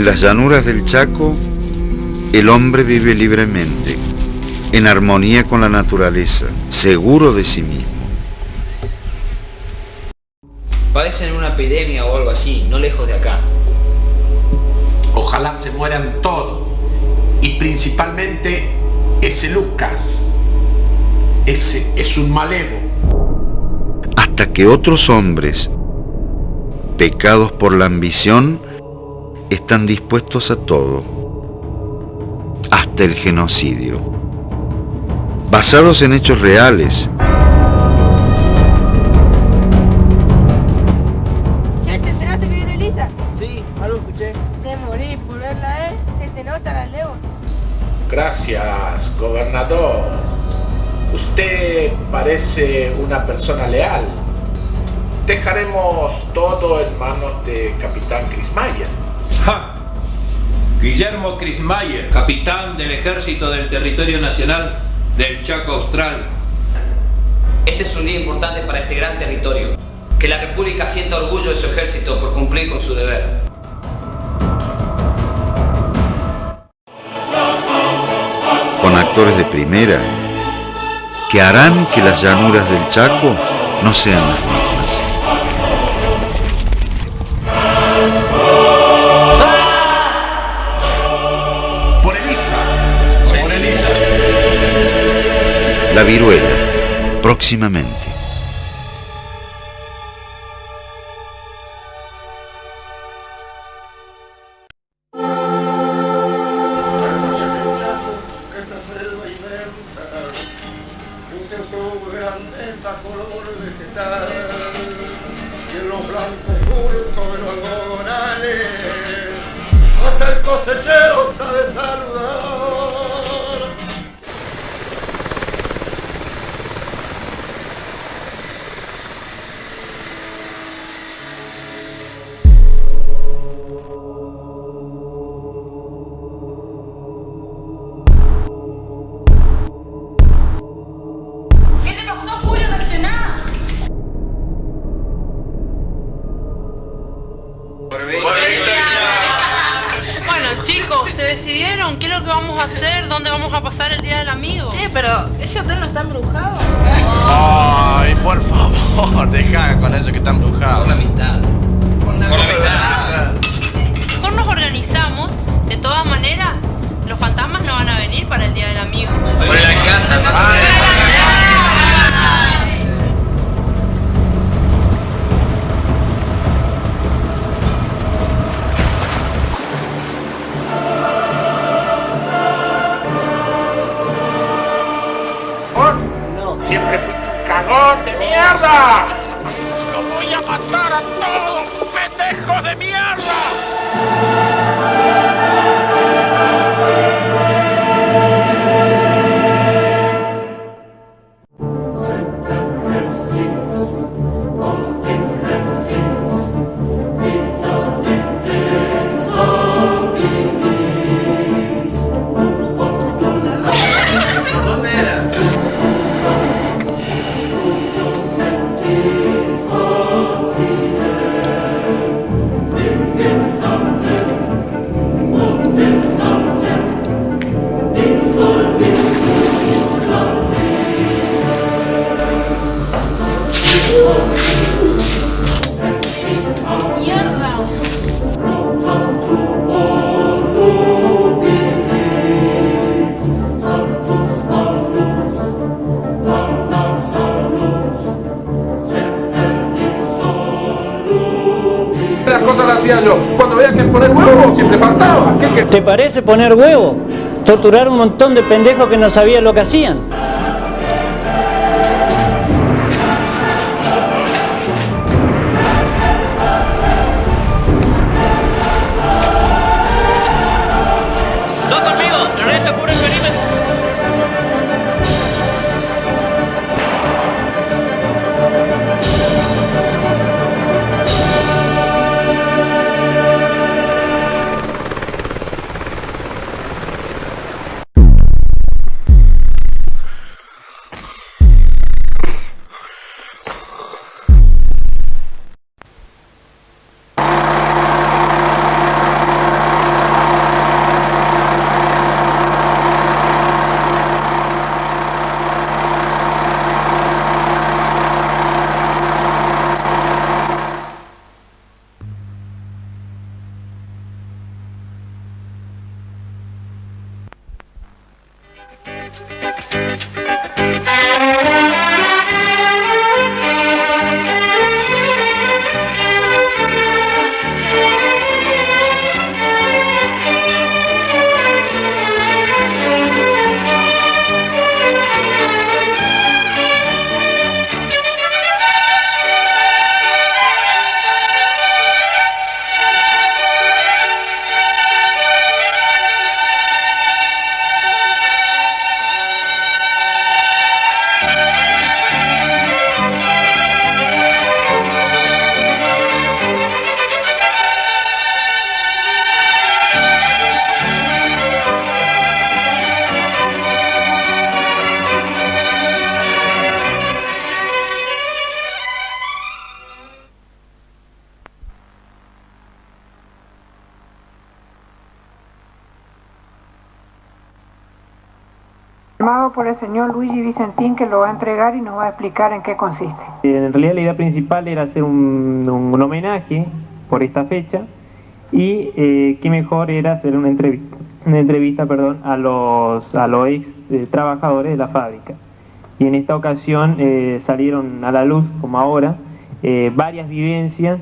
las llanuras del Chaco, el hombre vive libremente, en armonía con la naturaleza, seguro de sí mismo. Padecen una epidemia o algo así, no lejos de acá. Ojalá se mueran todos, y principalmente ese Lucas. Ese es un malevo. Hasta que otros hombres, pecados por la ambición, están dispuestos a todo, hasta el genocidio, basados en hechos reales. Che, ¿te enteraste que viene Elisa? Sí, algo escuché. Te morí por verla, se te nota la lengua. Gracias, gobernador. Usted parece una persona leal. Dejaremos todo en manos de Capitán Krismayer. ¡Ja! Guillermo Krismayer, capitán del Ejército del Territorio Nacional del Chaco Austral. Este es un día importante para este gran territorio. Que la República sienta orgullo de su ejército por cumplir con su deber. Con actores de primera, que harán que las llanuras del Chaco no sean las mismas. La viruela, próximamente. Hasta el cosechero sabe saludar. ¿Qué te pasó, Julio? Reaccioná. Bueno, chicos, ¿se decidieron qué es lo que vamos a hacer? ¿Dónde vamos a pasar el Día del Amigo? Che, pero ¿ese hotel no está embrujado? Ay, por favor, deja con eso que está embrujado. Por la mitad. Por la mitad. Mejor nos organizamos. De todas maneras, los fantasmas no van a venir para el Día del Amigo. Por la casa, no se Siempre fuiste un cagón de mierda. ¡Lo voy a matar a todos, pendejos de mierda! Las cosas las hacía yo. Cuando veía que poner huevo siempre faltaba. ¿Te parece poner huevo? Torturar un montón de pendejos que no sabían lo que hacían. No conmigo, Ernesto, cubre el perímetro. Llamado por el señor Luigi Vicentín, que lo va a entregar y nos va a explicar en qué consiste. En realidad la idea principal era hacer un homenaje por esta fecha y qué mejor era hacer una entrevista a los ex trabajadores de la fábrica. Y en esta ocasión salieron a la luz, como ahora, varias vivencias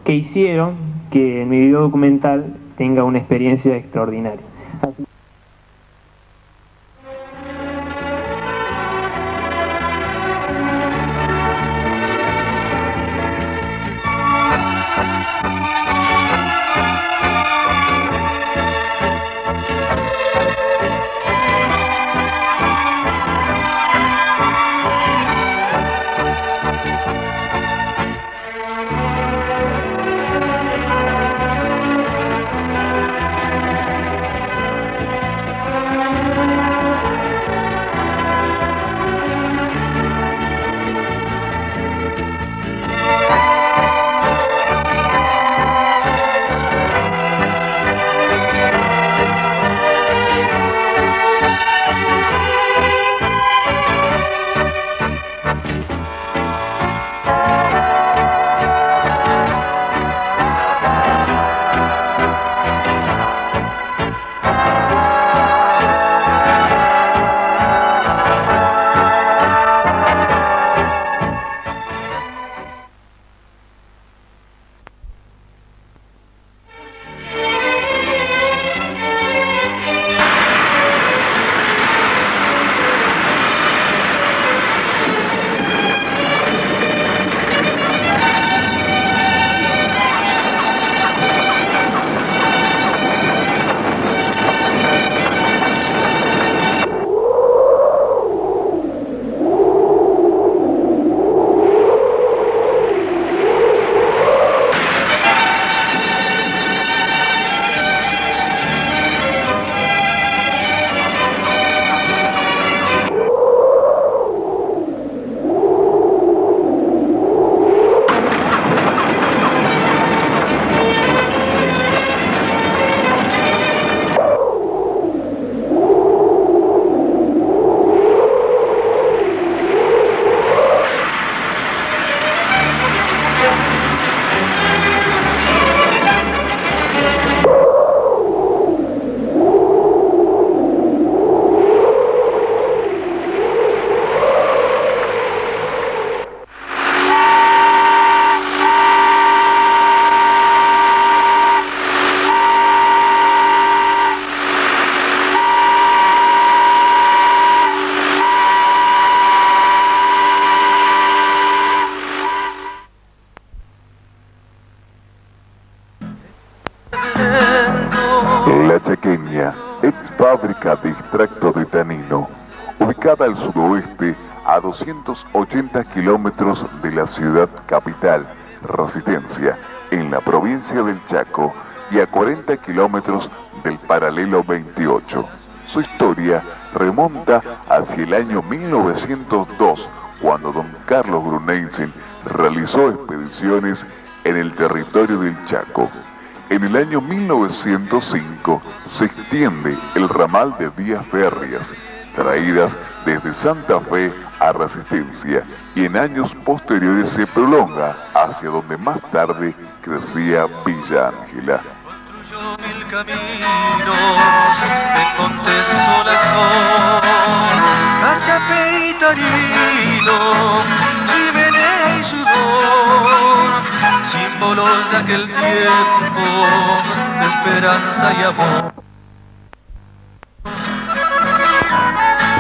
que hicieron que mi video documental tenga una experiencia extraordinaria. La Chaqueña, ex fábrica de extracto de tanino, ubicada al sudoeste a 280 kilómetros de la ciudad capital, Resistencia, en la provincia del Chaco, y a 40 kilómetros del paralelo 28. Su historia remonta hacia el año 1902, cuando don Carlos Grunensen realizó expediciones en el territorio del Chaco. En el año 1905 se extiende el ramal de vías férreas, traídas desde Santa Fe a Resistencia, y en años posteriores se prolonga hacia donde más tarde crecía Villa Ángela. Construyó 1000 caminos, en montes solajos. tanino, chimenea y sudor, símbolos de aquel tiempo de esperanza y amor.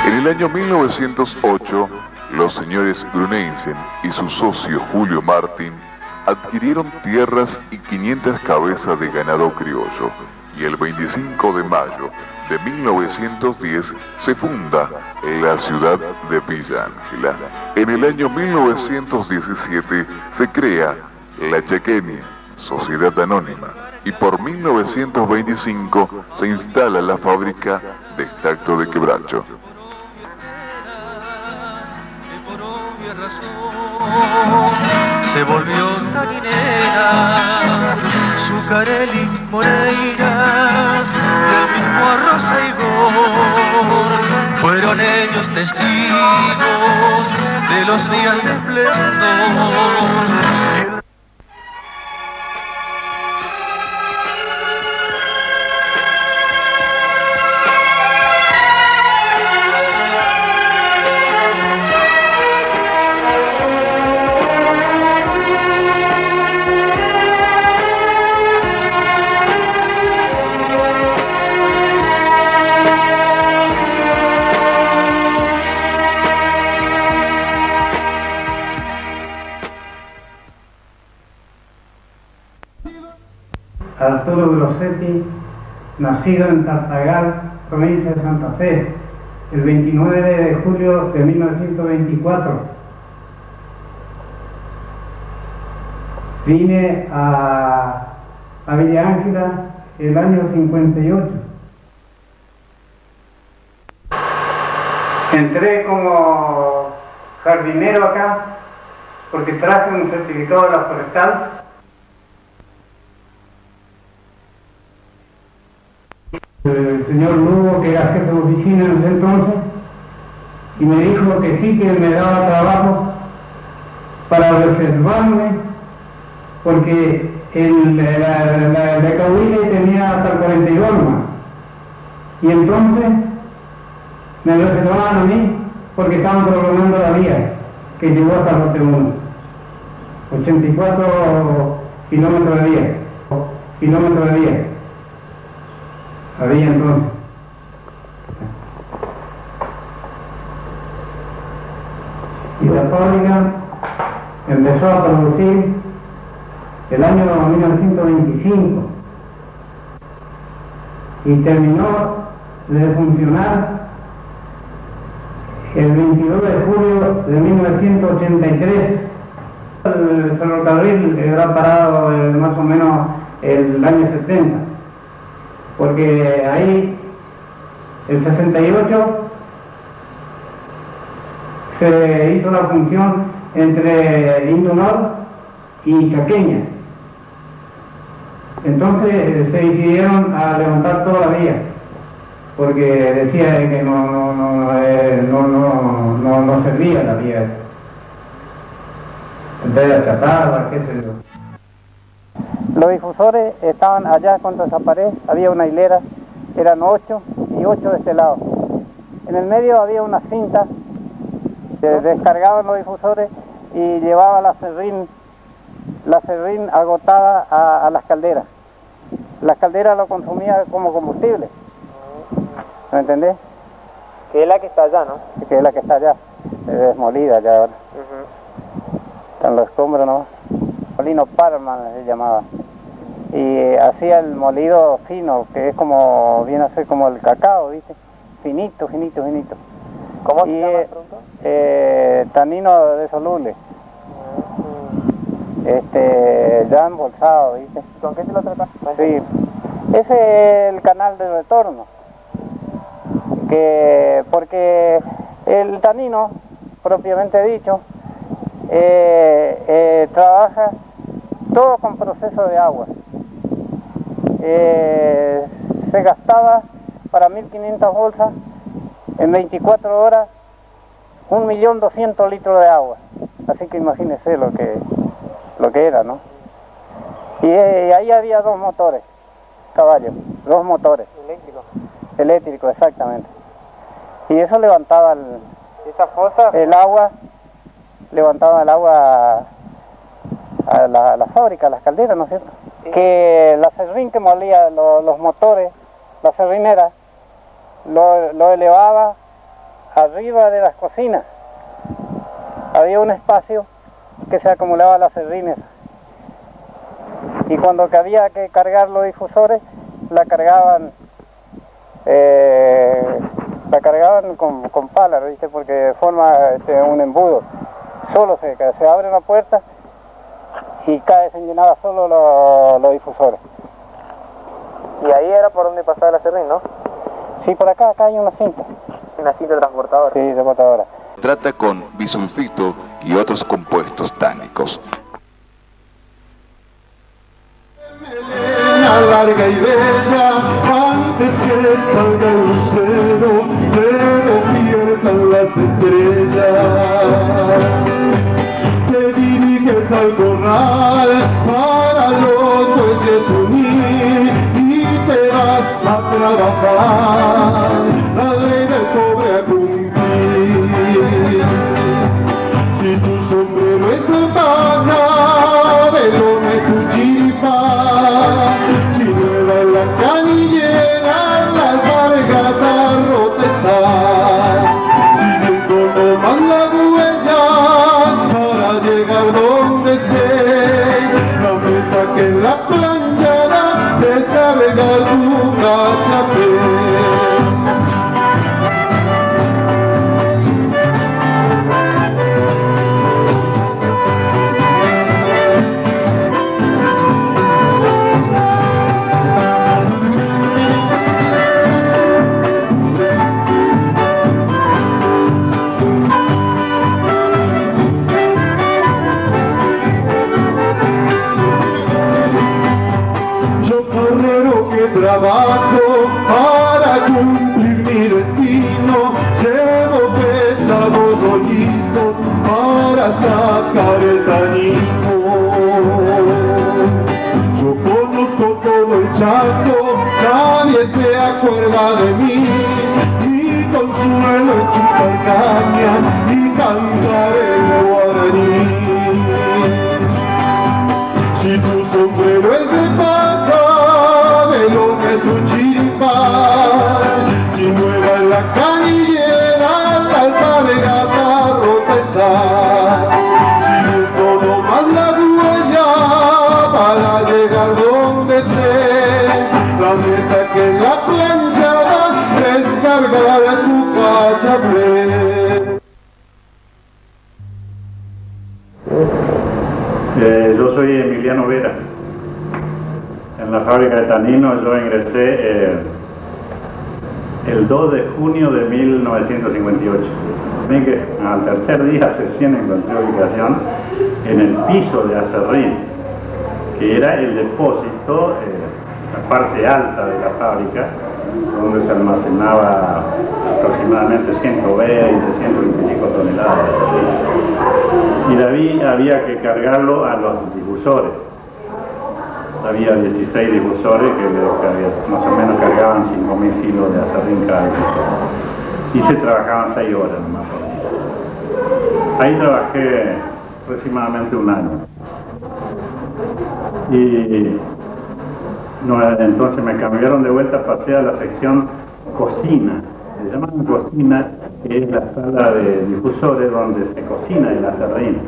En el año 1908, los señores Grunensen y su socio Julio Martín adquirieron tierras y 500 cabezas de ganado criollo, y el 25 de mayo de 1910 se funda la ciudad de Villa Ángela. En el año 1917 se crea la Chaqueña, Sociedad Anónima, y por 1925 se instala la fábrica de extracto de quebracho. Se volvió taninera, Zucarelli, Moreira, del mismo Arroza y Gor, fueron ellos testigos de los días de esplendor. Arturo Grossetti, nacido en Tartagal, provincia de Santa Fe, el 29 de julio de 1924. Vine a Villa Ángela el año 58. Entré como jardinero acá porque traje un certificado de la forestal. El señor Lugo, que era jefe de oficina en ese entonces, y me dijo que sí, que me daba trabajo para reservarme, porque la Cahuile tenía hasta el 42 más. Y entonces me reservaban a mí porque estaban prolongando la vía que llegó hasta el Lote 1. 84 kilómetros de vía. Había entonces. Y la fábrica empezó a producir el año 1925 y terminó de funcionar el 22 de julio de 1983. El ferrocarril era parado más o menos el año 70. Porque ahí, el 68, se hizo la función entre Indonor y Chaqueña. Entonces se decidieron a levantar toda la vía, porque decía que no servía la vía. Entonces chatarra, qué sé yo. Los difusores estaban allá contra esa pared, había una hilera, eran 8 y 8 de este lado. En el medio había una cinta, se descargaban los difusores y llevaba la serrín agotada a las calderas. Las calderas lo consumían como combustible. ¿Me entendés? Que es la que está allá, ¿no? Que es la que está allá, desmolida ya ahora. Están los escombros, ¿no? Molino Parma se llamaba. Y hacía el molido fino, que es como, viene a ser como el cacao, ¿viste? Finito. ¿Cómo se llama el producto? Tanino desoluble. Ya embolsado, ¿viste? ¿Con qué se lo trata? Sí. Ese es el canal de retorno. Porque el tanino, propiamente dicho, trabaja todo con proceso de agua. Se gastaba para 1500 bolsas en 24 horas 1.200.000 litros de agua. Así que imagínense lo que era, ¿no? Y ahí había 2 motores, caballos, 2 motores. ¿Eléctrico? Eléctrico, exactamente. Y eso levantaba ¿Esa fosa? El agua, levantaba el agua a la fábrica, a las calderas, ¿no es cierto? Sí. Que la serrín que molía los motores, la serrinera, lo elevaba arriba de las cocinas. Había un espacio que se acumulaba las serrines. Y cuando había que cargar los difusores, la cargaban con palas, ¿viste? Porque forma un embudo. Solo se abre una puerta y se llenaba solo los difusores. Y ahí era por donde pasaba la serrín, ¿no? Sí, por acá hay una cinta. Una cinta transportadora. Sí, transportadora. Trata con bisulfito y otros compuestos tánicos. Melena larga y bella, antes que salga el lucero, te despiertan las estrellas. Te diriges al corral para los bueyes unir y te vas a trabajar, la ley del cobre a cumplir. Si tu sombrero es de paja, de lona y tu chiripa, si nueva es la canillera, la alpargata rota está, siguiendo nomás la huella para llegar donde esté, la meta que en la planchada descargar tu cachapé. Trabajo para cumplir mi destino, llevo pesados rollizos para sacar el tanino. Yo conozco todo el Chaco, nadie se acuerda de mí, mi consuelo es chupar caña y cantar el guaraní. Si tu sombrero es de paja, lo que tu chiripa, si nueva es la canillera, la alpargata rota está, siguiendo nomás la huella para llegar donde esté, la meta que en la planchada descargar tu cachaplé. Yo soy Emiliano Vera. En la fábrica de tanino yo ingresé el 2 de junio de 1958. Ven que al tercer día recién encontré ubicación en el piso de acerrín, que era el depósito, la parte alta de la fábrica, donde se almacenaba aproximadamente 120, 125 toneladas de acerrín. Y de ahí había que cargarlo a los difusores. Había 16 difusores que más o menos cargaban 5.000 kilos de acerrín cada difusor. Y se trabajaban 6 horas nomás por día. Ahí trabajé aproximadamente un año. Y entonces me cambiaron de vuelta, pasé a la sección cocina. Se llama cocina, que es la sala de difusores donde se cocina el acerrín.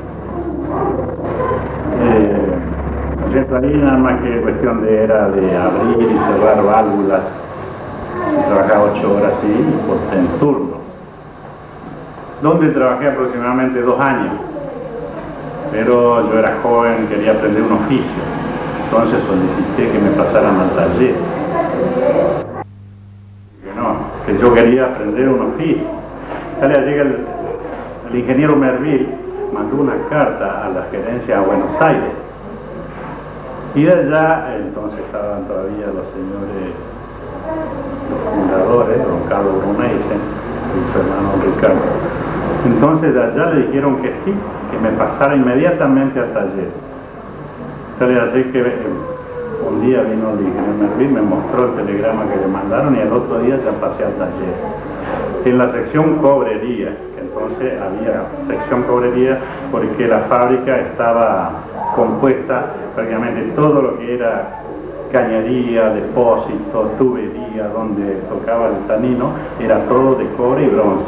Ahí nada más que cuestión era de abrir y cerrar válvulas. Trabajaba 8 horas en turno. Donde trabajé aproximadamente 2 años. Pero yo era joven, quería aprender un oficio. Entonces solicité que me pasaran al taller. Que yo quería aprender un oficio. Llega el ingeniero Merville, mandó una carta a la gerencia a Buenos Aires. Y de allá, entonces estaban todavía los señores, los fundadores, don Carlos Bruneisen y su hermano Ricardo. Entonces de allá le dijeron que sí, que me pasara inmediatamente al taller. Así que un día vino el ingeniero Merville, me mostró el telegrama que le mandaron y al otro día ya pasé al taller. en la sección cobrería, que entonces había sección cobrería porque la fábrica estaba compuesta prácticamente todo lo que era cañería, depósito, tubería, donde tocaba el tanino, era todo de cobre y bronce.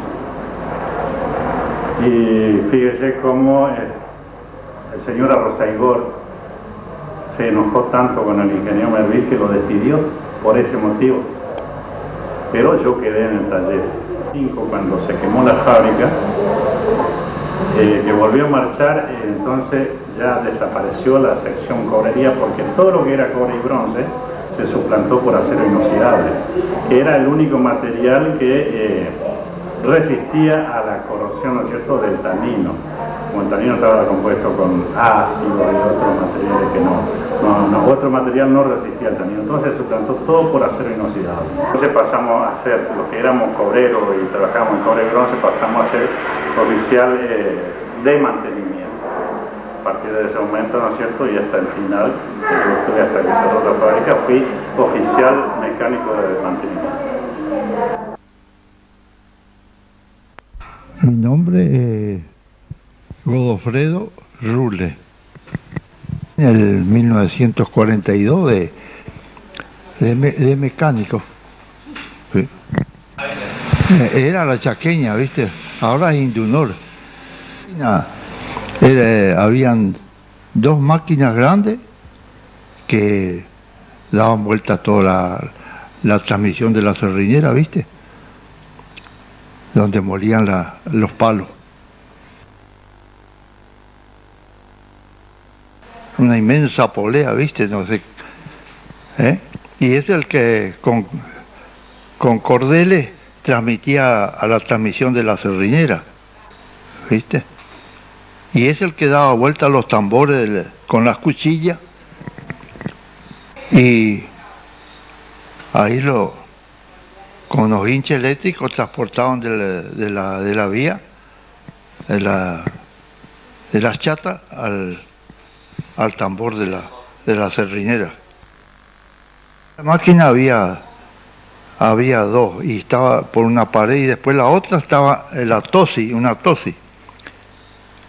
Y fíjese cómo el señor Arrozaigor se enojó tanto con el ingeniero Mervil que lo despidió por ese motivo. Pero yo quedé en el taller. Cuando se quemó la fábrica, que volvió a marchar, entonces ya desapareció la sección cobrería porque todo lo que era cobre y bronce se suplantó por acero inoxidable, que era el único material que resistía a la corrosión, ¿no es cierto?, del tanino. Como el tanino estaba compuesto con ácido y otros materiales que otro material no resistía al tanino, entonces se suplantó todo por acero inoxidable. Entonces pasamos a ser, los que éramos cobreros y trabajamos en cobre y bronce, pasamos a ser oficial de mantenimiento. A partir de ese momento, ¿no es cierto?, y hasta el final, yo estuve hasta que cerró la fábrica, fui oficial mecánico de mantenimiento. Mi nombre es Godofredo Rule. En el 1942 de mecánico. Sí. Era la chaqueña, ¿viste? Ahora es Indunor. Habían dos máquinas grandes que daban vuelta a toda la transmisión de la serrinera, ¿viste? Donde molían los palos. Una inmensa polea, ¿viste? No sé. Y es el que con cordeles transmitía a la transmisión de la serrinera, ¿viste? Y es el que daba vuelta a los tambores con las cuchillas. Y ahí con los hinches eléctricos transportaban de la vía, de las chatas al tambor de la serrinera. La máquina había dos, y estaba por una pared, y después la otra estaba una TOSI,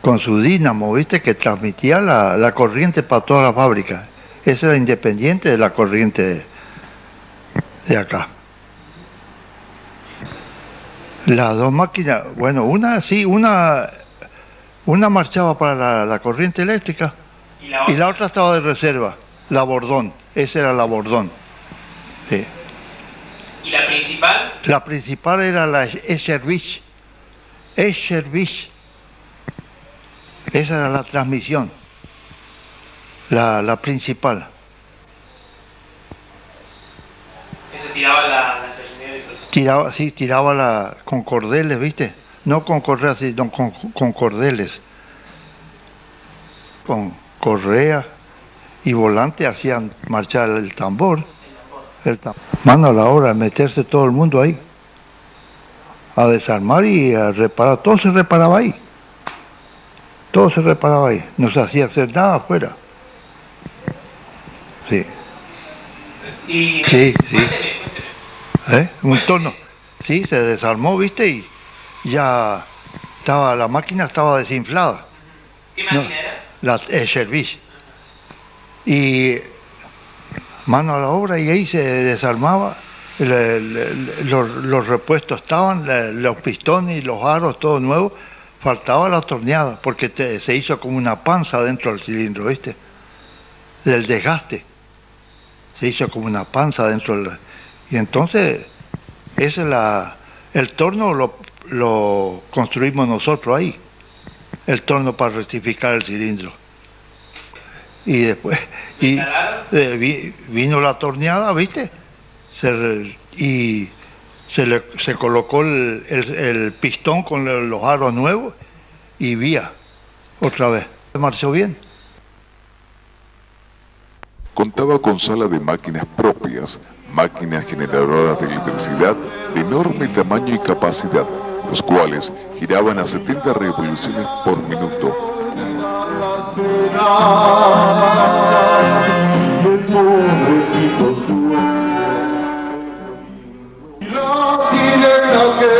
con su dínamo, ¿viste?, que transmitía la corriente para toda la fábrica. Esa era independiente de la corriente de acá. Las dos máquinas, bueno, una marchaba para la corriente eléctrica y la otra estaba de reserva, la Bordón, esa era la Bordón. Sí. ¿Y la principal? La principal era la Eschervich. Esa era la transmisión, la principal. ¿Ese tiraba la serrinera y todo eso? Tiraba con cordeles, ¿viste? No con correas, sino con cordeles. Con correa y volante hacían marchar el tambor. Mano a la hora de meterse todo el mundo ahí, a desarmar y a reparar. Todo se reparaba ahí. No se hacía hacer nada afuera. Sí. Sí. Un torno. Sí, se desarmó, ¿viste? Y ya la máquina estaba desinflada. ¿Qué máquina era? La Eschervich. Y mano a la obra, y ahí se desarmaba. Los repuestos estaban, los pistones y los aros, todo nuevo. Faltaba la torneada, porque se hizo como una panza dentro del cilindro, ¿viste? Del desgaste. Se hizo como una panza dentro del... Y entonces, el torno lo construimos nosotros ahí. El torno para rectificar el cilindro. Y después... vino la torneada, ¿viste? Se colocó el pistón con los aros nuevos y vía otra vez. Marchó bien. Contaba con sala de máquinas propias, máquinas generadoras de electricidad de enorme tamaño y capacidad, los cuales giraban a 70 revoluciones por minuto. La que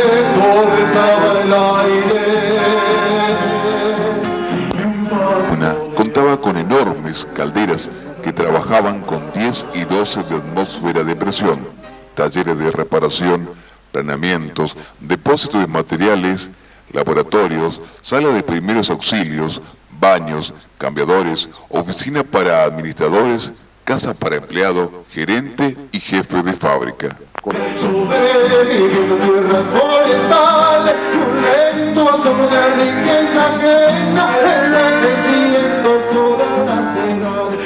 motores, calderas que trabajaban con 10 y 12 de atmósfera de presión, talleres de reparación, planeamientos, depósitos de materiales, laboratorios, sala de primeros auxilios, baños, cambiadores, oficina para administradores, casa para empleado, gerente y jefe de fábrica. Con el tierras forestales, un lento asomo de riqueza ajena, enriqueciendo todas las edades.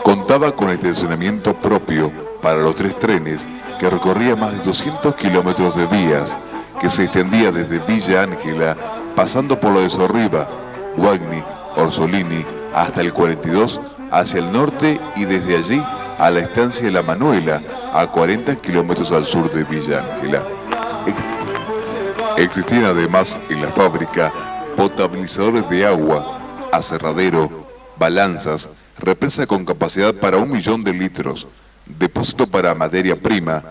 Contaba con estacionamiento propio para los 3 trenes que recorría más de 200 kilómetros de vías que se extendía desde Villa Ángela, pasando por lo de Sorriba, Guagni, Orsolini, hasta el 42 hacia el norte y desde allí a la estancia de La Manuela, a 40 kilómetros al sur de Villa Ángela. Existían además en la fábrica potabilizadores de agua, aserradero, balanzas, represa con capacidad para 1 millón de litros, depósito para materia prima,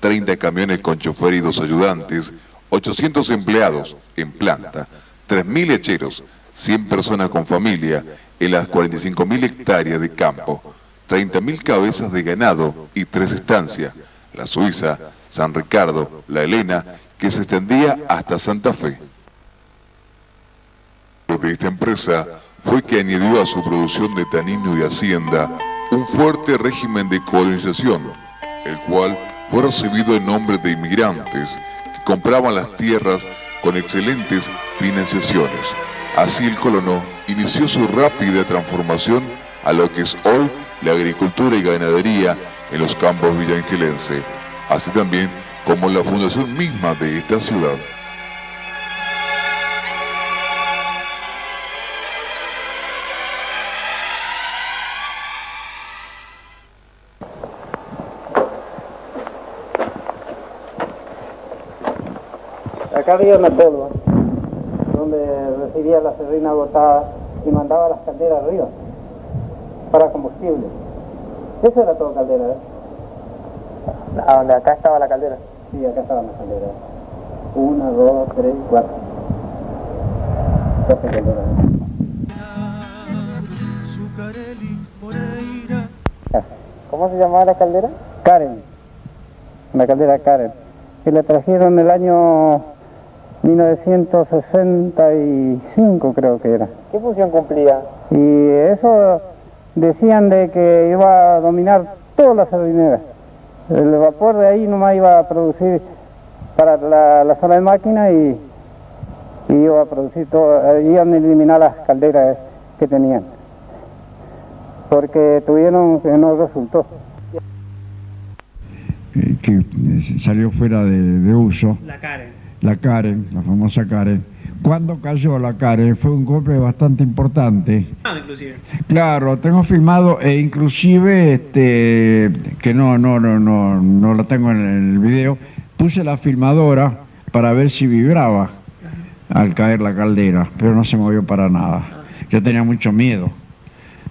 30 camiones con chofer y 2 ayudantes, 800 empleados en planta, 3.000 lecheros, 100 personas con familia en las 45.000 hectáreas de campo, 30.000 cabezas de ganado y 3 estancias, la Suiza, San Ricardo, la Elena, que se extendía hasta Santa Fe. Lo de esta empresa fue que añadió a su producción de tanino y hacienda un fuerte régimen de colonización, el cual fue recibido en nombre de inmigrantes que compraban las tierras con excelentes financiaciones. Así el colono inició su rápida transformación a lo que es hoy la agricultura y ganadería en los campos villangelenses, así también como la fundación misma de esta ciudad. Acá había una tolva donde recibía la serrina agotada y mandaba las calderas arriba para combustible. Eso era todo caldera, ¿eh? ¿A donde acá estaba la caldera? Sí, acá estaban las calderas. 1, 2, 3, 4. 12 calderas. ¿Cómo se llamaba la caldera? Karen. La caldera Karen. Que le trajeron el año 1965 creo que era. ¿Qué función cumplía? Y eso decían de que iba a dominar todas las sardineras. El vapor de ahí nomás iba a producir para la sala de máquina y iba a producir todo, iban a eliminar las calderas que tenían. Porque tuvieron que no resultó. Que salió fuera de uso. La Karen, la famosa Karen. Cuando cayó la Karen fue un golpe bastante importante. Inclusive. Claro, tengo filmado e inclusive que no la tengo en el video. Puse la filmadora para ver si vibraba al caer la caldera, pero no se movió para nada. Yo tenía mucho miedo,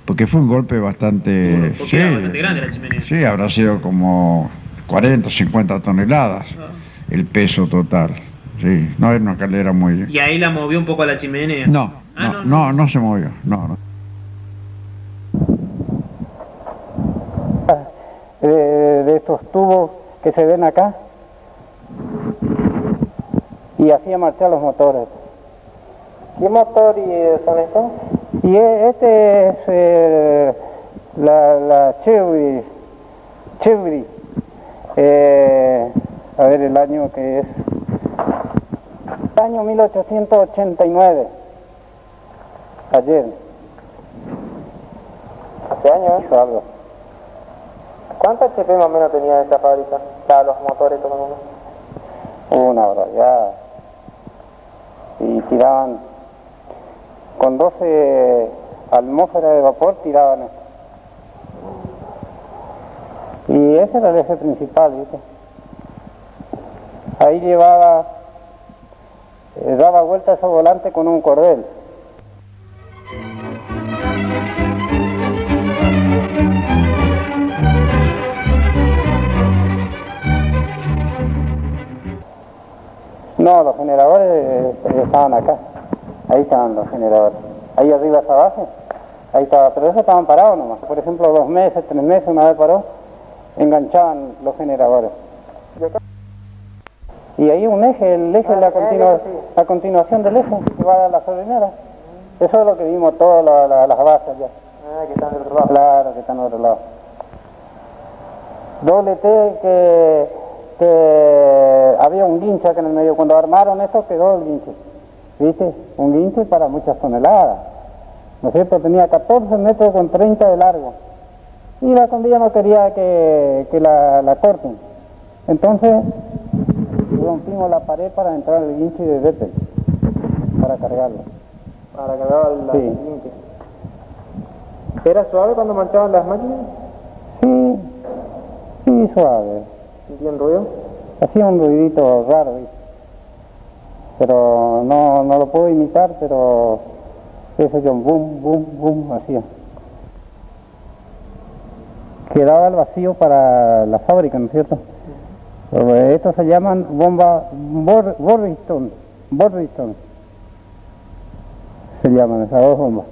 porque fue un golpe bastante... Porque era bastante grande la chimenea. Sí, habrá sido como 40 o 50 toneladas el peso total. Sí, no era una caldera muy... ¿Y ahí la movió un poco a la chimenea? No se movió, no. De estos tubos que se ven acá, y hacía marchar los motores. ¿Qué motor son estos? Y este es la Chevry. A ver el año que es. Año 1889. Ayer. ¿Hace años? Hizo algo. ¿Cuántos HP más o menos tenía esta fábrica? Para los motores todo el mundo. Una barbaridad. Y tiraban con 12 atmósferas de vapor, tiraban esto. Y ese era el eje principal, ¿viste? Ahí daba vuelta ese volante con un cordel. No, los generadores estaban acá. Ahí estaban los generadores. Ahí arriba esa base, ahí estaba, pero esos estaban parados nomás. Por ejemplo, 2 meses, 3 meses, una vez paró, enganchaban los generadores. Y ahí un eje, el eje es la continuación del eje que va a la solinera. Eso es lo que vimos todas las bases ya. Ah, que están del otro lado. Claro, que están del otro lado. Doble T que había un guinche acá en el medio. Cuando armaron esto quedó el guinche. ¿Viste? Un guinche para muchas toneladas. ¿No es cierto? Tenía 14 metros con 30 de largo. Y la condilla no quería que la corten. Entonces rompimos la pared para entrar el guinche de Betel, para cargarlo. Para cargar el guinche. ¿Era suave cuando marchaban las máquinas? Sí, suave. ¿Sentían ruido? Hacía un ruidito raro, ¿viste? Pero no lo puedo imitar, pero ese yo boom, boom, boom, hacía. Quedaba el vacío para la fábrica, ¿no es cierto? Estos se llaman bomba Borriston. Se llaman esas dos bombas.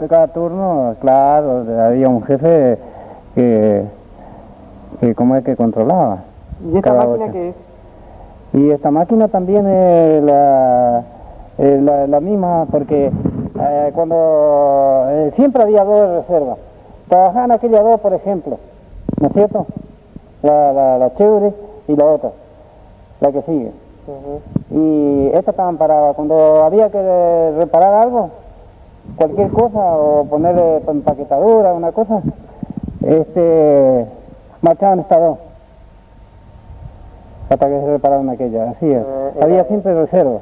Cada turno, claro, había un jefe que como es que controlaba. ¿Y esta máquina qué es? Y esta máquina también es la misma, porque cuando siempre había 2 de reserva. Trabajaban aquellas 2, por ejemplo, ¿no es cierto? La chévere y la otra, la que sigue. Y estas estaban paradas. Cuando había que reparar algo, cualquier cosa, o ponerle empaquetadura, una cosa, marchaban estas 2 hasta que se repararon aquella. Así es. Había siempre reserva.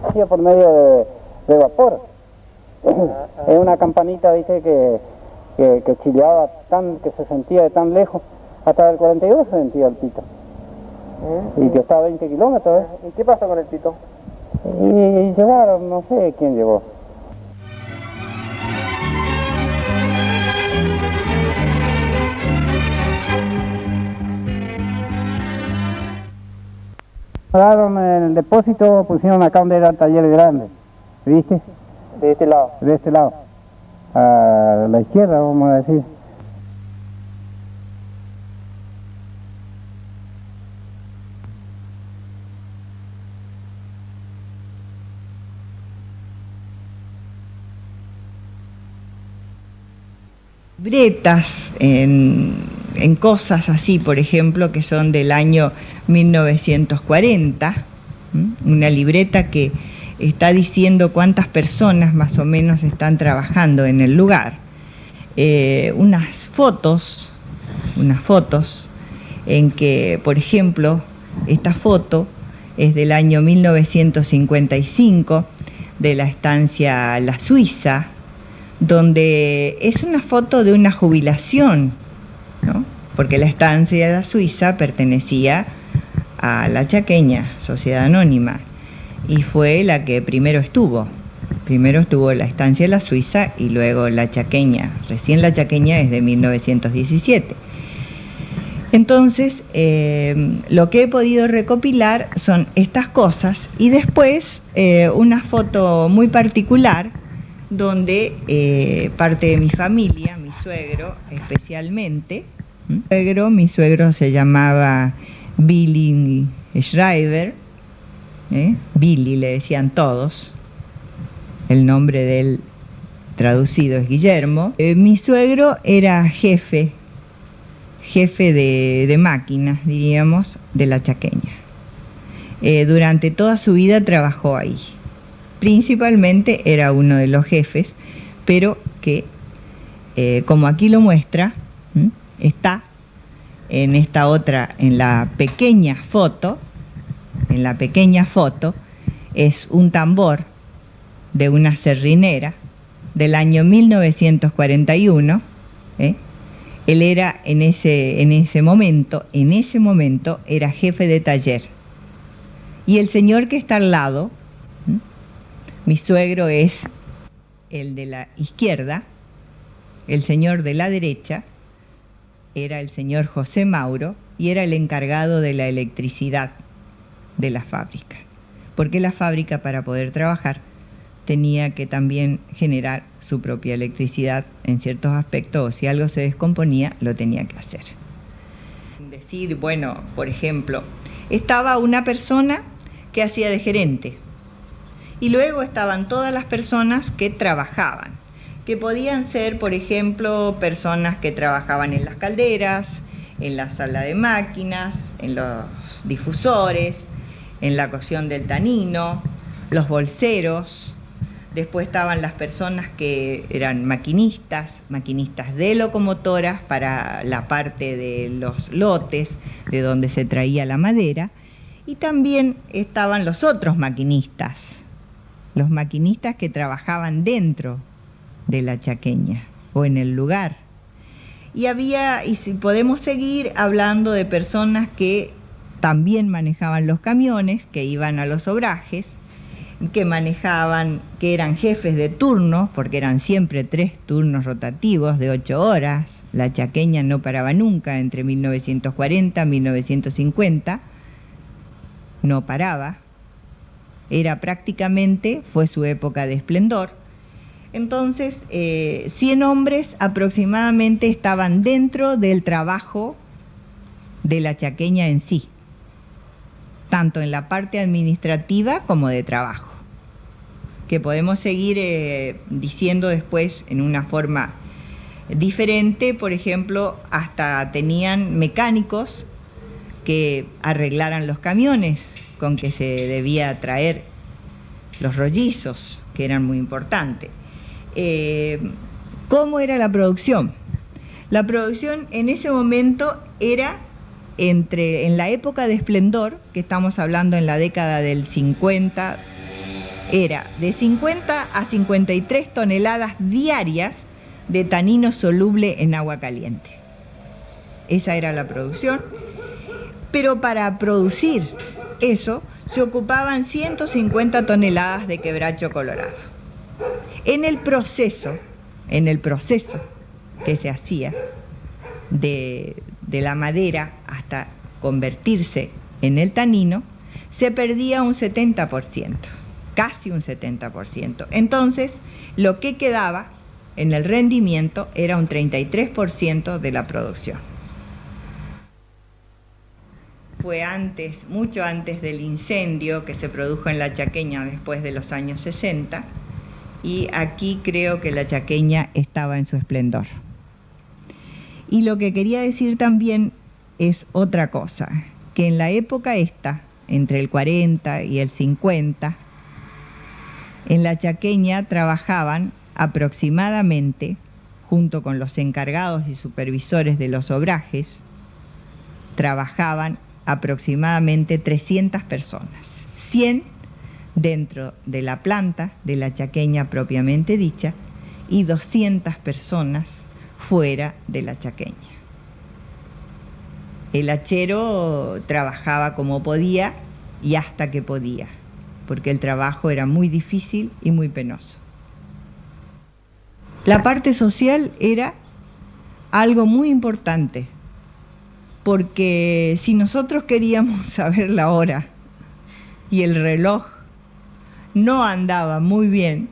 Hacía por medio de vapor. Es una campanita, viste, que chileaba que se sentía de tan lejos. Hasta el 42 se sentía el pito. Y que estaba a 20 kilómetros. ¿Y qué pasó con el pito? Y llevaron, no sé quién llevó. Daron en el depósito, pusieron acá donde era el taller grande, ¿viste? De este lado. De este lado, a la izquierda, vamos a decir. Libretas en cosas así, por ejemplo, que son del año 1940, una libreta que está diciendo cuántas personas más o menos están trabajando en el lugar, unas fotos en que, por ejemplo, esta foto es del año 1955 de la estancia La Suiza, donde es una foto de una jubilación, ¿no? Porque la estancia de La Suiza pertenecía a La Chaqueña, Sociedad Anónima, y fue la que primero estuvo la estancia de La Suiza y luego La Chaqueña. Recién La Chaqueña es de 1917. Entonces, lo que he podido recopilar son estas cosas, y después una foto muy particular donde parte de mi familia, mi suegro especialmente, mi suegro se llamaba Billy Schreiber, Billy le decían todos, el nombre de él traducido es Guillermo. Mi suegro era jefe de máquinas, diríamos, de la Chaqueña. Durante toda su vida trabajó ahí. Principalmente era uno de los jefes, pero que, como aquí lo muestra, está en esta otra, en la pequeña foto, es un tambor de una serrinera del año 1941. Él era en ese momento era jefe de taller. Y el señor que está al lado, mi suegro es el de la izquierda, el señor de la derecha era el señor José Mauro y era el encargado de la electricidad de la fábrica. Porque la fábrica, para poder trabajar, tenía que también generar su propia electricidad en ciertos aspectos, o si algo se descomponía, lo tenía que hacer. Decir, bueno, por ejemplo, estaba una persona que hacía de gerente, y luego estaban todas las personas que trabajaban, que podían ser, por ejemplo, personas que trabajaban en las calderas, en la sala de máquinas, en los difusores, en la cocción del tanino, los bolseros. Después estaban las personas que eran maquinistas de locomotoras para la parte de los lotes, de donde se traía la madera, y también estaban los otros maquinistas, los maquinistas que trabajaban dentro de la Chaqueña o en el lugar. Y si podemos seguir hablando de personas que también manejaban los camiones, que iban a los obrajes, que eran jefes de turno, porque eran siempre 3 turnos rotativos de 8 horas. La Chaqueña no paraba nunca entre 1940 y 1950, no paraba. Fue su época de esplendor. Entonces, 100 hombres aproximadamente estaban dentro del trabajo de la Chaqueña en sí, tanto en la parte administrativa como de trabajo, que podemos seguir diciendo después en una forma diferente. Por ejemplo, hasta tenían mecánicos que arreglaran los camiones con que se debía traer los rollizos, que eran muy importantes. ¿Cómo era la producción? La producción en ese momento era en la época de esplendor, que estamos hablando en la década del 50, era de 50 a 53 toneladas diarias de tanino soluble en agua caliente. Esa era la producción, pero para producir eso se ocupaban 150 toneladas de quebracho colorado. En el proceso que se hacía de la madera hasta convertirse en el tanino, se perdía un 70%, casi un 70%. Entonces, lo que quedaba en el rendimiento era un 33% de la producción. Fue mucho antes del incendio que se produjo en la Chaqueña después de los años 60, y aquí creo que la Chaqueña estaba en su esplendor. Y lo que quería decir también es otra cosa, que en la época entre el 40 y el 50, en la Chaqueña trabajaban aproximadamente, junto con los encargados y supervisores de los obrajes, trabajaban aproximadamente 300 personas, 100 dentro de la planta de la Chaqueña propiamente dicha y 200 personas fuera de la Chaqueña. El hachero trabajaba como podía y hasta que podía, porque el trabajo era muy difícil y muy penoso. La parte social era algo muy importante, porque si nosotros queríamos saber la hora y el reloj no andaba muy bien,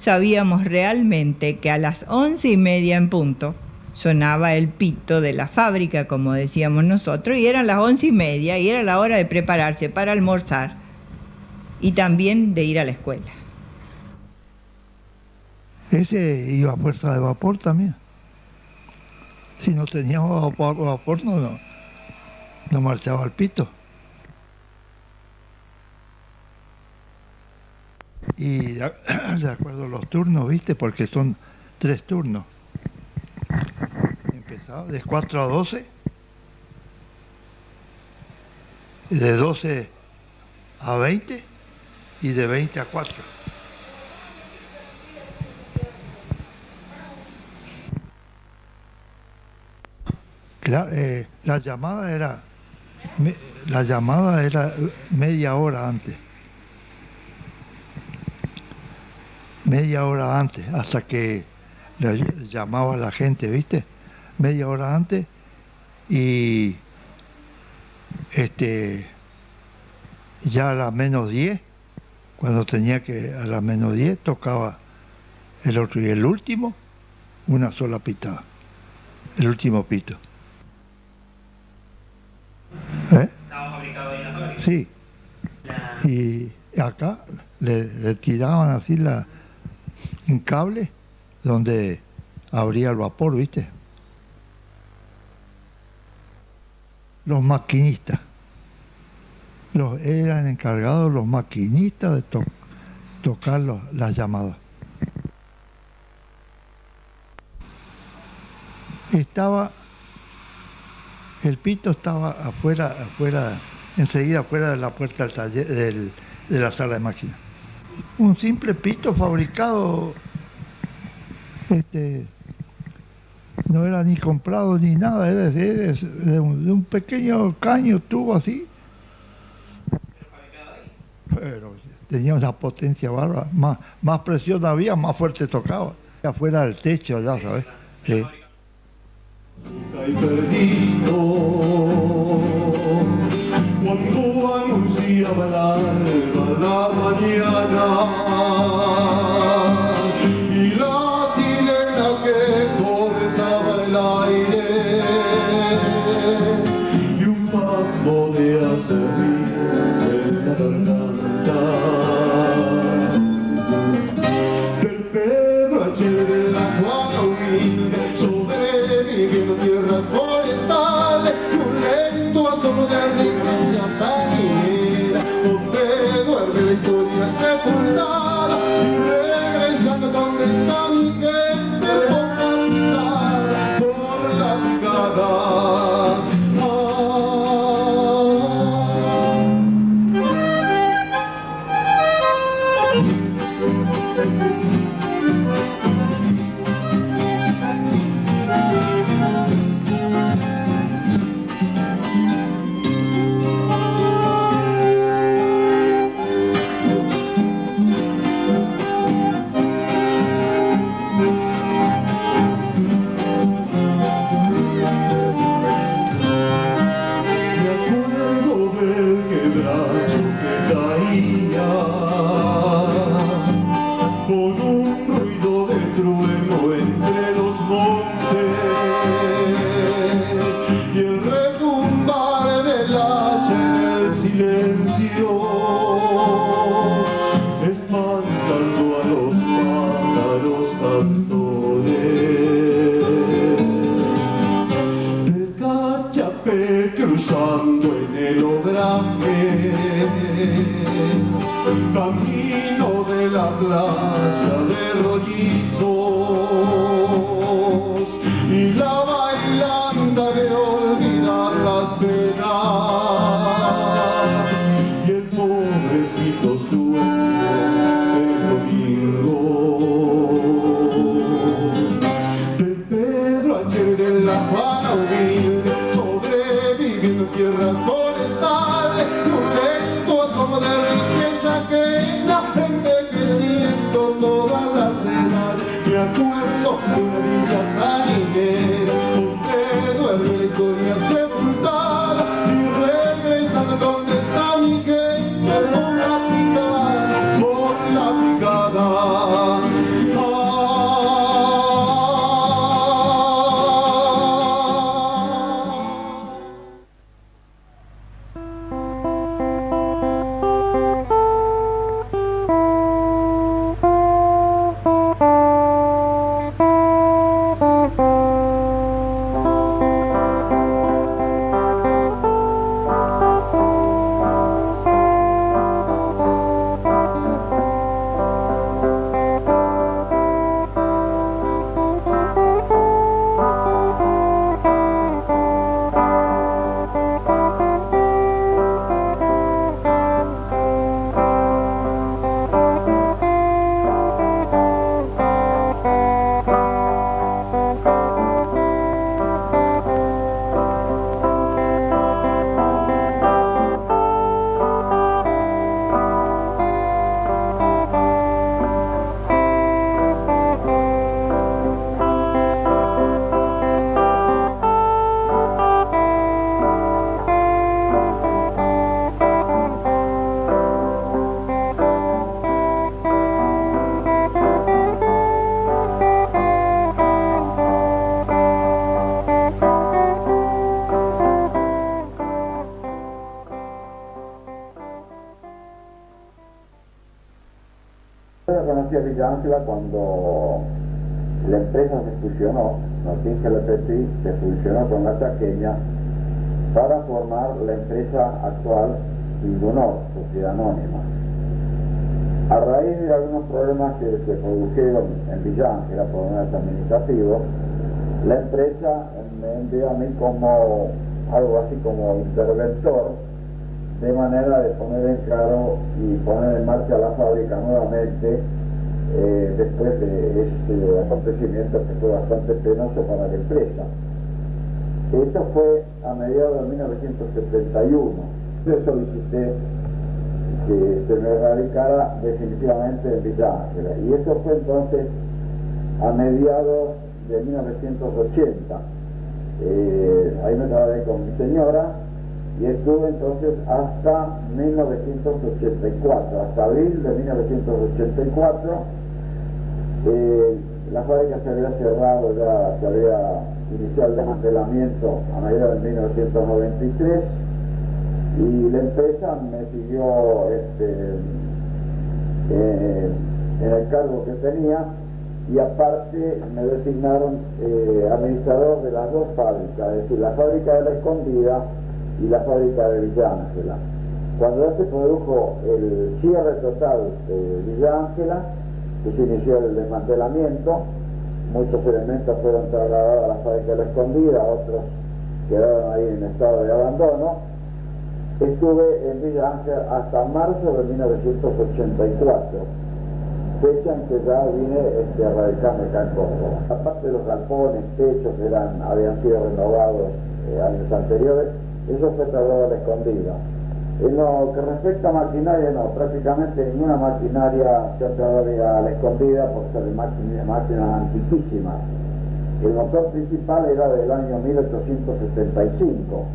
sabíamos realmente que a las 11:30 en punto sonaba el pito de la fábrica, como decíamos nosotros, y eran las 11:30 y era la hora de prepararse para almorzar y también de ir a la escuela. Ese iba a fuerza de vapor también. Si no teníamos vapor no marchaba el pito. Y de acuerdo a los turnos, ¿viste? Porque son 3 turnos. Empezaba de 4 a 12, de 12 a 20 y de 20 a 4. Claro, la llamada era media hora antes. Media hora antes, hasta que le llamaba a la gente, ¿viste? Media hora antes y ya a las -10, cuando tenía que, a las -10 tocaba el otro y el último, una sola pitada, el último pito. ¿Estaba fabricado ahí en la fábrica? Sí. Y acá le tiraban así un cable donde abría el vapor, ¿viste? Los maquinistas. Eran encargados los maquinistas de tocar las llamadas. El pito estaba afuera, enseguida afuera de la puerta del taller, de la sala de máquinas. Un simple pito fabricado, no era ni comprado ni nada, era de un pequeño caño, tubo así. Pero tenía una potencia bárbara, más presión había, más fuerte tocaba. Afuera del techo, ya sabes. Sí. Y perdido cuando anunciaba el alba la mañana y la sirena que cortaba el aire y un paso de acerrín en la garganta del Pedro H. de la Juana humilde sobreviviendo tierras forestales y un lento asomo de renuncia tañera donde duerme la historia sepultada y regresando donde está mi gente por la brigada. Con un ruido de trueno entre los montes y el retumbar del hacha en el silencio, espantando a los pájaros cantores. De Cachapé cruzando en el Obraje, camino de la playa de rollizos y la bailanda de olvidar las penas y el pobrecito sueño del domingo de Pedro H. de la Juana humilde sobreviviendo en tierras forestales y un lento asomo de riqueza ajena envejeciendo todas las edades. Me acuerdo de una villa tarinera donde duerme la historia sepultada y regresando donde está mi gente por la brigada, por la brigada. Yo conocí a Villa Ángela cuando la empresa se fusionó, Notinge LPT se fusionó con la Chaqueña para formar la empresa actual Indunor, Sociedad Anónima. A raíz de algunos problemas que se produjeron en Villa Ángela, problemas administrativos, la empresa me envió a mí como algo así como interventor, de manera de poner en claro y poner en marcha la fábrica nuevamente después de ese acontecimiento que fue bastante penoso para la empresa. Esto fue a mediados de 1971. Yo solicité que se me radicara definitivamente en Villa Ángela, y eso fue entonces a mediados de 1980. Ahí me trabajé con mi señora y estuve entonces hasta 1984, hasta abril de 1984. La fábrica se había cerrado, ya se había iniciado el desmantelamiento a mediados de 1993, y la empresa me siguió en el cargo que tenía, y aparte me designaron administrador de las dos fábricas, es decir, la fábrica de La Escondida y la fábrica de Villa Ángela. Cuando ya se produjo el cierre total de Villa Ángela, que se inició el desmantelamiento, muchos elementos fueron trasladados a la fábrica de La Escondida, otros quedaron ahí en estado de abandono. Estuve en Villa Ángela hasta marzo de 1984, fecha en que ya vine a radicarme acá en Córdoba. Aparte de los galpones, techos que habían sido renovados años anteriores, eso fue trasladado a La Escondida. En lo que respecta a maquinaria, no, prácticamente ninguna maquinaria se ha trasladado a La Escondida por ser máquinas antiquísimas. El motor principal era del año 1875.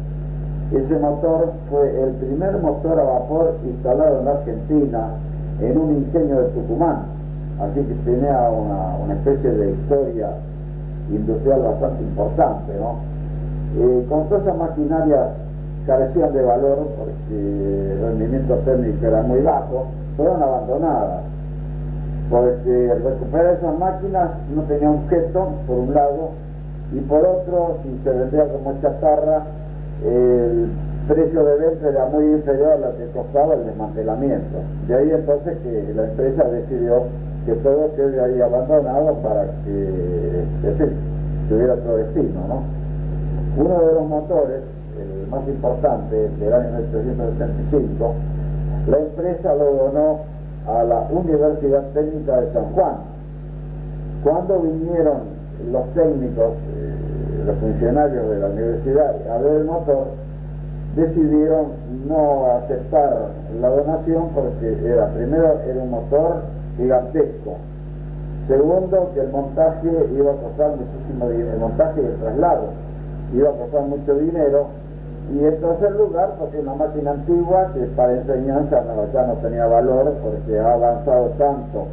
Ese motor fue el primer motor a vapor instalado en la Argentina en un ingenio de Tucumán, así que tenía una especie de historia industrial bastante importante, ¿no? Con todas esas maquinarias carecían de valor porque el rendimiento técnico era muy bajo, fueron abandonadas, porque recuperar esas máquinas no tenía objeto, por un lado, y por otro, si se vendía como chatarra, el precio de venta era muy inferior a lo que costaba el desmantelamiento. De ahí entonces que la empresa decidió que todo quede ahí abandonado para que tuviera otro destino, ¿no? Uno de los motores, el más importante, del año 1975, la empresa lo donó a la Universidad Técnica de San Juan. Cuando vinieron los técnicos, los funcionarios de la universidad a ver el motor, decidieron no aceptar la donación porque primero era un motor gigantesco, segundo que el montaje iba a costar muchísimo dinero, el montaje y el traslado iba a costar mucho dinero, y en tercer lugar porque una máquina antigua que para enseñanza ya no tenía valor porque ha avanzado tanto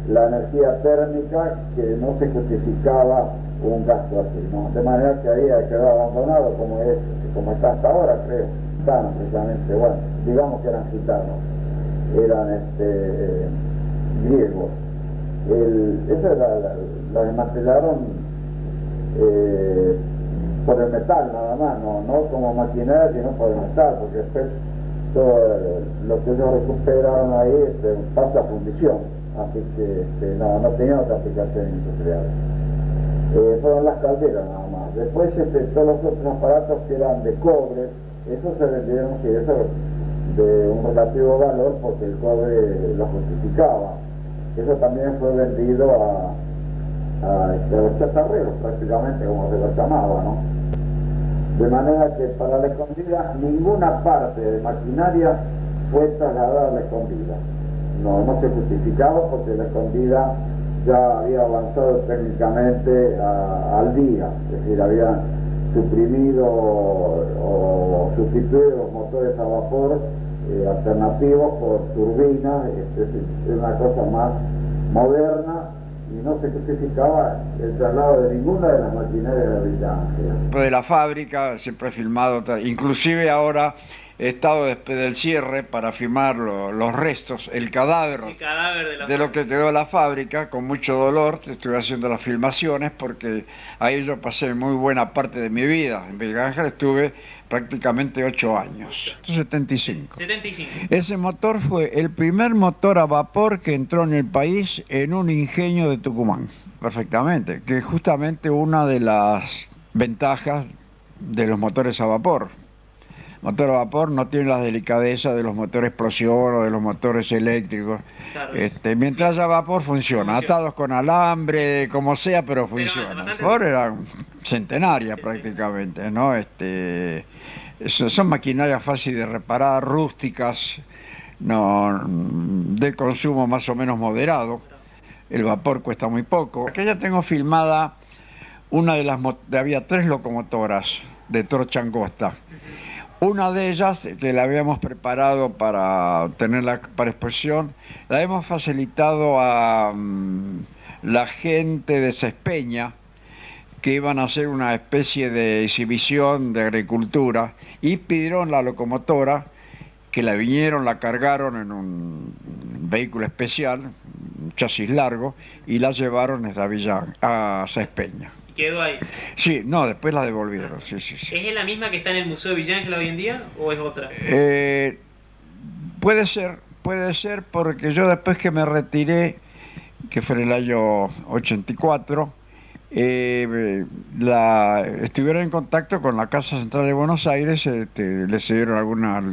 la energía térmica que no se justificaba un gasto así, ¿no? De manera que ahí quedó abandonado como está hasta ahora, creo. Gitanos, precisamente, bueno, digamos que eran gitanos, eran griegos. Eso la desmantelaron por el metal nada más, no como maquinaria, sino por el metal, porque después todo lo que ellos recuperaron ahí pasa a fundición, así que no tenía otra aplicación industrial. Fueron las calderas nada más. Después todos los otros aparatos que eran de cobre, esos se vendieron, sí, eso de un relativo valor porque el cobre lo justificaba. Eso también fue vendido a los chatarreros prácticamente, como se los llamaba, ¿no? De manera que para La Escondida ninguna parte de maquinaria fue trasladada a La Escondida. No se justificaba porque La Escondida ya había avanzado técnicamente al día, es decir, habían suprimido o sustituido los motores a vapor alternativos por turbinas, es una cosa más moderna, y no se justificaba el traslado de ninguna de las maquinarias de Villa Ángela. De la fábrica siempre he filmado, inclusive ahora he estado después del cierre para filmar los restos, el cadáver de lo que quedó la fábrica, con mucho dolor. Estuve haciendo las filmaciones porque ahí yo pasé muy buena parte de mi vida. En Belgrano estuve prácticamente 8 años, 75. Ese motor fue el primer motor a vapor que entró en el país en un ingenio de Tucumán. Perfectamente, que es justamente una de las ventajas de los motores a vapor. Motor a vapor no tiene la delicadeza de los motores explosión o de los motores eléctricos. Claro. Mientras haya vapor funciona, atados con alambre, como sea, pero funciona. El vapor era centenaria prácticamente, ¿no? Son maquinarias fáciles de reparar, rústicas, no, de consumo más o menos moderado. El vapor cuesta muy poco. Aquí ya tengo filmada una de las... había 3 locomotoras de torcha angosta. Una de ellas, que la habíamos preparado para tenerla para exposición, la hemos facilitado a la gente de Cespeña, que iban a hacer una especie de exhibición de agricultura, y pidieron la locomotora, que la vinieron, la cargaron en un vehículo especial, un chasis largo, y la llevaron desde Villa a Cespeña. ¿Quedó ahí? Sí, no, después la devolvieron, sí. ¿Es la misma que está en el Museo de Villa Ángela hoy en día o es otra? Puede ser porque yo después que me retiré, que fue en el año 84, estuvieron en contacto con la Casa Central de Buenos Aires, les cedieron algunas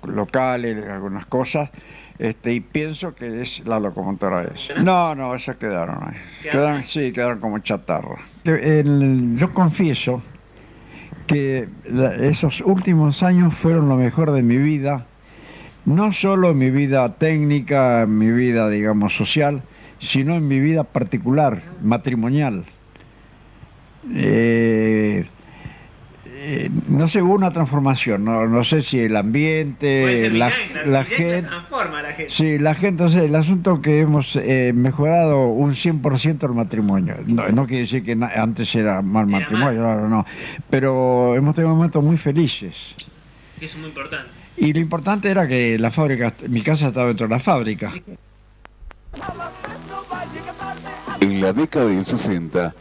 locales, algunas cosas, y pienso que es la locomotora esa. No, esas quedaron ahí. Quedaron como chatarra. Yo confieso que esos últimos años fueron lo mejor de mi vida, no solo en mi vida técnica, en mi vida, digamos, social, sino en mi vida particular, matrimonial. No sé, hubo una transformación, no sé si el ambiente, la gente, transforma a la gente. Sí, la gente, o sea, el asunto que hemos mejorado un 100% el matrimonio. No quiere decir que antes era mal matrimonio, no, pero hemos tenido momentos muy felices. Eso es muy importante. Y lo importante era que la fábrica, mi casa estaba dentro de la fábrica. En la década del 60,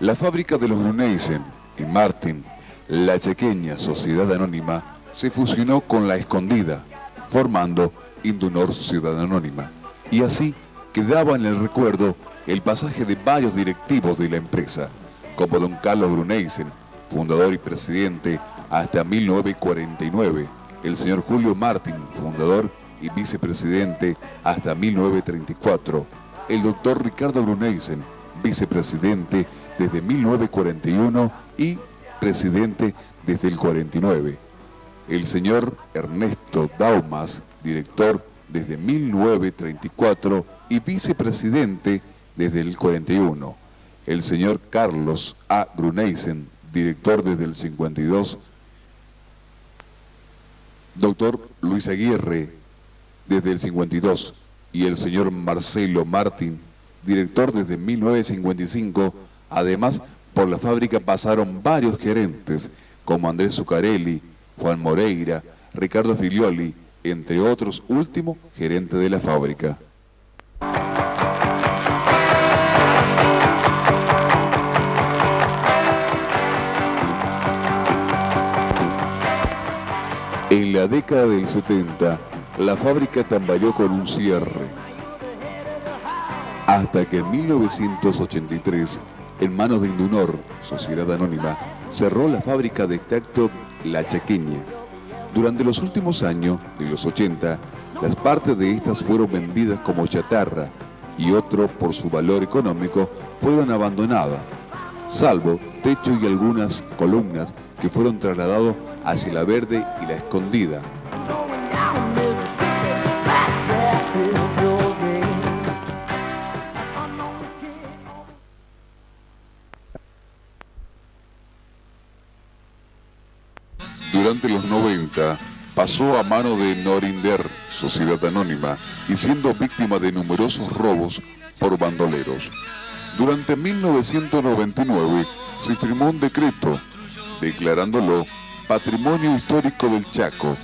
la fábrica de los Bruneysen y Martin, la Chequeña Sociedad Anónima, se fusionó con La Escondida, formando Indunor Sociedad Anónima, y así quedaba en el recuerdo el pasaje de varios directivos de la empresa, como don Carlos Bruneysen, fundador y presidente hasta 1949, el señor Julio Martin, fundador y vicepresidente hasta 1934, el doctor Ricardo Bruneysen, vicepresidente desde 1941 y presidente desde el 49. El señor Ernesto Daumas, director desde 1934 y vicepresidente desde el 41. El señor Carlos A. Bruneysen, director desde el 52. Doctor Luis Aguirre, desde el 52. Y el señor Marcelo Martín, director desde 1955. Además, por la fábrica pasaron varios gerentes, como Andrés Zuccarelli, Juan Moreira, Ricardo Filioli, entre otros, último gerente de la fábrica. En la década del 70, la fábrica tambaleó con un cierre, hasta que en 1983, en manos de Indunor, Sociedad Anónima, cerró la fábrica de extracto La Chequeña. Durante los últimos años de los 80, las partes de estas fueron vendidas como chatarra y otro, por su valor económico, fueron abandonadas, salvo techo y algunas columnas que fueron trasladados hacia La Verde y La Escondida. Durante los 90 pasó a mano de Norinder, Sociedad Anónima, y siendo víctima de numerosos robos por bandoleros. Durante 1999 se firmó un decreto declarándolo Patrimonio Histórico del Chaco,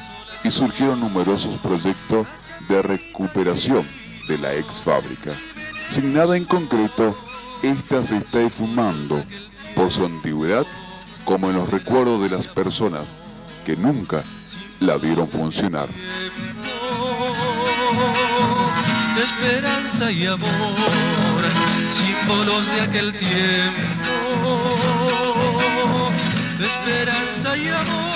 y surgieron numerosos proyectos de recuperación de la ex fábrica. Sin nada en concreto, esta se está esfumando por su antigüedad como en los recuerdos de las personas que nunca la vieron funcionar. De esperanza y amor, símbolos de aquel tiempo, de esperanza y amor.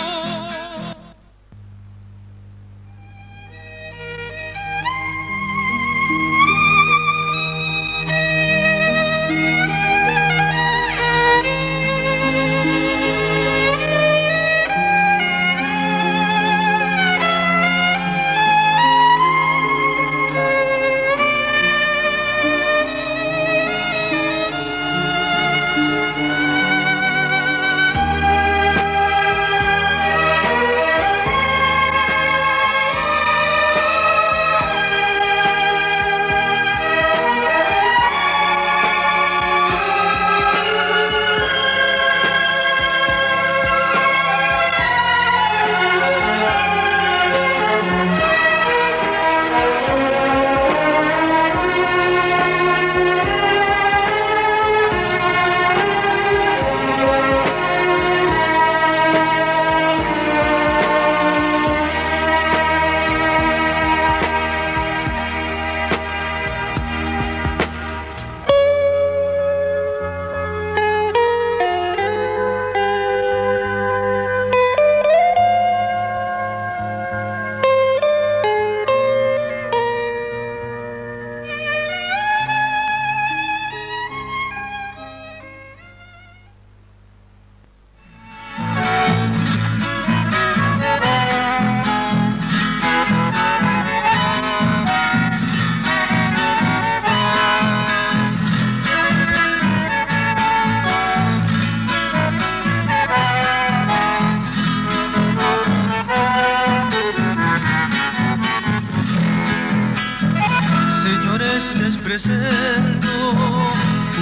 presento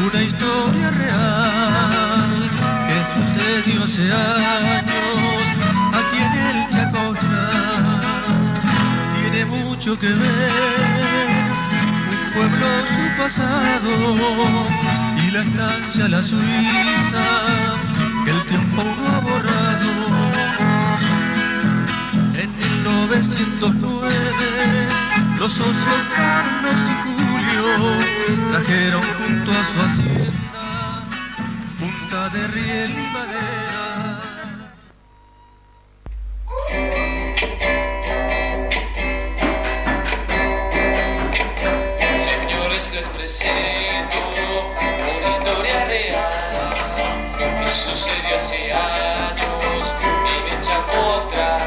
una historia real que sucedió hace años aquí en el Chacocha. Tiene mucho que ver un pueblo, su pasado y la estancia, la Suiza, que el tiempo no ha borrado. En 1909 los socios Carlos y Julio trajeron junto a su hacienda punta de riel y madera. Señores, les presento una historia real que sucedió hace años en el Chacocha.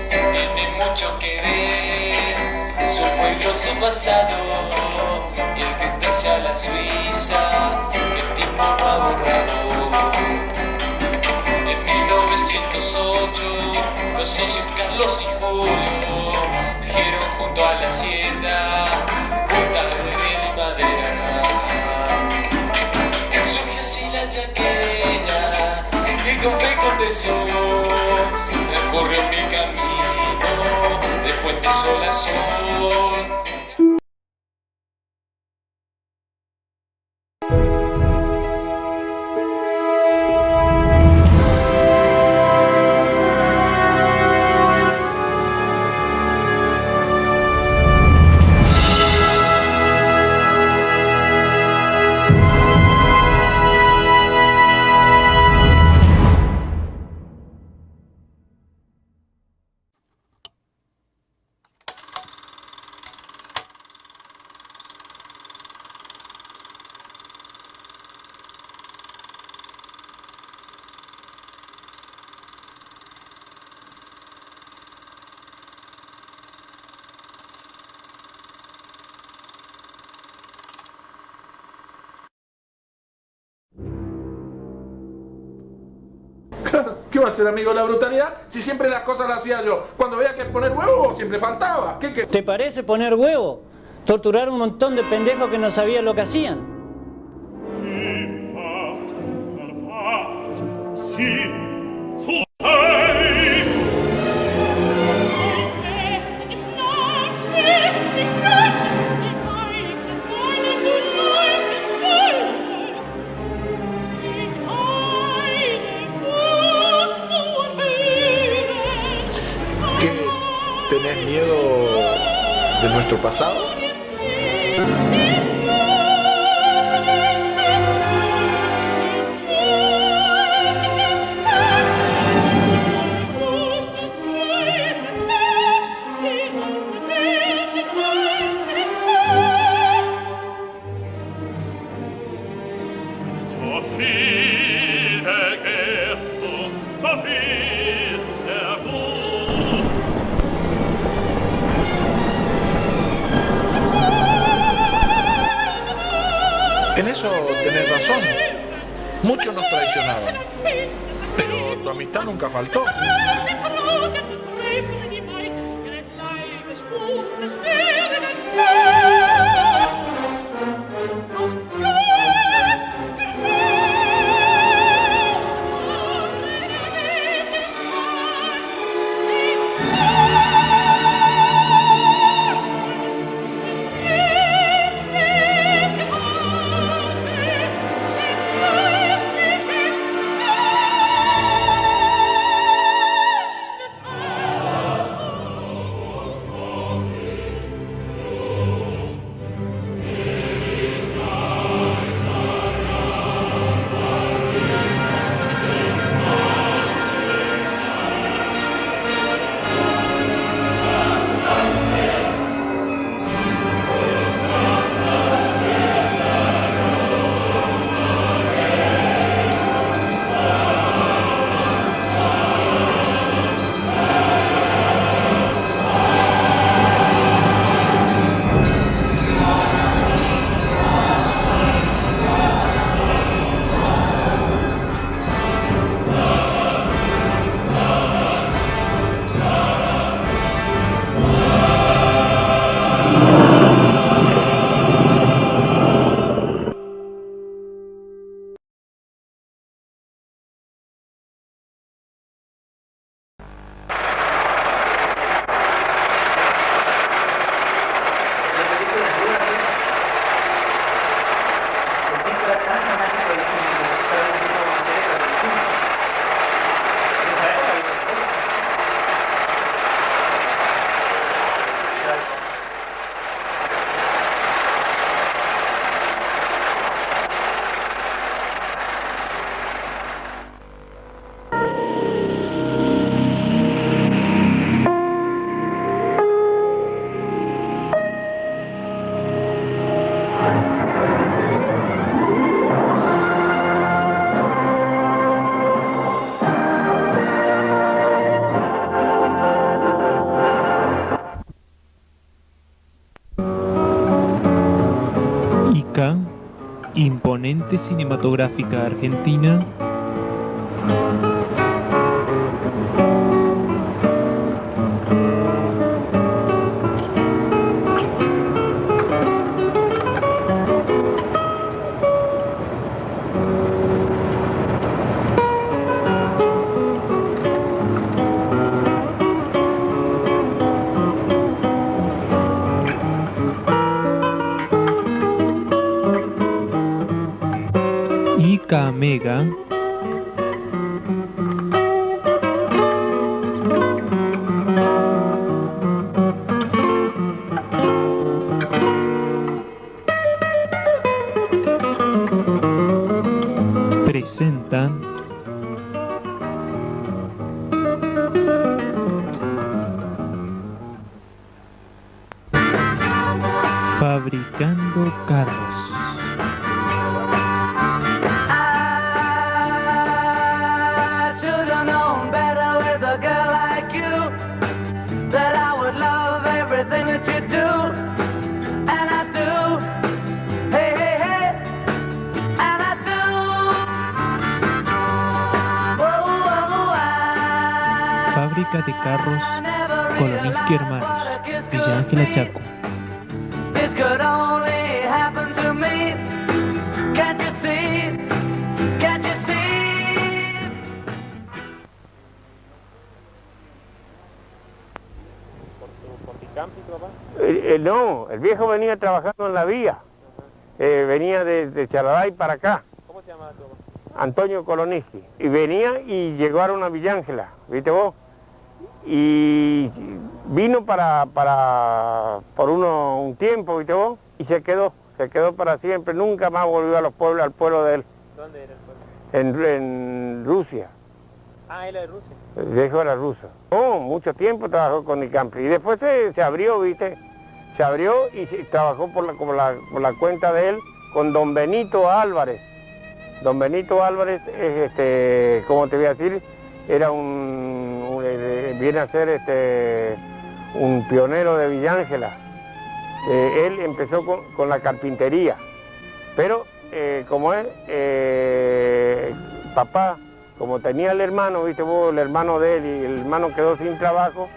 Tiene mucho que ver su pueblo, su pasado y el que está hacia la Suiza que el tiempo no ha borrado. En 1908 los socios Carlos y Julio trajeron junto a la hacienda punta de riel y madera. Surge así la chaqueña que con fe y con tesón recorrió mi camino de puente sol a sol. ¿Qué va a hacer, amigo, la brutalidad? Si siempre las cosas las hacía yo. Cuando veía que poner huevo, siempre faltaba. ¿Qué? ¿Te parece poner huevo? Torturar un montón de pendejos que no sabían lo que hacían. nuestro pasado? En eso tenés razón. Muchos nos traicionaron, pero tu amistad nunca faltó. Imponente cinematográfica argentina. Ica Mega. Presentan Fabricando Carros. Fábrica de Carros Koloniski Hermanos, Villa Ángela, Chaco. No, el viejo venía trabajando en la vía, venía de Chaladay para acá. ¿Cómo se llama tu papá? Antonio Koloniski. Y venía y llegaron a Villa Ángela, ¿viste vos? Y Vino por un tiempo, ¿viste vos? Y se quedó para siempre, nunca más volvió al pueblo de él. ¿Dónde era el pueblo? En Rusia. Ah, él era de Rusia. El viejo era ruso. Mucho tiempo trabajó con Nicampi. Y después se abrió, ¿viste? Se abrió y trabajó por la cuenta de él con don Benito Álvarez. Don Benito Álvarez es, ¿cómo te voy a decir? Era viene a ser un pionero de Villa Ángela. Él empezó con la carpintería, pero como es, papá, como tenía el hermano, viste vos, el hermano de él, y el hermano quedó sin trabajo,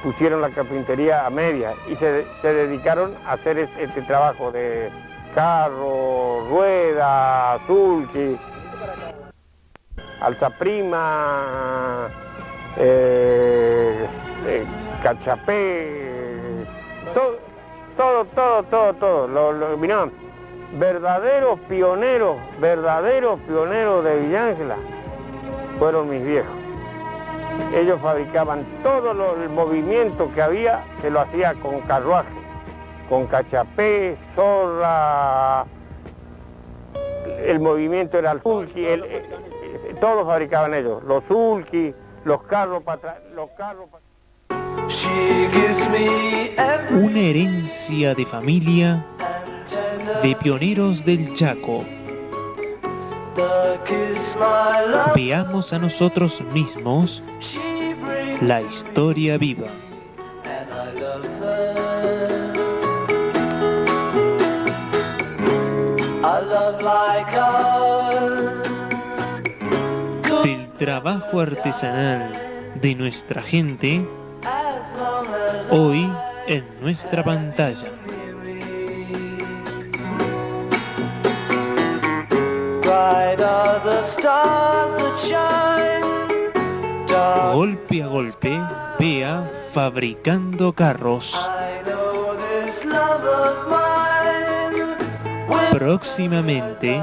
pusieron la carpintería a media y se dedicaron a hacer este trabajo de carro, rueda, sulky, alzaprima, cachapé, todo. Mirá, verdaderos pioneros de Villa Ángela fueron mis viejos. Ellos fabricaban todo el movimiento que había, se lo hacía con carruaje, con cachapé, zorra, el movimiento era el sulky, todos fabricaban ellos, los sulky, los carros para atrás, Una herencia de familia de pioneros del Chaco. Veamos a nosotros mismos la historia viva. Del trabajo artesanal de nuestra gente, hoy en nuestra pantalla. Golpe a golpe, vea Fabricando Carros. Próximamente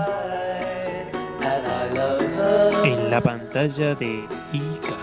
en la pantalla de ICA.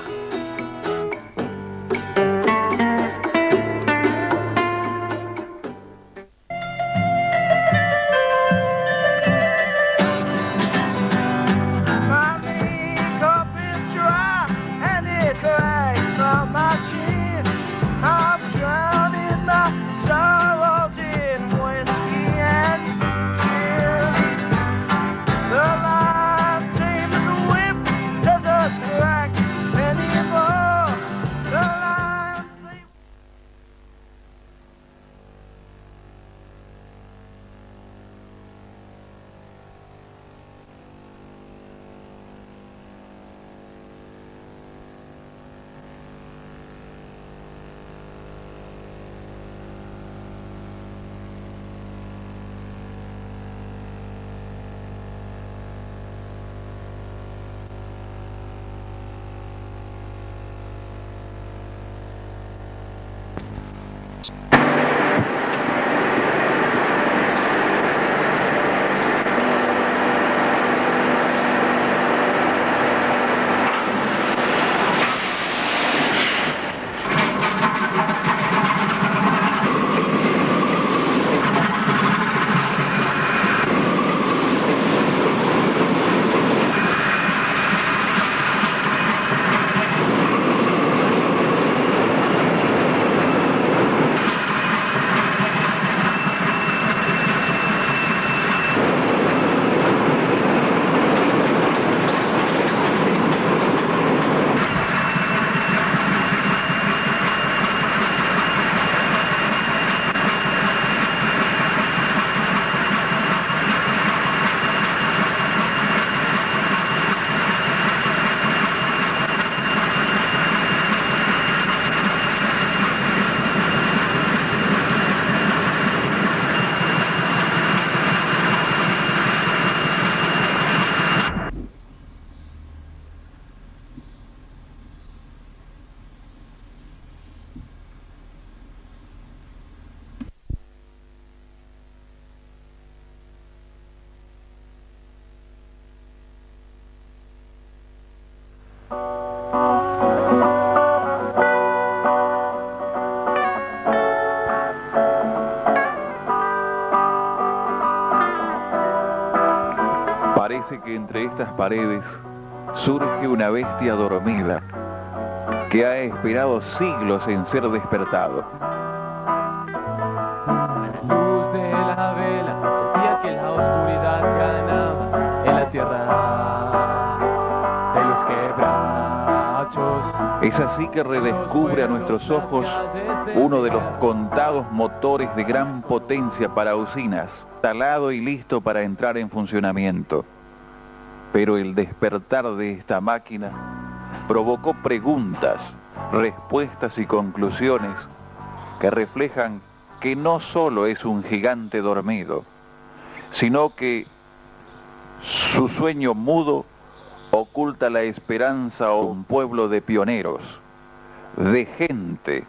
Parece que entre estas paredes surge una bestia dormida que ha esperado siglos en ser despertado. Luz de la vela, sentía que la oscuridad ganaba en la tierra de los quebrachos. Es así que redescubre a nuestros ojos uno de los contados motores de gran potencia para usinas, instalado y listo para entrar en funcionamiento. Pero el despertar de esta máquina provocó preguntas, respuestas y conclusiones que reflejan que no solo es un gigante dormido, sino que su sueño mudo oculta la esperanza a un pueblo de pioneros, de gente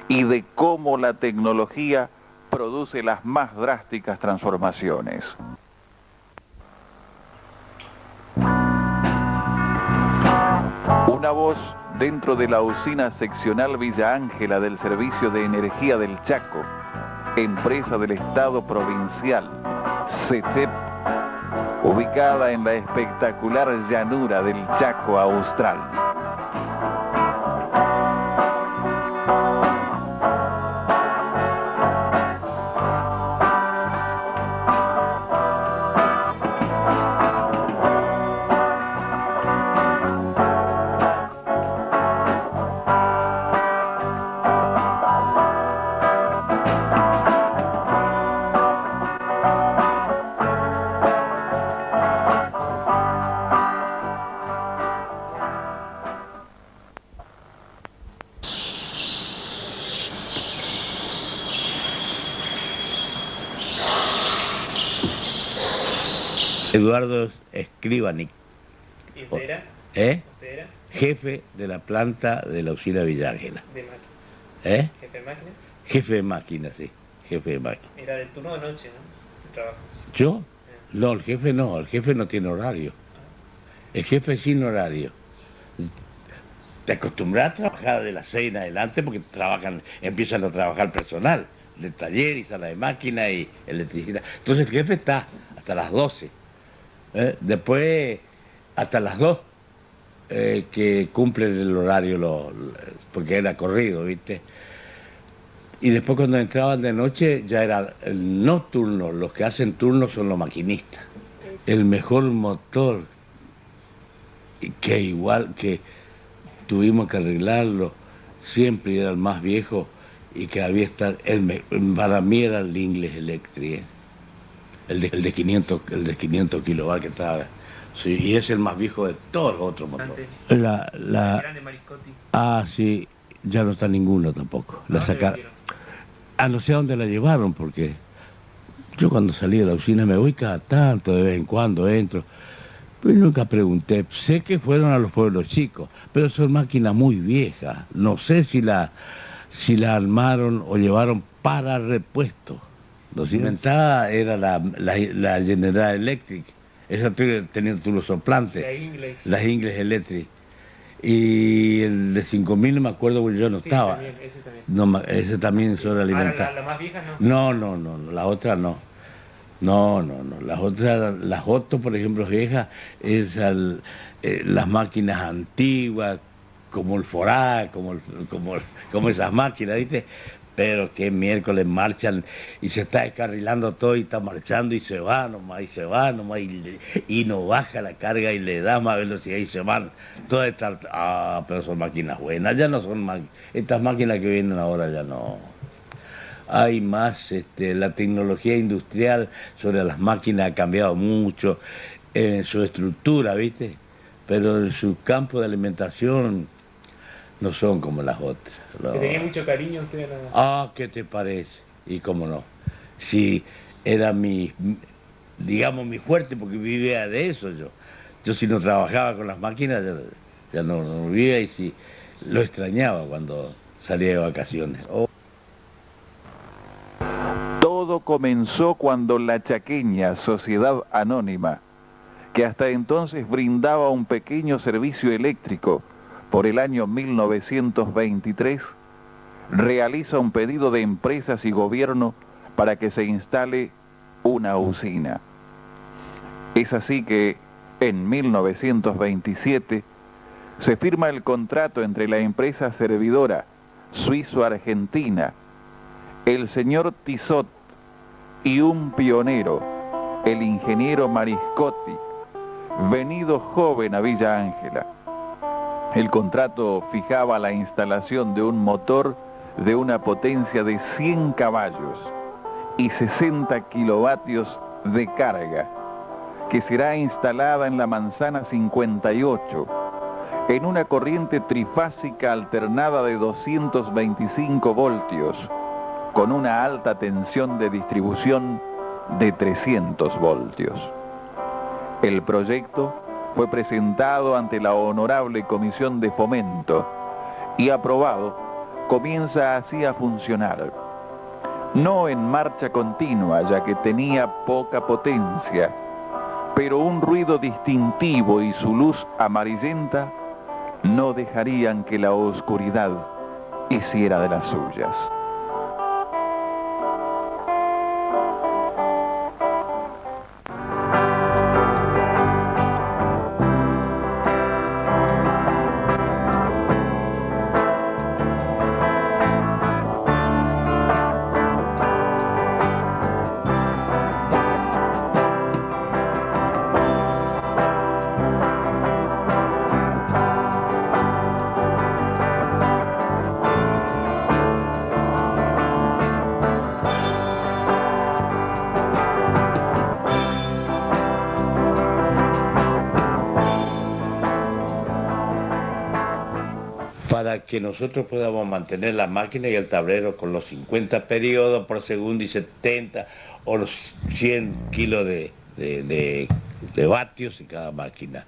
y de cómo la tecnología produce las más drásticas transformaciones. Una voz dentro de la usina seccional Villa Ángela del Servicio de Energía del Chaco, empresa del Estado provincial, SECHEP, ubicada en la espectacular llanura del Chaco Austral. Eduardo Escribanic. ¿Y usted era? ¿Usted era? Jefe de la planta de la usina Villa Ángela. ¿De máquina? ¿Jefe de máquina? Jefe de máquina, sí. Jefe de máquina. Era del turno de noche, ¿no? El trabajo. ¿Yo? No, el jefe no tiene horario. El jefe es sin horario. Te acostumbras a trabajar de las 6 en adelante porque empiezan a trabajar personal, de taller y sala de máquina y electricidad. Entonces el jefe está hasta las 12. Después hasta las 2 que cumplen el horario porque era corrido, ¿viste? Y después cuando entraban de noche ya era el no turno, los que hacen turno son los maquinistas. El mejor motor que igual que tuvimos que arreglarlo, siempre era el más viejo y que había estar, para mí era el Inglés Electric, el de 500 kilovatios que estaba, sí, y es el más viejo de todos los otros motores. Grande Mariscotti. Ah, sí, ya no está ninguno tampoco. La sacaron. No sé a dónde la llevaron, porque yo cuando salí de la usina me voy cada tanto, de vez en cuando entro, pero nunca pregunté. Sé que fueron a los pueblos chicos, pero son máquinas muy viejas. No sé si la armaron o llevaron para repuesto. Los inventada era la General Electric, esa tenía turno soplante, las Inglés Electric. Y el de 5000 no me acuerdo porque yo no estaba. También, ese también. No, ese también sobre alimentar. ¿La más vieja no? No, la otra no. No. Las otras, las Otto, por ejemplo, viejas, es las máquinas antiguas, como el Forá, como esas máquinas, ¿viste? Pero que miércoles marchan y se está descarrilando todo y está marchando y se va nomás, y no baja la carga y le da más velocidad y se van. Todas estas, pero son máquinas buenas, ya no son estas máquinas que vienen ahora ya no. Hay más, la tecnología industrial sobre las máquinas ha cambiado mucho en su estructura, ¿viste? Pero en su campo de alimentación no son como las otras. ¿Que tenía mucho cariño usted a la... ¿Qué te parece? Y cómo no. Si era mi fuerte, porque vivía de eso yo. Yo si no trabajaba con las máquinas, ya no vivía, y si lo extrañaba cuando salía de vacaciones. Todo comenzó cuando la chaqueña Sociedad Anónima, que hasta entonces brindaba un pequeño servicio eléctrico, por el año 1923, realiza un pedido de empresas y gobierno para que se instale una usina. Es así que En 1927 se firma el contrato entre la empresa servidora suizo-argentina, el señor Tissot y un pionero, el ingeniero Mariscotti, venido joven a Villa Ángela. El contrato fijaba la instalación de un motor de una potencia de 100 caballos y 60 kilovatios de carga, que será instalada en la manzana 58, en una corriente trifásica alternada de 225 voltios, con una alta tensión de distribución de 300 voltios. El proyecto fue presentado ante la Honorable Comisión de Fomento y aprobado, comienza así a funcionar. No en marcha continua, ya que tenía poca potencia, pero un ruido distintivo y su luz amarillenta no dejarían que la oscuridad hiciera de las suyas. Para que nosotros podamos mantener la máquina y el tablero con los 50 periodos por segundo y 70 o los 100 kilos de vatios en cada máquina.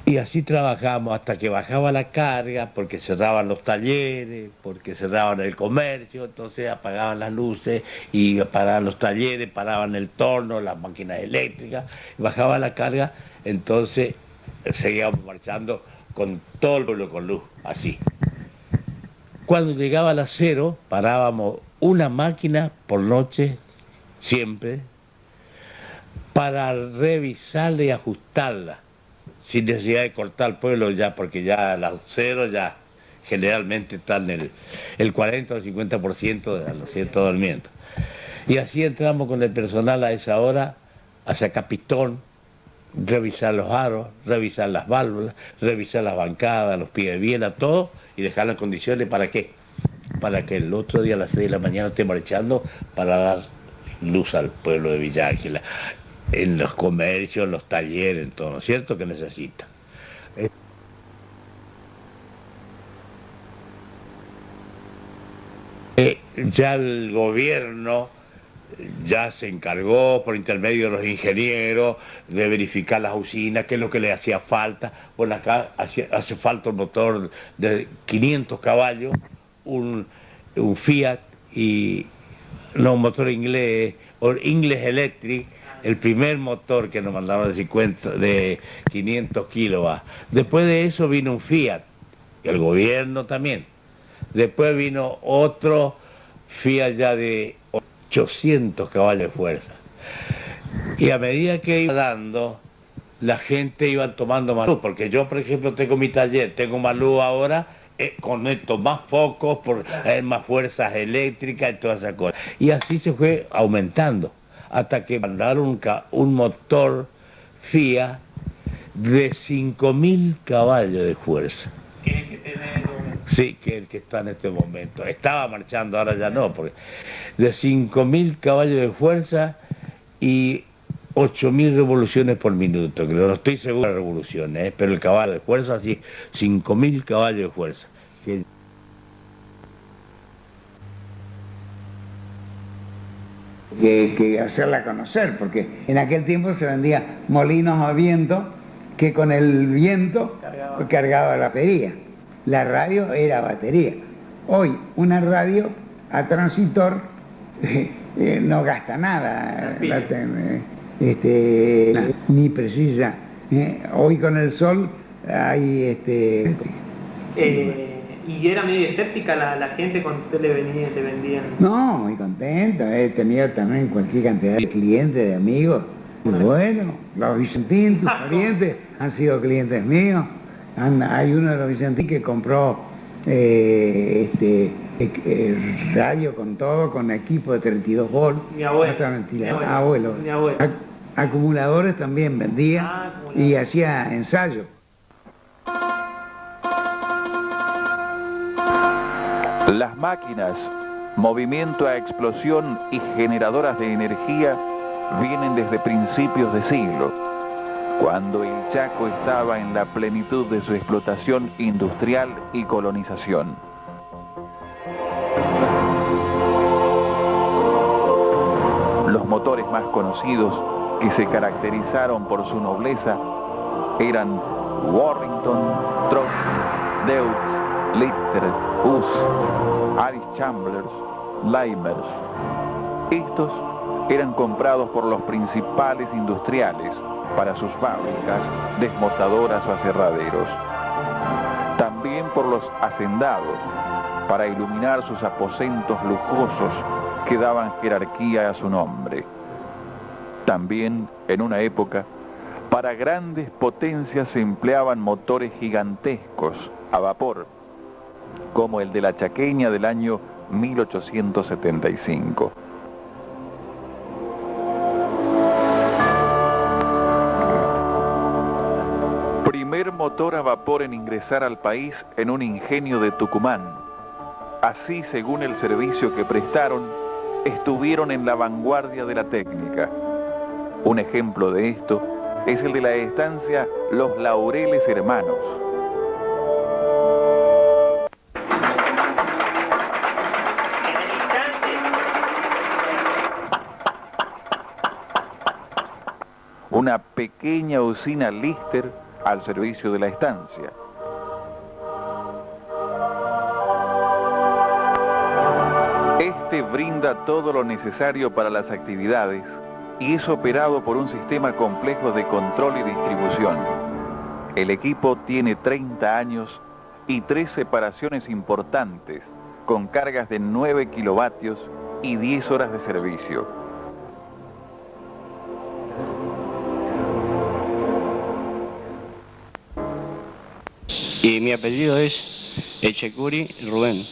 Y así trabajamos hasta que bajaba la carga, porque cerraban los talleres, porque cerraban el comercio, entonces apagaban las luces y apagaban los talleres, paraban el torno, las máquinas eléctricas, y bajaba la carga, entonces seguíamos marchando con todo el pueblo con luz, así. Cuando llegaba las 0, parábamos una máquina por noche, siempre, para revisarla y ajustarla, sin necesidad de cortar el pueblo ya, porque ya a las 0 ya generalmente están el 40 o 50% de los ciertos durmiendo. Y así entramos con el personal a esa hora, hacia Capitón, revisar los aros, revisar las válvulas, revisar las bancadas, los pies de biela, todo, y dejar las condiciones. ¿Para qué? Para que el otro día a las 6 de la mañana esté marchando para dar luz al pueblo de Villa Ángela, en los comercios, en los talleres, en todo, ¿no es cierto? Que necesita. Ya el gobierno ya se encargó por intermedio de los ingenieros de verificar las usinas, qué es lo que le hacía falta. Bueno, acá hace falta un motor de 500 caballos, un Fiat y no, un motor inglés, o English Electric, el primer motor que nos mandaron de 500 kilovatios. Después de eso vino un Fiat, y el gobierno también. Después vino otro Fiat ya de 800 caballos de fuerza. Y a medida que iba dando, la gente iba tomando más luz, porque yo, por ejemplo, tengo mi taller, tengo más luz ahora, conecto más focos, más fuerzas eléctricas y todas esas cosas. Y así se fue aumentando, hasta que mandaron un motor Fiat de 5.000 caballos de fuerza. Sí, que el que está en este momento. Estaba marchando, ahora ya no, porque de 5.000 caballos de fuerza y 8.000 revoluciones por minuto, que no estoy seguro de las revoluciones, pero el caballo de fuerza, sí, 5.000 caballos de fuerza. Que hacerla conocer, porque en aquel tiempo se vendía molinos a viento, que con el viento cargaba la batería. La radio era batería. Hoy una radio a transitor no gasta nada, ni precisa. Hoy con el sol hay ¿Y era medio escéptica la gente cuando usted te vendían? No, muy contento. He tenido también cualquier cantidad de clientes, de amigos, Bueno, los Vicentín, tus parientes, han sido clientes míos. Hay uno de los Vicentín que compró radio con todo, con equipo de 32 volt. Mi abuelo. Hasta mentira, abuelo. Mi abuelo. Acumuladores también vendía y hacía ensayos. Las máquinas, movimiento a explosión y generadoras de energía vienen desde principios de siglo, cuando el Chaco estaba en la plenitud de su explotación industrial y colonización. Los motores más conocidos, que se caracterizaron por su nobleza, eran Warrington, Trott, Deutz, Lister, Uss, Irish Chamblers, Limers. Estos eran comprados por los principales industriales para sus fábricas, desmotadoras o aserraderos. También por los hacendados, para iluminar sus aposentos lujosos que daban jerarquía a su nombre. También, en una época, para grandes potencias se empleaban motores gigantescos a vapor, como el de la Chaqueña del año 1875. Primer motor a vapor en ingresar al país en un ingenio de Tucumán. Así, según el servicio que prestaron, estuvieron en la vanguardia de la técnica. Un ejemplo de esto es el de la estancia Los Laureles Hermanos. Una pequeña usina Lister al servicio de la estancia. Este brinda todo lo necesario para las actividades y es operado por un sistema complejo de control y distribución. El equipo tiene 30 años y 3 separaciones importantes, con cargas de 9 kilovatios y 10 horas de servicio. Y mi apellido es Echecuri Rubén.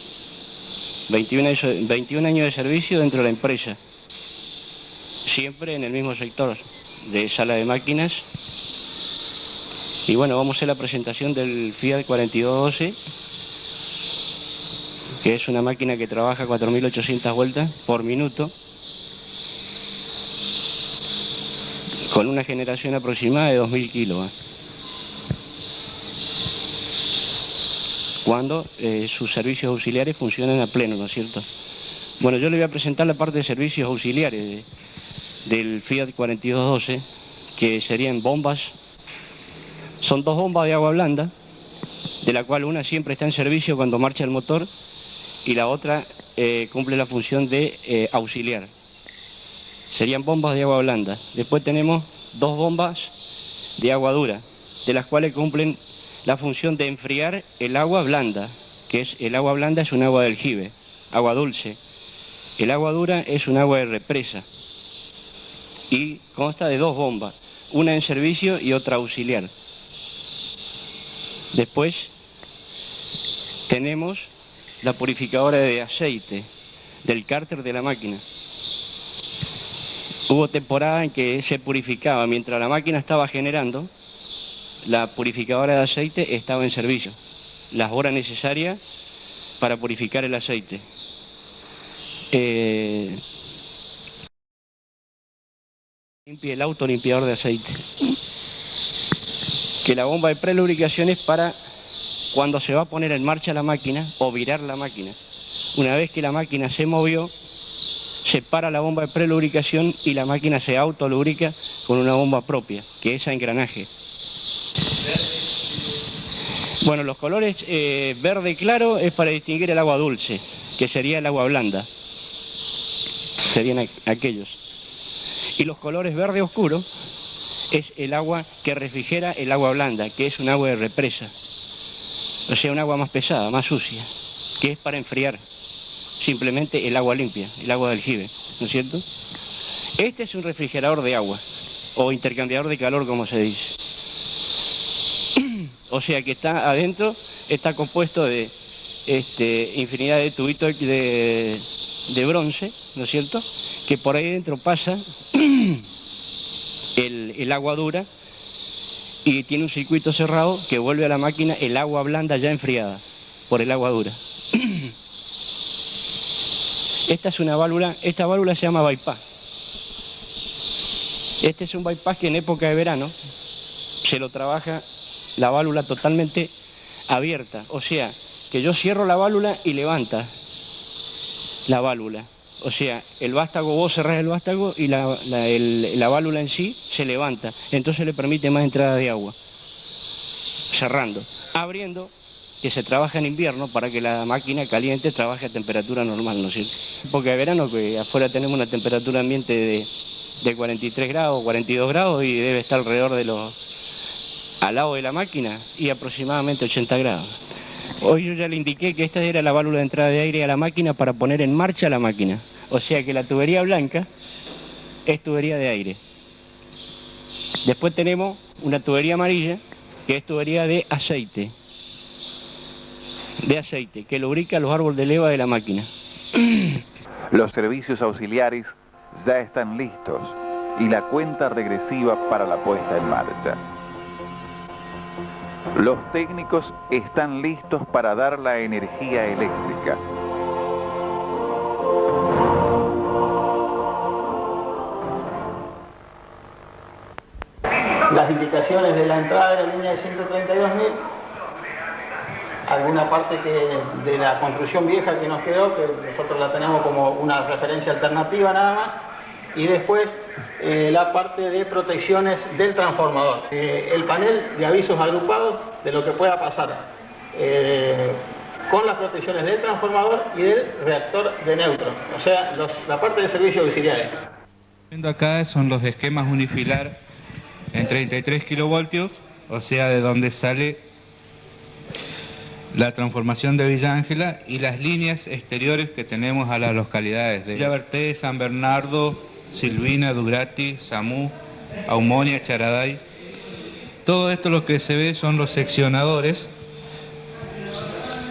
21 años de servicio dentro de la empresa. Siempre en el mismo sector de sala de máquinas. Y bueno, vamos a hacer la presentación del Fiat 4212, que es una máquina que trabaja 4.800 vueltas por minuto, con una generación aproximada de 2.000 kilos. Cuando sus servicios auxiliares funcionan a pleno, ¿no es cierto? Bueno, yo le voy a presentar la parte de servicios auxiliares del Fiat 4212, que serían bombas. Son 2 bombas de agua blanda, de la cual una siempre está en servicio cuando marcha el motor y la otra cumple la función de auxiliar. Serían bombas de agua blanda. Después tenemos 2 bombas de agua dura, de las cuales cumplen la función de enfriar el agua blanda, que es el agua blanda es un agua de aljibe, agua dulce. El agua dura es un agua de represa y consta de 2 bombas, una en servicio y otra auxiliar. Después tenemos la purificadora de aceite del cárter de la máquina. Hubo temporada en que se purificaba mientras la máquina estaba generando. La purificadora de aceite estaba en servicio, las horas necesarias para purificar el aceite. Limpia el autolimpiador de aceite. Que la bomba de prelubricación es para cuando se va a poner en marcha la máquina o virar la máquina. Una vez que la máquina se movió, se para la bomba de prelubricación y la máquina se autolubrica con una bomba propia, que es a engranaje. Bueno, los colores verde claro es para distinguir el agua dulce, que sería el agua blanda. Serían aquellos. Y los colores verde oscuro es el agua que refrigera el agua blanda, que es un agua de represa. O sea, un agua más pesada, más sucia, que es para enfriar simplemente el agua limpia, el agua de aljibe, ¿no es cierto? Este es un refrigerador de agua. o intercambiador de calor, como se dice. O sea que está adentro, está compuesto de infinidad de tubitos de bronce, ¿no es cierto?, que por ahí dentro pasa el agua dura y tiene un circuito cerrado que vuelve a la máquina el agua blanda ya enfriada por el agua dura. Esta es una válvula, esta válvula se llama bypass. Este es un bypass que en época de verano se lo trabaja la válvula totalmente abierta, o sea, que yo cierro la válvula y levanta la válvula. O sea, el vástago, vos cerrás el vástago y la válvula en sí se levanta, entonces le permite más entrada de agua. Cerrando, abriendo, que se trabaja en invierno para que la máquina caliente trabaje a temperatura normal, ¿no es cierto? Porque de verano, que afuera tenemos una temperatura ambiente de 43 grados, 42 grados y debe estar alrededor de al lado de la máquina y aproximadamente 80 grados. Hoy yo ya le indiqué que esta era la válvula de entrada de aire a la máquina para poner en marcha la máquina. O sea que la tubería blanca es tubería de aire. Después tenemos una tubería amarilla que es tubería de aceite. Que lubrica los árboles de leva de la máquina. Los servicios auxiliares ya están listos y la cuenta regresiva para la puesta en marcha. Los técnicos están listos para dar la energía eléctrica. Las indicaciones de la entrada de la línea de 132.000, alguna parte de la construcción vieja que nos quedó, que nosotros la tenemos como una referencia alternativa nada más, y después la parte de protecciones del transformador. El panel de avisos agrupados de lo que pueda pasar con las protecciones del transformador y del reactor de neutro, o sea, la parte de servicios auxiliares. Viendo acá son los esquemas unifilar en 33 kilovoltios, o sea, de donde sale la transformación de Villa Ángela y las líneas exteriores que tenemos a las localidades de Villaverté, San Bernardo, Silvina, Durati, Samú, Aumonia, Charaday. Todo esto lo que se ve son los seccionadores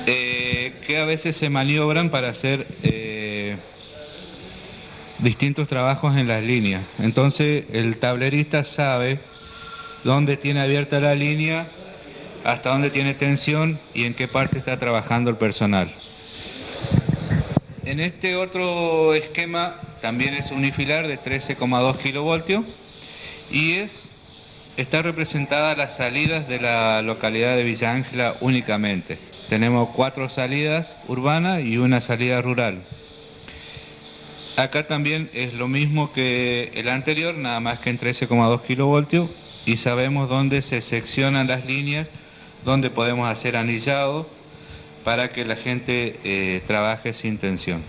que a veces se maniobran para hacer distintos trabajos en las líneas. Entonces el tablerista sabe dónde tiene abierta la línea, hasta dónde tiene tensión y en qué parte está trabajando el personal. En este otro esquema también es unifilar de 13,2 kilovoltios y está representada las salidas de la localidad de Villa Ángela únicamente. Tenemos 4 salidas urbanas y una salida rural. Acá también es lo mismo que el anterior, nada más que en 13,2 kilovoltios y sabemos dónde se seccionan las líneas, dónde podemos hacer anillado para que la gente trabaje sin tensión.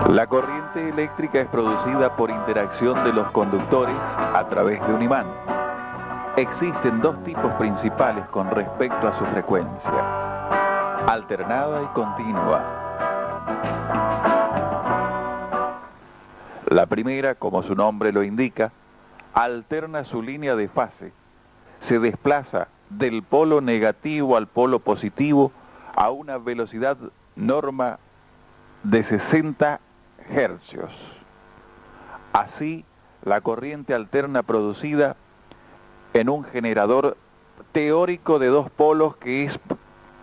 La corriente eléctrica es producida por interacción de los conductores a través de un imán. Existen 2 tipos principales con respecto a su frecuencia: alternada y continua. La primera, como su nombre lo indica, alterna su línea de fase. Se desplaza del polo negativo al polo positivo a una velocidad norma de 60 hercios. Así, la corriente alterna producida en un generador teórico de 2 polos que es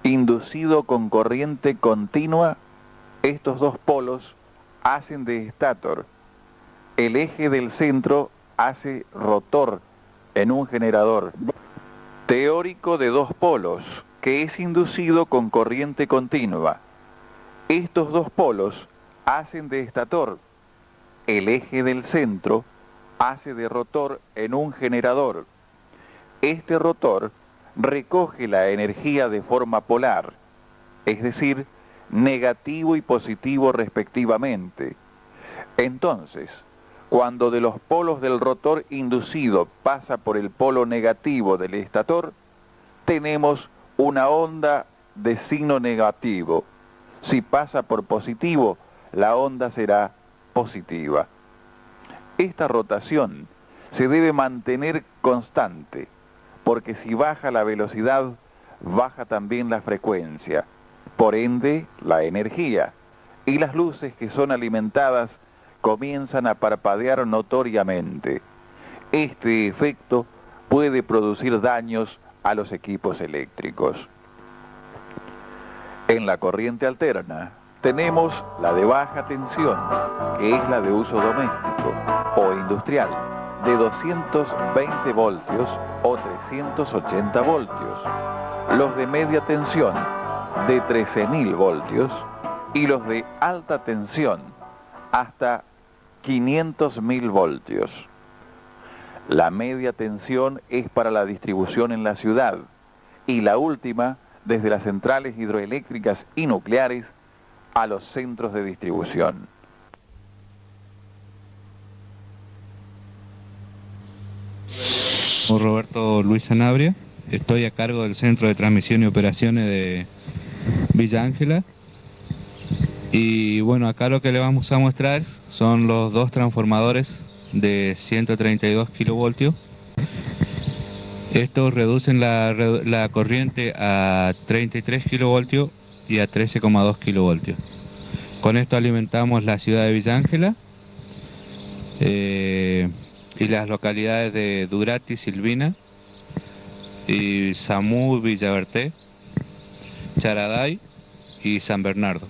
inducido con corriente continua, estos 2 polos hacen de estator. El eje del centro hace rotor en un generador teórico de 2 polos que es inducido con corriente continua. Estos 2 polos hacen de estator. El eje del centro hace de rotor en un generador. Este rotor recoge la energía de forma polar, es decir, negativo y positivo respectivamente. Entonces, cuando de los polos del rotor inducido pasa por el polo negativo del estator, tenemos una onda de signo negativo. Si pasa por positivo, la onda será positiva. Esta rotación se debe mantener constante, porque si baja la velocidad, baja también la frecuencia, por ende la energía, y las luces que son alimentadas comienzan a parpadear notoriamente. Este efecto puede producir daños a los equipos eléctricos. En la corriente alterna tenemos la de baja tensión, que es la de uso doméstico o industrial, de 220 voltios o 380 voltios, los de media tensión de 13.000 voltios y los de alta tensión hasta 500.000 voltios. La media tensión es para la distribución en la ciudad y la última desde las centrales hidroeléctricas y nucleares a los centros de distribución. Soy Roberto Luis Sanabria, estoy a cargo del Centro de Transmisión y Operaciones de Villa Ángela. Y bueno, acá lo que le vamos a mostrar son los dos transformadores de 132 kilovoltios. Estos reducen la corriente a 33 kilovoltios y a 13,2 kilovoltios. Con esto alimentamos la ciudad de Villa Ángela y las localidades de Durati, Silvina, y Samú, Villaverté, Charaday y San Bernardo.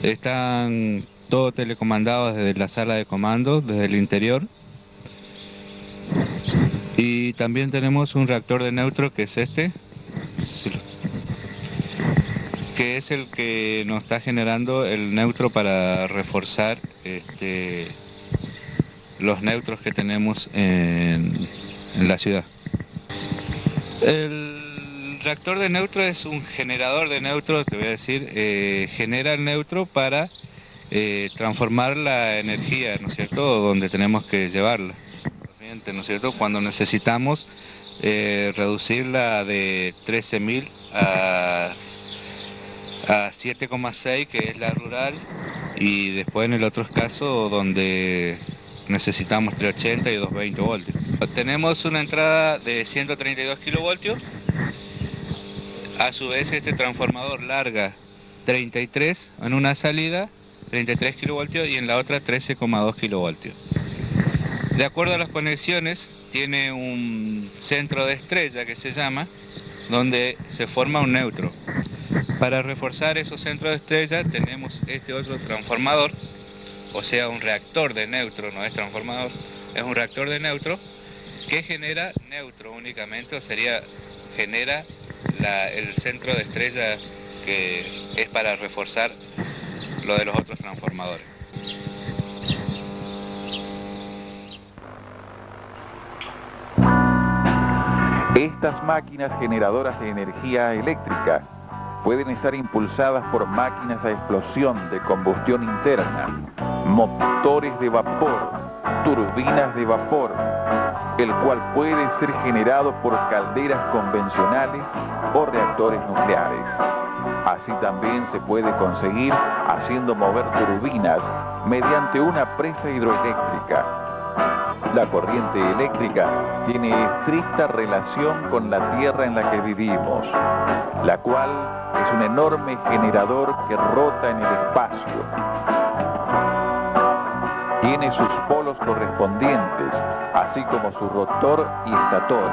Están todos telecomandados desde la sala de comando, desde el interior. Y también tenemos un reactor de neutro, que es este, que es el que nos está generando el neutro para reforzar los neutros que tenemos en la ciudad. El reactor de neutro es un generador de neutro, te voy a decir, genera el neutro para transformar la energía, ¿no es cierto?, donde tenemos que llevarla, ¿no es cierto?, cuando necesitamos reducirla de 13.000 a 7,6, que es la rural, y después en el otro caso donde necesitamos 380 y 220 voltios. Tenemos una entrada de 132 kilovoltios, a su vez este transformador larga 33 en una salida, 33 kilovoltios, y en la otra 13,2 kilovoltios. De acuerdo a las conexiones, tiene un centro de estrella que se llama, donde se forma un neutro. Para reforzar esos centros de estrella tenemos este otro transformador, o sea, un reactor de neutro, no es transformador, es un reactor de neutro que genera neutro únicamente, o sería, genera el centro de estrella que es para reforzar lo de los otros transformadores. Estas máquinas generadoras de energía eléctrica pueden estar impulsadas por máquinas a explosión de combustión interna, motores de vapor, turbinas de vapor, el cual puede ser generado por calderas convencionales o reactores nucleares. Así también se puede conseguir haciendo mover turbinas mediante una presa hidroeléctrica. La corriente eléctrica tiene estricta relación con la tierra en la que vivimos, la cual es un enorme generador que rota en el espacio. Tiene sus polos correspondientes, así como su rotor y estator.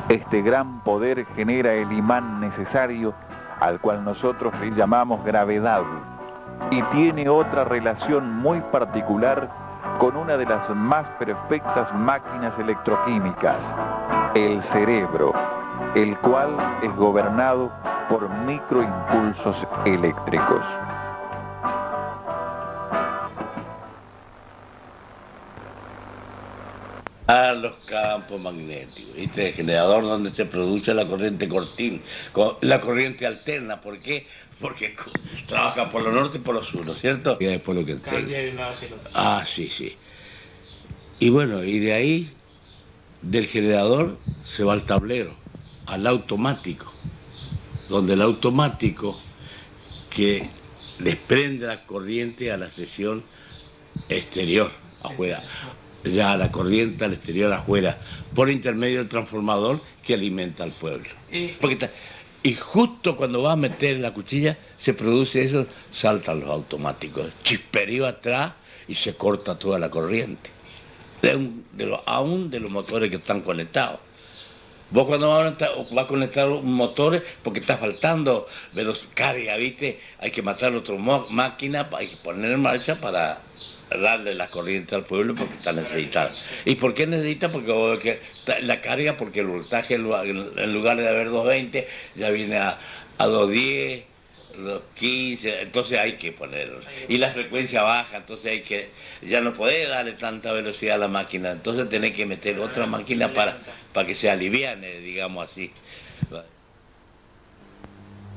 Este gran poder genera el imán necesario, al cual nosotros le llamamos gravedad, y tiene otra relación muy particular con una de las más perfectas máquinas electroquímicas, el cerebro, el cual es gobernado por microimpulsos eléctricos. A los campos magnéticos, ¿viste? El generador donde se produce la corriente la corriente alterna. ¿Por qué? Porque trabaja por lo norte y por lo sur, ¿no es cierto? Y después lo que Ah, sí, sí. Y bueno, y de ahí, del generador, se va al tablero, al automático, donde el automático, que desprende la corriente a la sección exterior, afuera, ya la corriente al exterior afuera, por intermedio del transformador que alimenta al pueblo. Y justo cuando va a meter la cuchilla, se produce eso, saltan los automáticos, chisperío atrás y se corta toda la corriente, aún de los motores que están conectados. Vos cuando vas a conectar motores, porque está faltando carga, ¿viste? Hay que matar otra máquina, hay que poner en marcha para darle la corriente al pueblo porque está necesitada. ¿Y por qué necesita? Porque la carga, porque el voltaje en lugar de haber 220 ya viene a 210, 215, entonces hay que ponerlo. Y la frecuencia baja, entonces ya no podés darle tanta velocidad a la máquina, entonces tenés que meter otra máquina para que se aliviane, digamos así.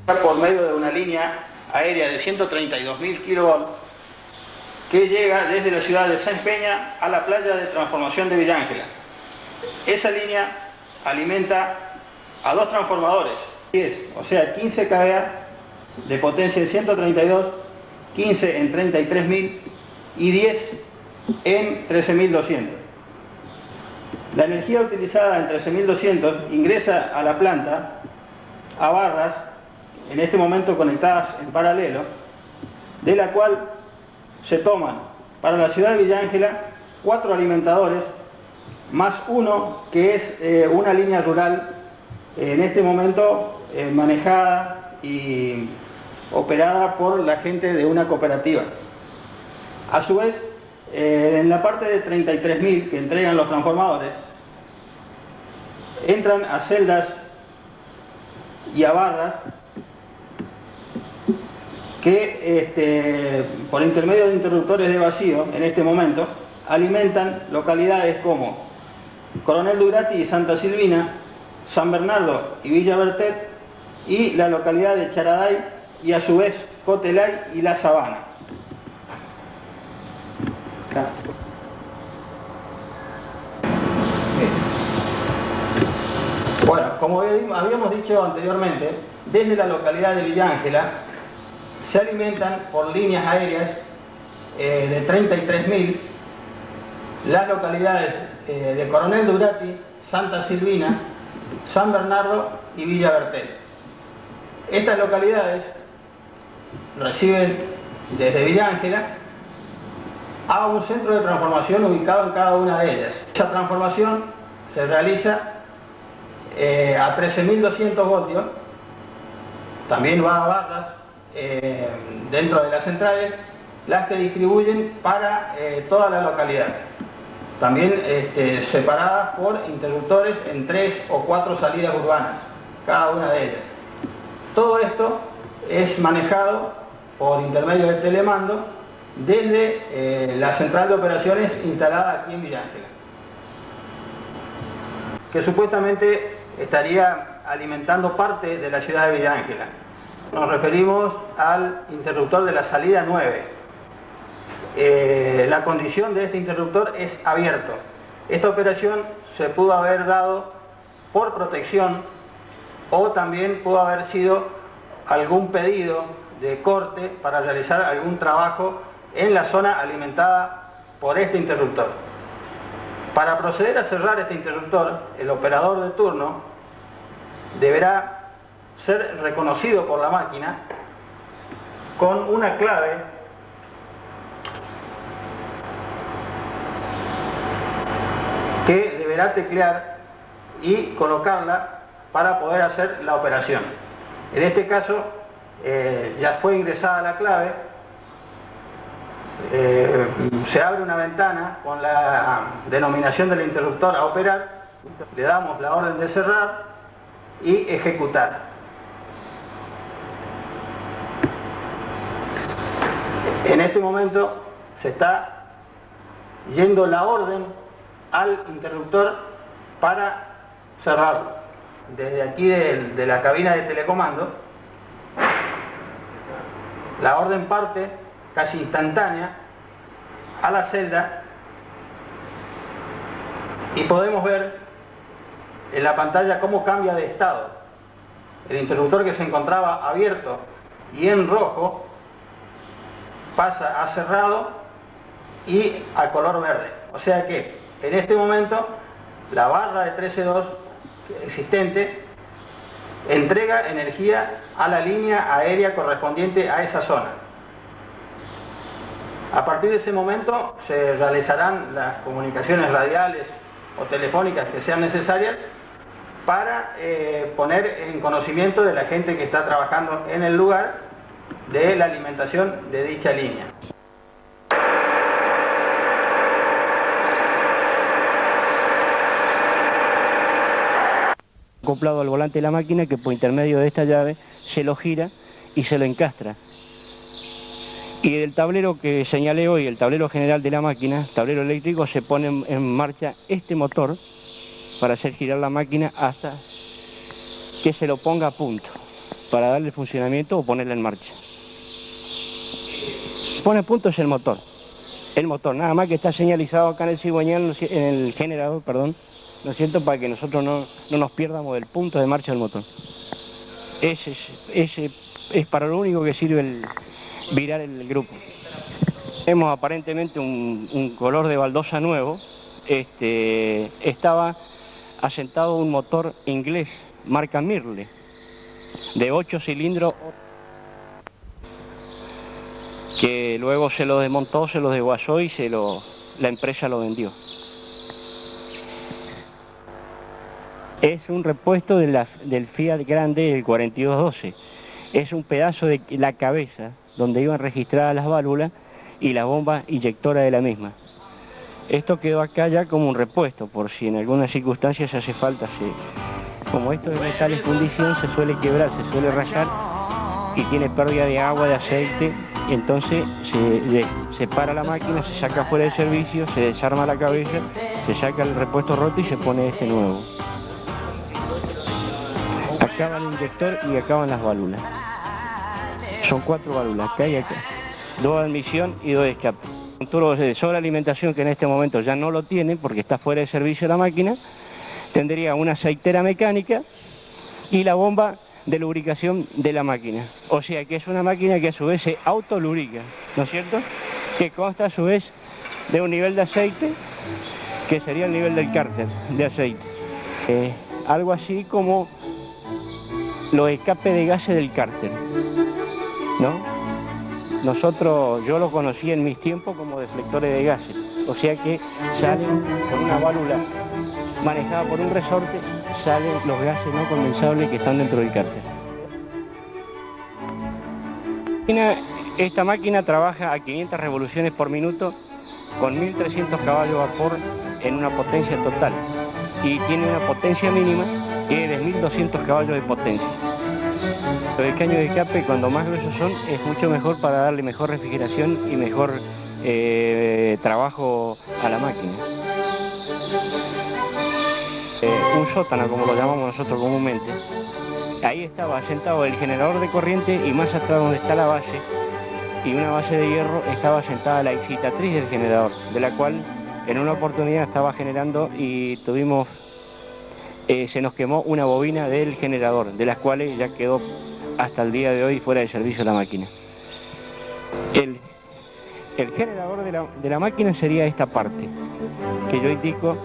Por medio de una línea aérea de 132.000 kilovolts que llega desde la ciudad de Sáenz Peña a la playa de transformación de Villa Ángela. Esa línea alimenta a dos transformadores, o sea 15 kVA de potencia de 132, 15 en 33.000 y 10 en 13.200. La energía utilizada en 13.200 ingresa a la planta a barras, en este momento conectadas en paralelo, de la cual se toman para la ciudad de Villa Ángela 4 alimentadores, más uno que es una línea rural, en este momento manejada y operada por la gente de una cooperativa. A su vez, en la parte de 33.000 que entregan los transformadores, entran a celdas y a barras que por intermedio de interruptores de vacío, en este momento, alimentan localidades como Coronel Durati y Santa Silvina, San Bernardo y Villa Bertet, y la localidad de Charaday y a su vez Cotelay y La Sabana. Bueno, como habíamos dicho anteriormente, desde la localidad de Villa Ángela se alimentan por líneas aéreas de 33.000 las localidades de Coronel Durati, Santa Silvina, San Bernardo y Villa Bertet. Estas localidades reciben desde Villa Ángela a un centro de transformación ubicado en cada una de ellas. Esa transformación se realiza a 13.200 voltios, también va a barras dentro de las centrales, las que distribuyen para toda la localidad, también separadas por interruptores en 3 o 4 salidas urbanas, cada una de ellas. Todo esto es manejado por intermedio del telemando desde la central de operaciones instalada aquí en Villa Ángela, que supuestamente estaría alimentando parte de la ciudad de Villa Ángela. Nos referimos al interruptor de la salida 9. La condición de este interruptor es abierto. Esta operación se pudo haber dado por protección o también pudo haber sido algún pedido de corte para realizar algún trabajo en la zona alimentada por este interruptor. Para proceder a cerrar este interruptor, el operador de turno deberá ser reconocido por la máquina con una clave que deberá teclear y colocarla para poder hacer la operación. En este caso ya fue ingresada la clave, se abre una ventana con la denominación del interruptor a operar, le damos la orden de cerrar y ejecutar. En este momento se está yendo la orden al interruptor para cerrarlo. Desde aquí de la cabina de telecomando, la orden parte casi instantánea a la celda y podemos ver en la pantalla cómo cambia de estado. El interruptor que se encontraba abierto y en rojo pasa a cerrado y a color verde. O sea que en este momento la barra de 13.2 existente entrega energía a la línea aérea correspondiente a esa zona. A partir de ese momento se realizarán las comunicaciones radiales o telefónicas que sean necesarias para poner en conocimiento de la gente que está trabajando en el lugar de la alimentación de dicha línea. Acoplado al volante de la máquina, que por intermedio de esta llave se lo gira y se lo encastra. Y del tablero que señalé hoy, el tablero general de la máquina, tablero eléctrico, se pone en marcha este motor para hacer girar la máquina hasta que se lo ponga a punto, para darle funcionamiento o ponerla en marcha. Pone a punto es el motor, nada más que está señalizado acá en el cigüeñal, en el generador, perdón, ¿no es cierto?, para que nosotros no nos pierdamos del punto de marcha del motor. Ese es para lo único que sirve el virar el grupo. Tenemos aparentemente un color de baldosa nuevo. Estaba asentado un motor inglés, marca Mirle, de 8 cilindros, que luego se lo desmontó, se lo desguazó y la empresa lo vendió. Es un repuesto del Fiat Grande del 4212. Es un pedazo de la cabeza donde iban registradas las válvulas y la bomba inyectora de la misma. Esto quedó acá ya como un repuesto, por si en alguna circunstancia se hace falta. Como esto de metal en fundición, se suele quebrar, se suele rayar y tiene pérdida de agua, de aceite, y entonces se para la máquina, se saca fuera de servicio, se desarma la cabeza, se saca el repuesto roto y se pone este nuevo. Acaba el inyector y acaban las válvulas. Son 4 válvulas, acá y acá. 2 de admisión y 2 de escape. Un tubo de sobrealimentación que en este momento ya no lo tiene porque está fuera de servicio la máquina. Tendría una aceitera mecánica y la bomba de lubricación de la máquina. O sea que es una máquina que a su vez se autolubrica, ¿no es cierto? Que consta a su vez de un nivel de aceite que sería el nivel del cárter de aceite. Algo así como los escapes de gases del cárter, ¿no? Yo lo conocí en mis tiempos como deflectores de gases, o sea que salen con una válvula manejada por un resorte, salen los gases no condensables que están dentro del cárter. Esta máquina trabaja a 500 revoluciones por minuto con 1300 caballos de vapor en una potencia total y tiene una potencia mínima que es de 1200 caballos de potencia. Los caños de escape, cuando más gruesos son, es mucho mejor para darle mejor refrigeración y mejor trabajo a la máquina. Un sótano, como lo llamamos nosotros comúnmente. Ahí estaba sentado el generador de corriente y más atrás donde está la base, y una base de hierro, estaba sentada la excitatriz del generador, de la cual en una oportunidad estaba generando y tuvimos, se nos quemó una bobina del generador, de las cuales ya quedó hasta el día de hoy fuera de servicio la máquina. El generador de la máquina sería esta parte que yo indico,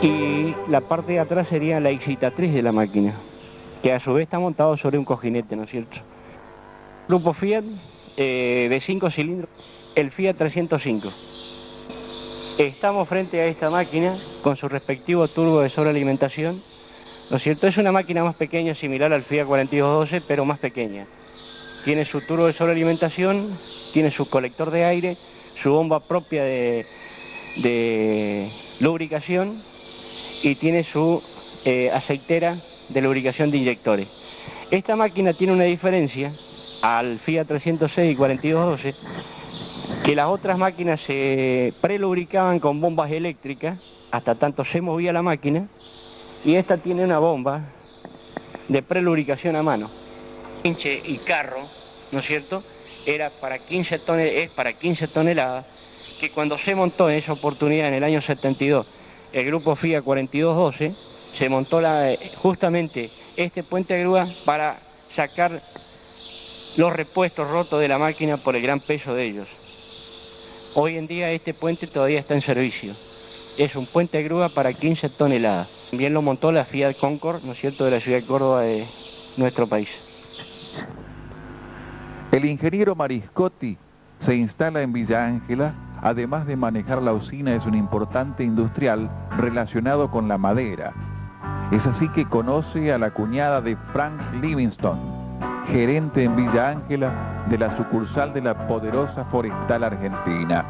y la parte de atrás sería la excitatriz de la máquina, que a su vez está montado sobre un cojinete, ¿no es cierto? Grupo Fiat de 5 cilindros, el Fiat 305. Estamos frente a esta máquina con su respectivo turbo de sobrealimentación, ¿no es cierto? Es una máquina más pequeña, similar al Fiat 4212, pero más pequeña. Tiene su turbo de sobrealimentación, tiene su colector de aire, su bomba propia de lubricación y tiene su aceitera de lubricación de inyectores. Esta máquina tiene una diferencia al Fiat 306 y 4212, que las otras máquinas se prelubricaban con bombas eléctricas hasta tanto se movía la máquina, y esta tiene una bomba de prelubricación a mano. Hinche y carro, ¿no es cierto? Es para 15 toneladas, que cuando se montó en esa oportunidad en el año 72 el grupo Fiat 4212, se montó justamente este puente de grúa para sacar los repuestos rotos de la máquina por el gran peso de ellos. Hoy en día este puente todavía está en servicio. Es un puente de grúa para 15 toneladas. También lo montó la Fiat Concord, ¿no es cierto?, de la ciudad de Córdoba de nuestro país. El ingeniero Mariscotti se instala en Villa Ángela, además de manejar la usina, es un importante industrial relacionado con la madera. Es así que conoce a la cuñada de Frank Livingstone, gerente en Villa Ángela de la sucursal de la poderosa Forestal Argentina.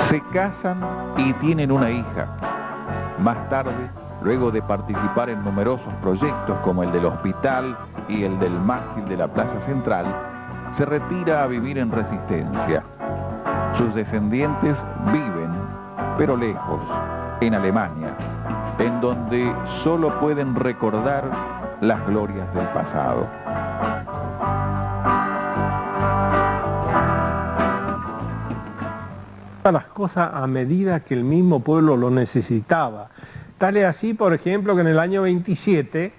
Se casan y tienen una hija. Más tarde, luego de participar en numerosos proyectos como el del hospital y el del mástil de la Plaza Central, se retira a vivir en Resistencia. Sus descendientes viven, pero lejos, en Alemania, en donde solo pueden recordar las glorias del pasado. Las cosas a medida que el mismo pueblo lo necesitaba. Tal es así, por ejemplo, que en el año 27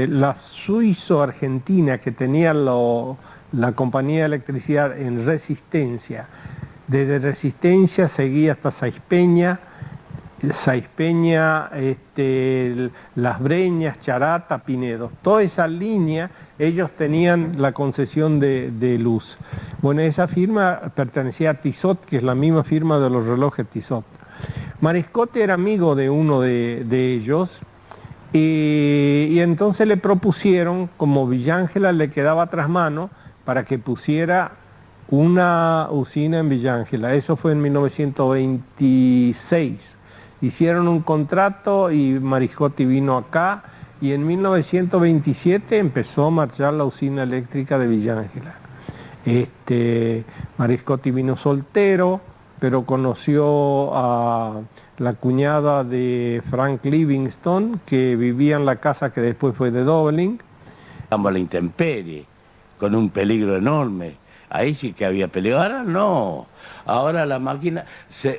la suizo-argentina que tenía la compañía de electricidad en Resistencia, desde Resistencia seguía hasta Saizpeña, Las Breñas, Charata, Pinedo, toda esa línea ellos tenían la concesión de luz. Bueno, esa firma pertenecía a Tissot, que es la misma firma de los relojes Tissot. Mariscotti era amigo de uno de ellos y entonces le propusieron, como Villa Ángela le quedaba tras mano, para que pusiera una usina en Villa Ángela. Eso fue en 1926. Hicieron un contrato y Mariscotti vino acá y en 1927 empezó a marchar la usina eléctrica de Villa Ángela. Mariscotti vino soltero, pero conoció a la cuñada de Frank Livingstone, que vivía en la casa que después fue de Dobeling. Estamos a la intemperie, con un peligro enorme. Ahí sí que había peligro, ahora no. Ahora la máquina,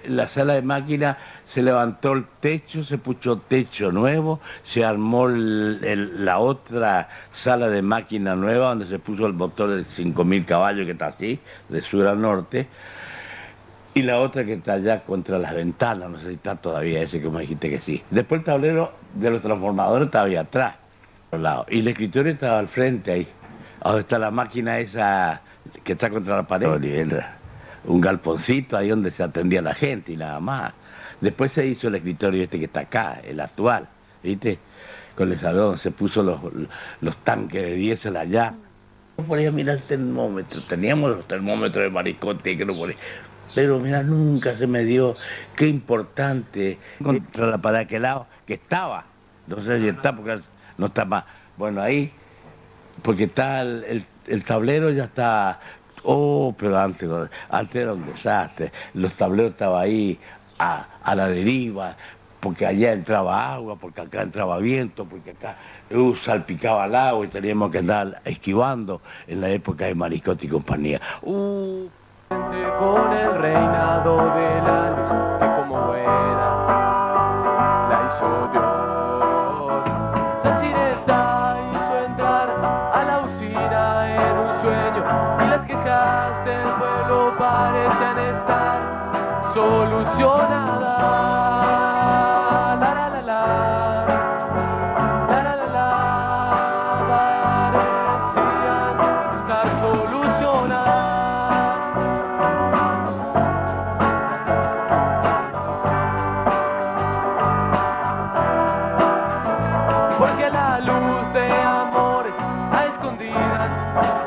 la sala de máquina se levantó el techo, se puso techo nuevo, se armó la otra sala de máquina nueva donde se puso el motor de 5.000 caballos que está así, de sur a norte, y la otra que está allá contra las ventanas, no sé si está todavía ese que me dijiste que sí. Después el tablero de los transformadores estaba ahí atrás, al lado, y el escritorio estaba al frente ahí, donde está la máquina esa que está contra la pared, un galponcito ahí donde se atendía la gente y nada más. Después se hizo el escritorio este que está acá, el actual, ¿viste? Con el salón, se puso los tanques de diésel allá. No podía mirar el termómetro, teníamos los termómetros de Mariscotti que no podía. Pero mira, nunca se me dio, qué importante, contra la pared de aquel lado, que estaba, no sé si está porque no está más. Bueno, ahí, porque está el tablero ya está, pero antes era un desastre, los tableros estaban ahí, a la deriva, porque allá entraba agua, porque acá entraba viento, porque acá salpicaba el agua y teníamos que andar esquivando en la época de Mariscotti y compañía. Con el reinado de la luz, que como era, la hizo Dios. Sacineta hizo entrar a la usina en un sueño y las quejas del pueblo parecían estar solucionadas. La la la la, la la la la, parecían estar solucionadas. Porque la luz de amores a escondidas,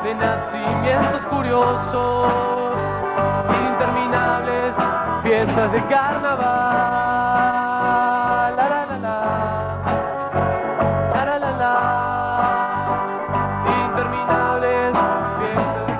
de nacimientos curiosos, interminables fiestas de carnaval, la la la la, la la la la, interminables fiestas de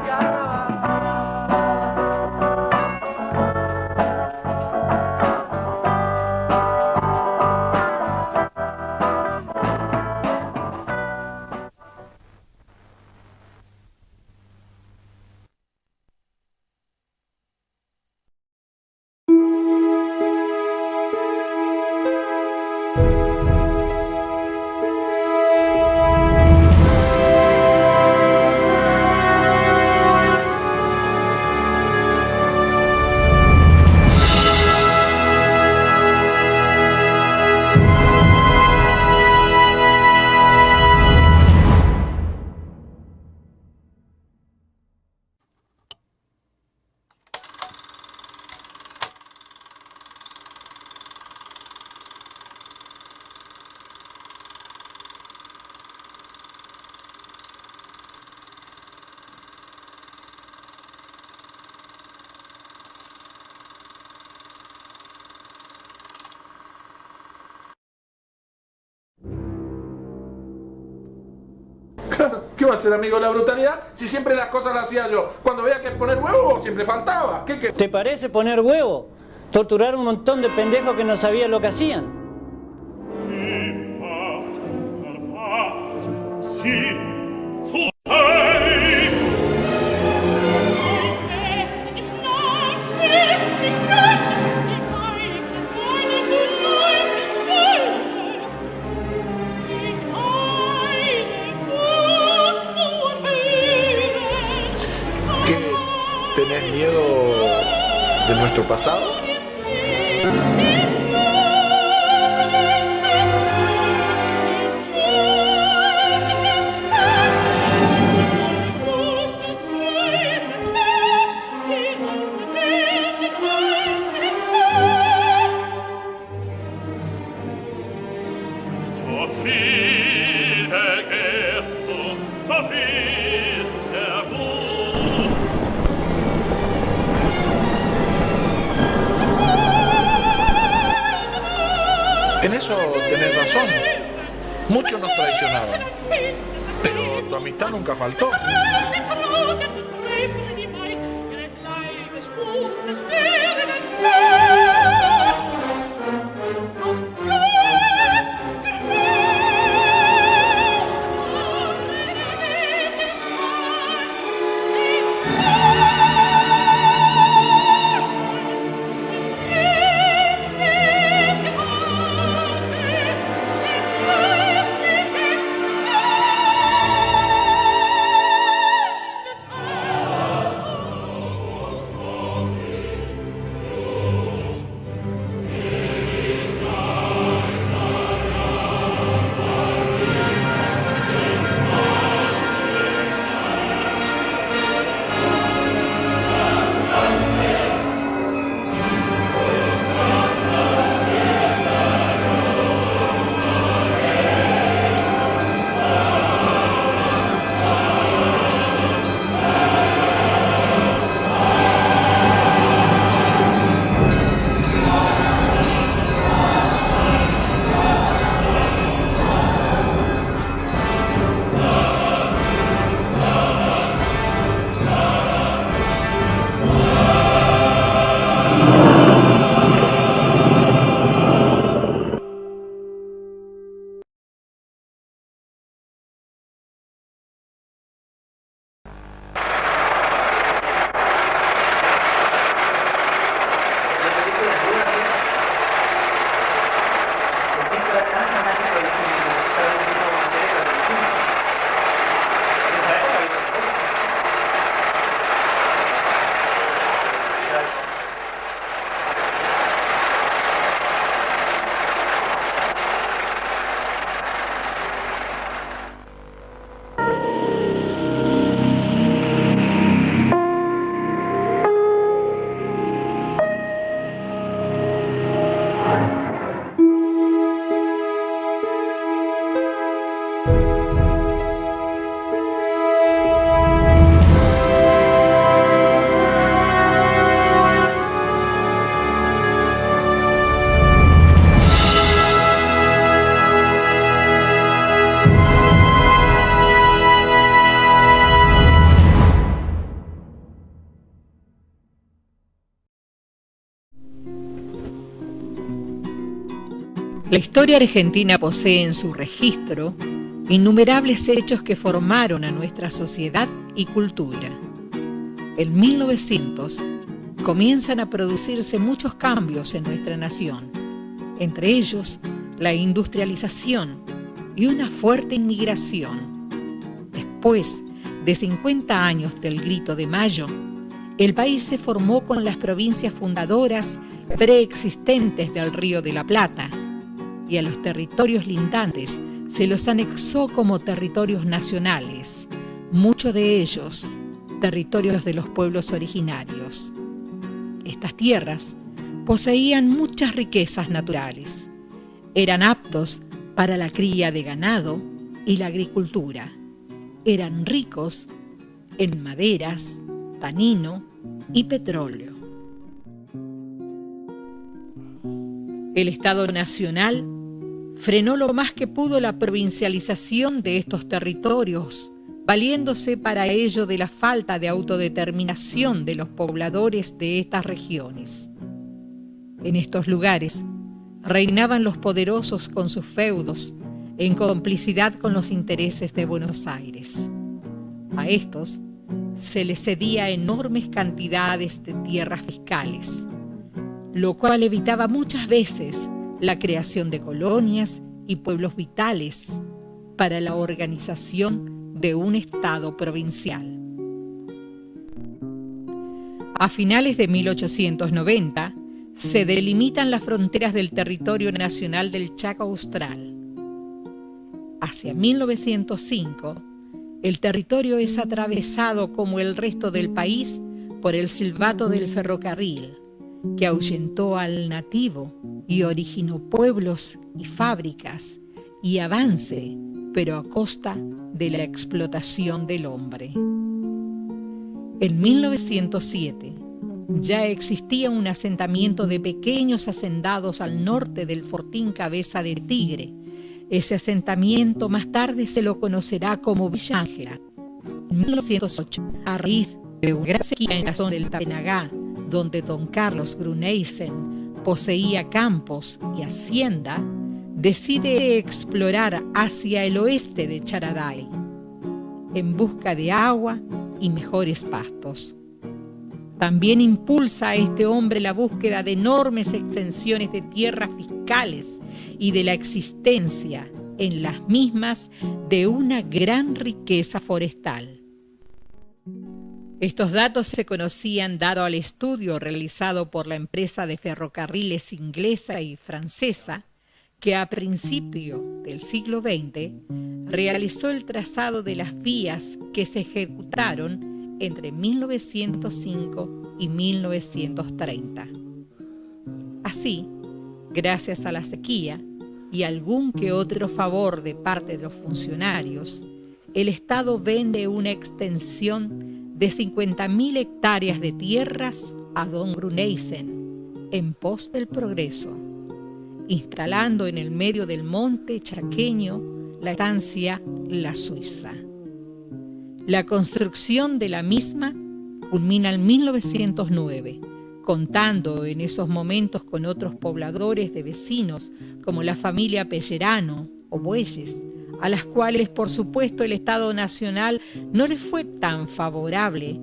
¿Qué va a ser amigo de la brutalidad si siempre las cosas las hacía yo? Cuando veía que poner huevo siempre faltaba. ¿Qué? ¿Te parece poner huevo? Torturar un montón de pendejos que no sabían lo que hacían. ¿Tenés miedo de nuestro pasado? En eso tenés razón. Muchos nos traicionaron, pero tu amistad nunca faltó. La historia argentina posee en su registro innumerables hechos que formaron a nuestra sociedad y cultura. En 1900 comienzan a producirse muchos cambios en nuestra nación, entre ellos la industrialización y una fuerte inmigración. Después de 50 años del Grito de Mayo, el país se formó con las provincias fundadoras preexistentes del Río de la Plata, y a los territorios lindantes se los anexó como territorios nacionales, muchos de ellos territorios de los pueblos originarios. Estas tierras poseían muchas riquezas naturales, eran aptos para la cría de ganado y la agricultura, eran ricos en maderas, tanino y petróleo. El Estado Nacional frenó lo más que pudo la provincialización de estos territorios valiéndose para ello de la falta de autodeterminación de los pobladores de estas regiones. En estos lugares reinaban los poderosos con sus feudos, en complicidad con los intereses de Buenos Aires. A estos se les cedía enormes cantidades de tierras fiscales, lo cual evitaba muchas veces la creación de colonias y pueblos vitales para la organización de un Estado provincial. A finales de 1890 se delimitan las fronteras del territorio nacional del Chaco Austral. Hacia 1905, el territorio es atravesado como el resto del país por el silbato del ferrocarril, que ahuyentó al nativo y originó pueblos y fábricas y avance, pero a costa de la explotación del hombre. En 1907 ya existía un asentamiento de pequeños hacendados al norte del fortín Cabeza de Tigre. Ese asentamiento más tarde se lo conocerá como Villa Ángela. En 1908, a raíz de una gran sequía en la zona del Tapenagá, donde don Carlos Gruneysen poseía campos y hacienda, decide explorar hacia el oeste de Charaday, en busca de agua y mejores pastos. También impulsa a este hombre la búsqueda de enormes extensiones de tierras fiscales y de la existencia en las mismas de una gran riqueza forestal. Estos datos se conocían dado al estudio realizado por la empresa de ferrocarriles inglesa y francesa, que a principio del siglo XX realizó el trazado de las vías que se ejecutaron entre 1905 y 1930. Así, gracias a la sequía y algún que otro favor de parte de los funcionarios, el Estado vende una extensión de 50.000 hectáreas de tierras a don Gruneysen en pos del progreso, instalando en el medio del monte chaqueño la estancia La Suiza. La construcción de la misma culmina en 1909, contando en esos momentos con otros pobladores de vecinos como la familia Pellerano o Bueyes, a las cuales por supuesto el Estado Nacional no les fue tan favorable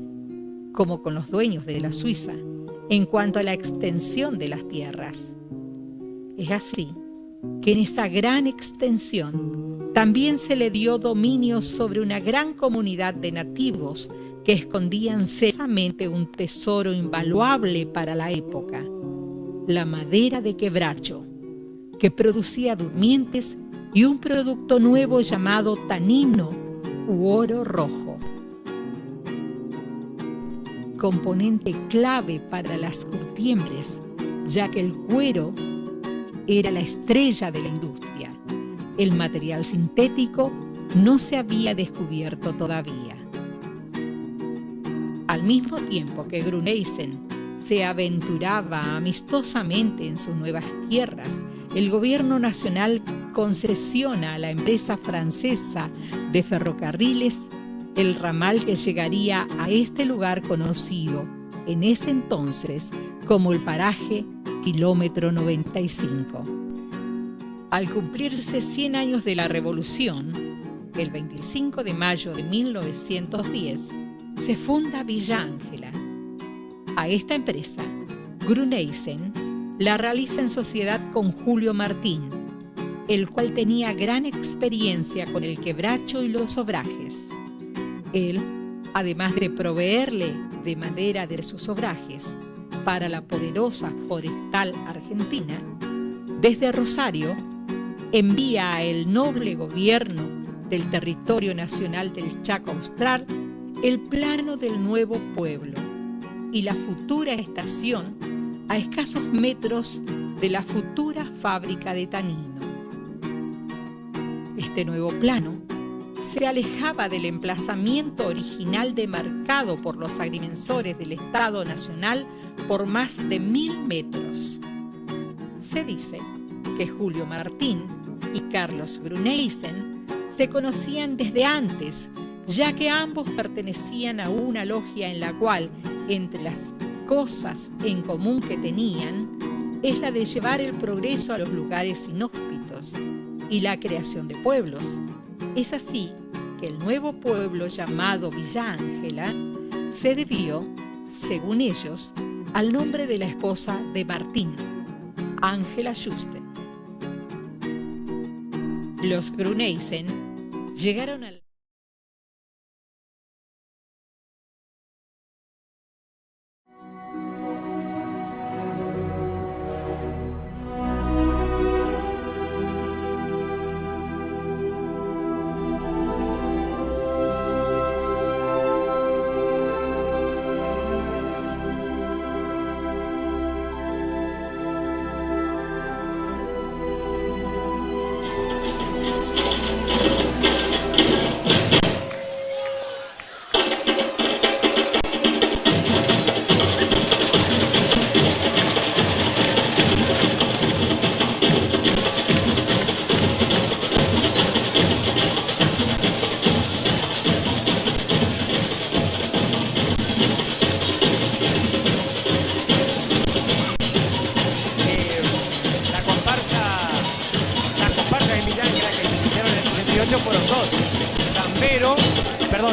como con los dueños de la Suiza en cuanto a la extensión de las tierras. Es así que en esa gran extensión también se le dio dominio sobre una gran comunidad de nativos que escondían celosamente un tesoro invaluable para la época, la madera de quebracho, que producía durmientes y un producto nuevo llamado tanino u oro rojo, componente clave para las curtiembres, ya que el cuero era la estrella de la industria. El material sintético no se había descubierto todavía. Al mismo tiempo que Gruneysen se aventuraba amistosamente en sus nuevas tierras, el gobierno nacional concesiona a la empresa francesa de ferrocarriles el ramal que llegaría a este lugar conocido en ese entonces como el paraje Kilómetro 95. Al cumplirse 100 años de la Revolución, el 25 de mayo de 1910, se funda Villa Ángela. A esta empresa, Gruneysen la realiza en sociedad con Julio Martín, el cual tenía gran experiencia con el quebracho y los obrajes. Él, además de proveerle de madera de sus obrajes para la poderosa forestal argentina, desde Rosario envía a el noble gobierno del territorio nacional del Chaco Austral el plano del nuevo pueblo y la futura estación a escasos metros de la futura fábrica de tanino. Este nuevo plano se alejaba del emplazamiento original demarcado por los agrimensores del Estado Nacional por más de 1000 metros. Se dice que Julio Martín y Carlos Gruneysen se conocían desde antes ya que ambos pertenecían a una logia en la cual, entre las cosas en común que tenían, es la de llevar el progreso a los lugares inhóspitos y la creación de pueblos. Es así que el nuevo pueblo llamado Villa Ángela se debió, según ellos, al nombre de la esposa de Martín, Ángela Juste. Los Brunesen llegaron al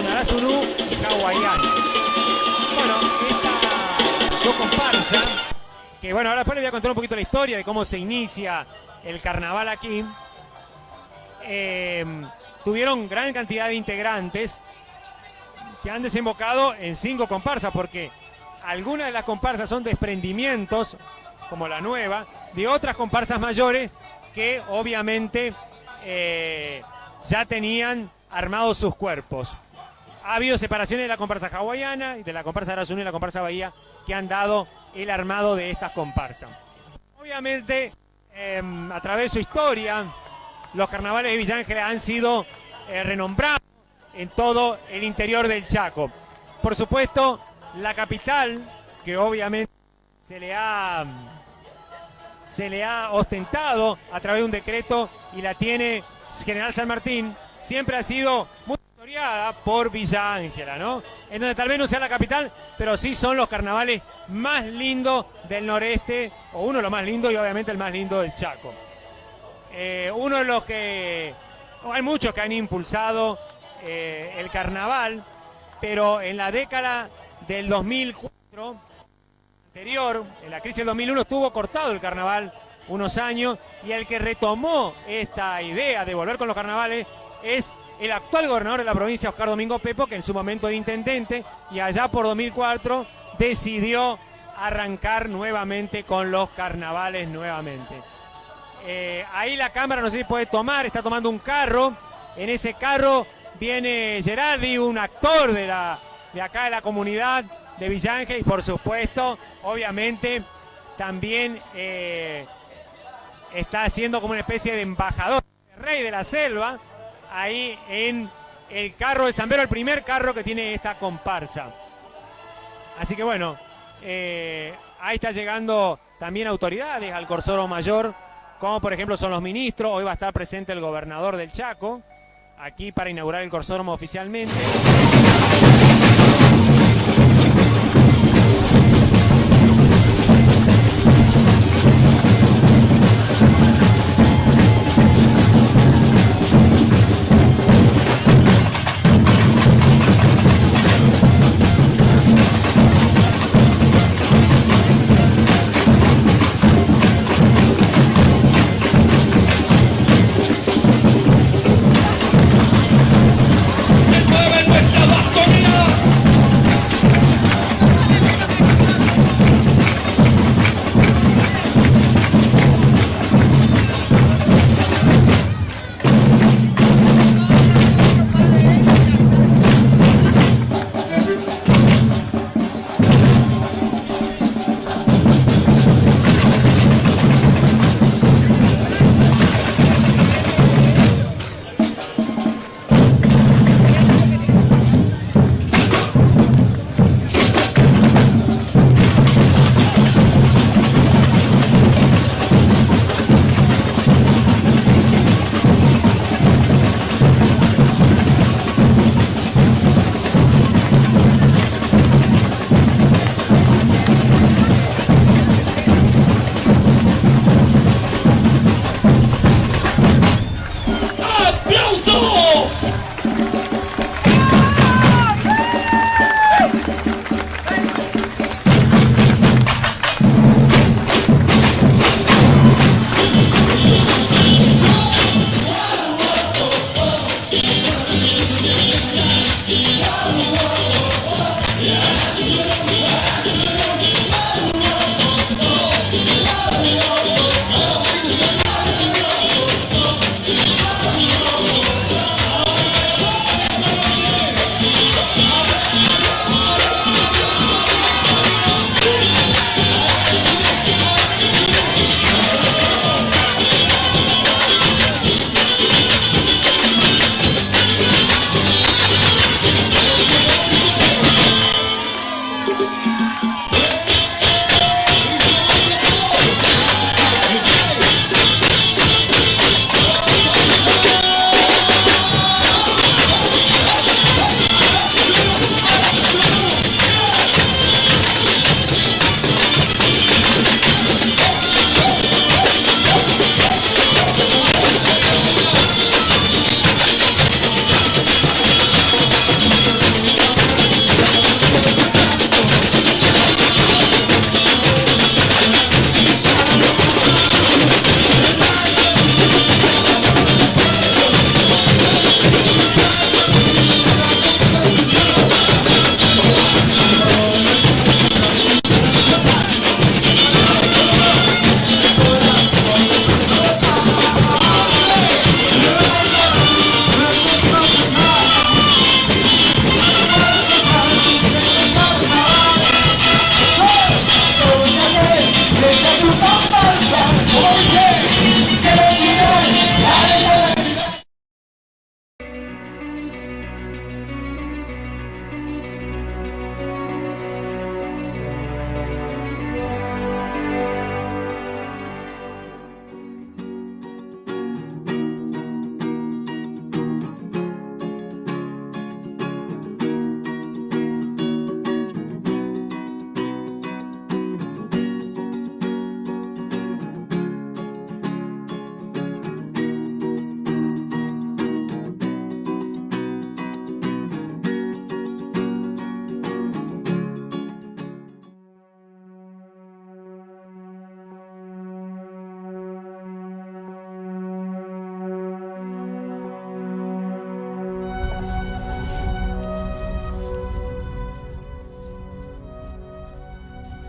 Arasuru y Hawaiano. Bueno, esta dos comparsa, que bueno, ahora después les voy a contar un poquito la historia de cómo se inicia el carnaval aquí. Tuvieron gran cantidad de integrantes que han desembocado en 5 comparsas, porque algunas de las comparsas son desprendimientos, como la nueva, de otras comparsas mayores que obviamente ya tenían armados sus cuerpos. Ha habido separaciones de la comparsa hawaiana y de la comparsa Arasunu y la comparsa Bahía que han dado el armado de estas comparsas. Obviamente, a través de su historia, los carnavales de Villa Ángela han sido renombrados en todo el interior del Chaco. Por supuesto, la capital, que obviamente se le ha ostentado a través de un decreto y la tiene General San Martín, siempre ha sido muy historiada por Villa Ángela, ¿no? En donde tal vez no sea la capital, pero sí son los carnavales más lindos del noreste, o uno de los más lindos y obviamente el más lindo del Chaco. Uno de los que... hay muchos que han impulsado el carnaval, pero en la década del 2004, anterior, en la crisis del 2001, estuvo cortado el carnaval unos años, y el que retomó esta idea de volver con los carnavales es el actual gobernador de la provincia, Oscar Domingo Pepo, que en su momento era intendente, y allá por 2004 decidió arrancar nuevamente con los carnavales nuevamente. Ahí la cámara, no sé si puede tomar, está tomando un carro. En ese carro viene Gerardi, un actor de acá de la comunidad de Villa Ángela, y por supuesto, obviamente, también está haciendo como una especie de embajador, de rey de la selva, ahí en el carro de Zambero, el primer carro que tiene esta comparsa. Así que bueno, ahí está llegando también autoridades al Corsoro Mayor, como por ejemplo son los ministros. Hoy va a estar presente el gobernador del Chaco, aquí para inaugurar el Corsódromo oficialmente. ¡Se mueve nuestra bastonía!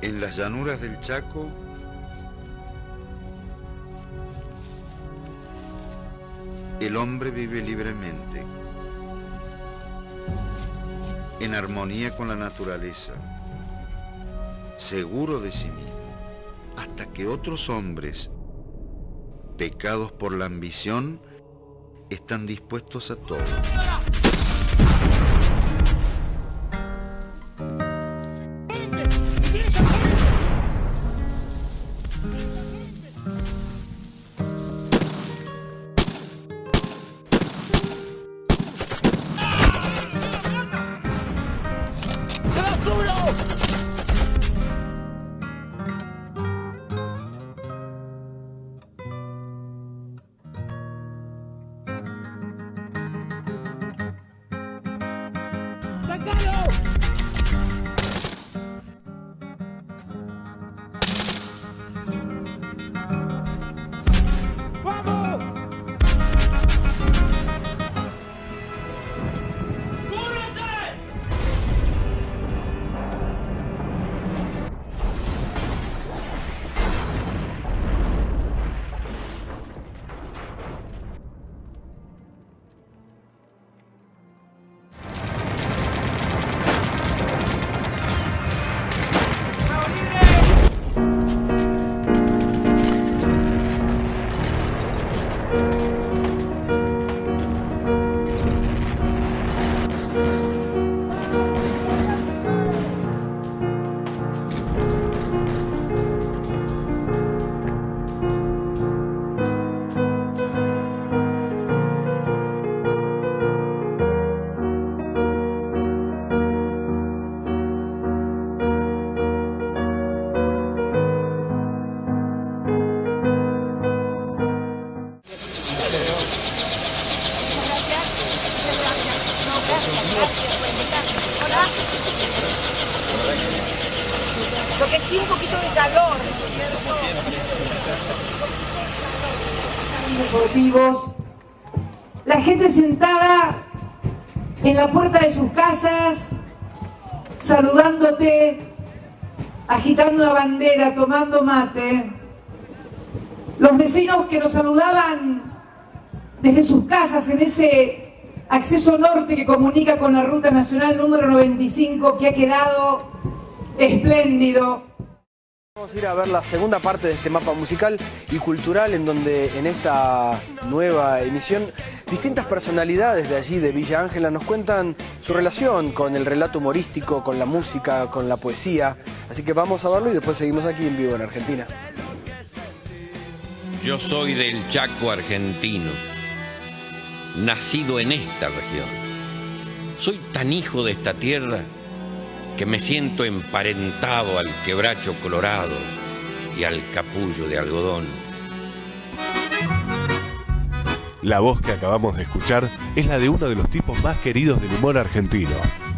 En las llanuras del Chaco, el hombre vive libremente, en armonía con la naturaleza, seguro de sí mismo, hasta que otros hombres, pecados por la ambición, están dispuestos a todo. Lo que sí, un poquito de calor. Deportivos, la gente sentada en la puerta de sus casas, saludándote, agitando una bandera, tomando mate. Los vecinos que nos saludaban desde sus casas en ese acceso norte que comunica con la Ruta Nacional número 95, que ha quedado espléndido. Vamos a ir a ver la segunda parte de este mapa musical y cultural, en donde en esta nueva emisión distintas personalidades de allí, de Villa Ángela, nos cuentan su relación con el relato humorístico, con la música, con la poesía. Así que vamos a verlo y después seguimos aquí en vivo en Argentina. Yo soy del Chaco argentino, nacido en esta región. Soy tan hijo de esta tierra que me siento emparentado al quebracho colorado y al capullo de algodón. La voz que acabamos de escuchar es la de uno de los tipos más queridos del humor argentino,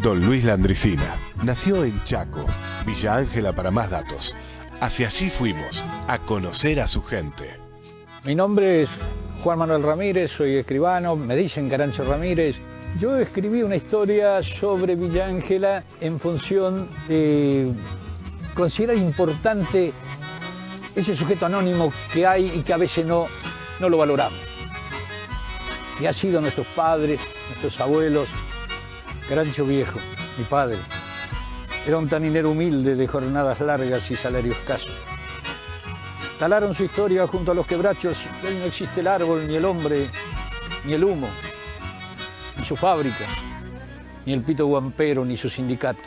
don Luis Landricina. Nació en Chaco, Villa Ángela para más datos. Hacia allí fuimos, a conocer a su gente. Mi nombre es Juan Manuel Ramírez, soy escribano, me dicen Carancho Ramírez. Yo escribí una historia sobre Villa Ángela en función de considerar importante ese sujeto anónimo que hay y que a veces no lo valoramos. Y ha sido nuestros padres, nuestros abuelos. Carancho Viejo, mi padre, era un taninero humilde de jornadas largas y salario escaso. Talaron su historia junto a los quebrachos. Hoy no existe el árbol, ni el hombre, ni el humo, ni su fábrica, ni el pito guampero, ni su sindicato.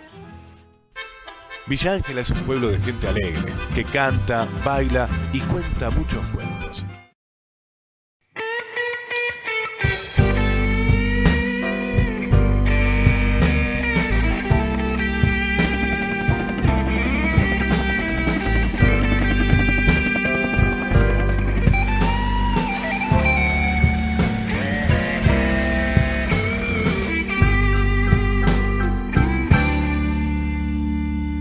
Villa Ángela es un pueblo de gente alegre, que canta, baila y cuenta muchos cuentos.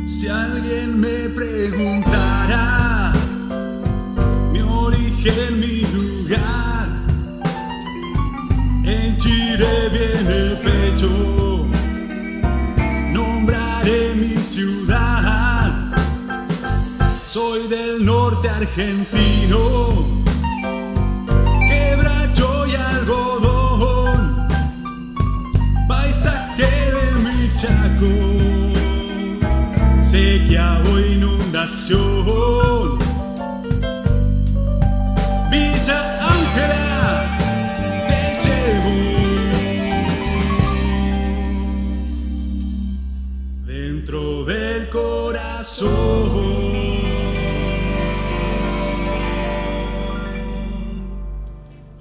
Si alguien me preguntara mi origen, mi lugar, en Chile viene el pecho, nombraré mi ciudad, Soy del norte argentino, quebracho y algodón, paisaje de mi Chaco, sequía o inundación. Villa Ángela, te llevo dentro del corazón.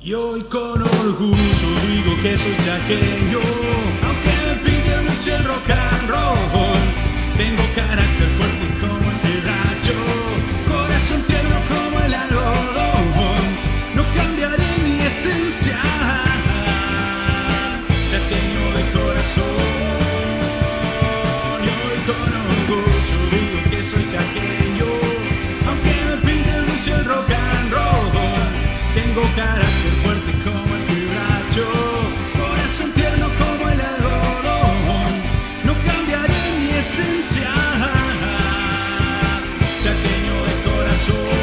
Y hoy con orgullo digo que soy chaqueño, aunque me piden luce el rock and roll. Tengo carácter fuerte como el quebracho, corazón tierno como el algodón. No cambiaré mi esencia, chaqueño de corazón. Y hoy con orgullo digo que soy chaqueño, aunque me piden luce el rock and roll. Tengo carácter fuerte como el quebracho, corazón tierno como el algodón. No cambiaré mi esencia, chaqueño de corazón.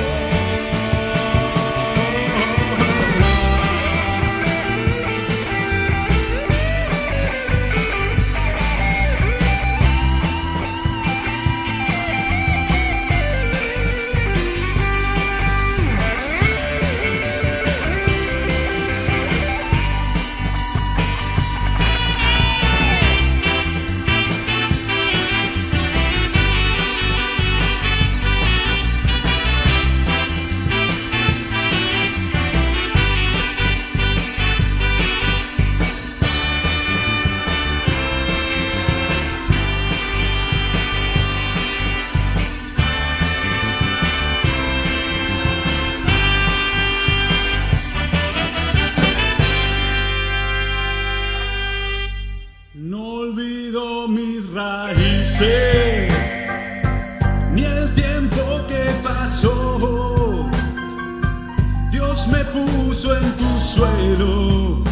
No olvido mis raíces, ni el tiempo que pasó. Dios me puso en tu suelo,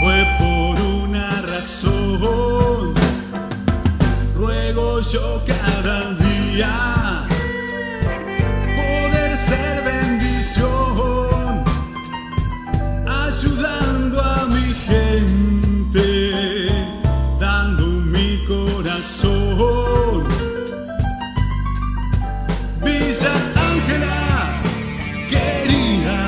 fue por una razón. Ruego yo cada día poder ser bendición, ayudando a mi gente, dando mi corazón. Villa Ángela, querida,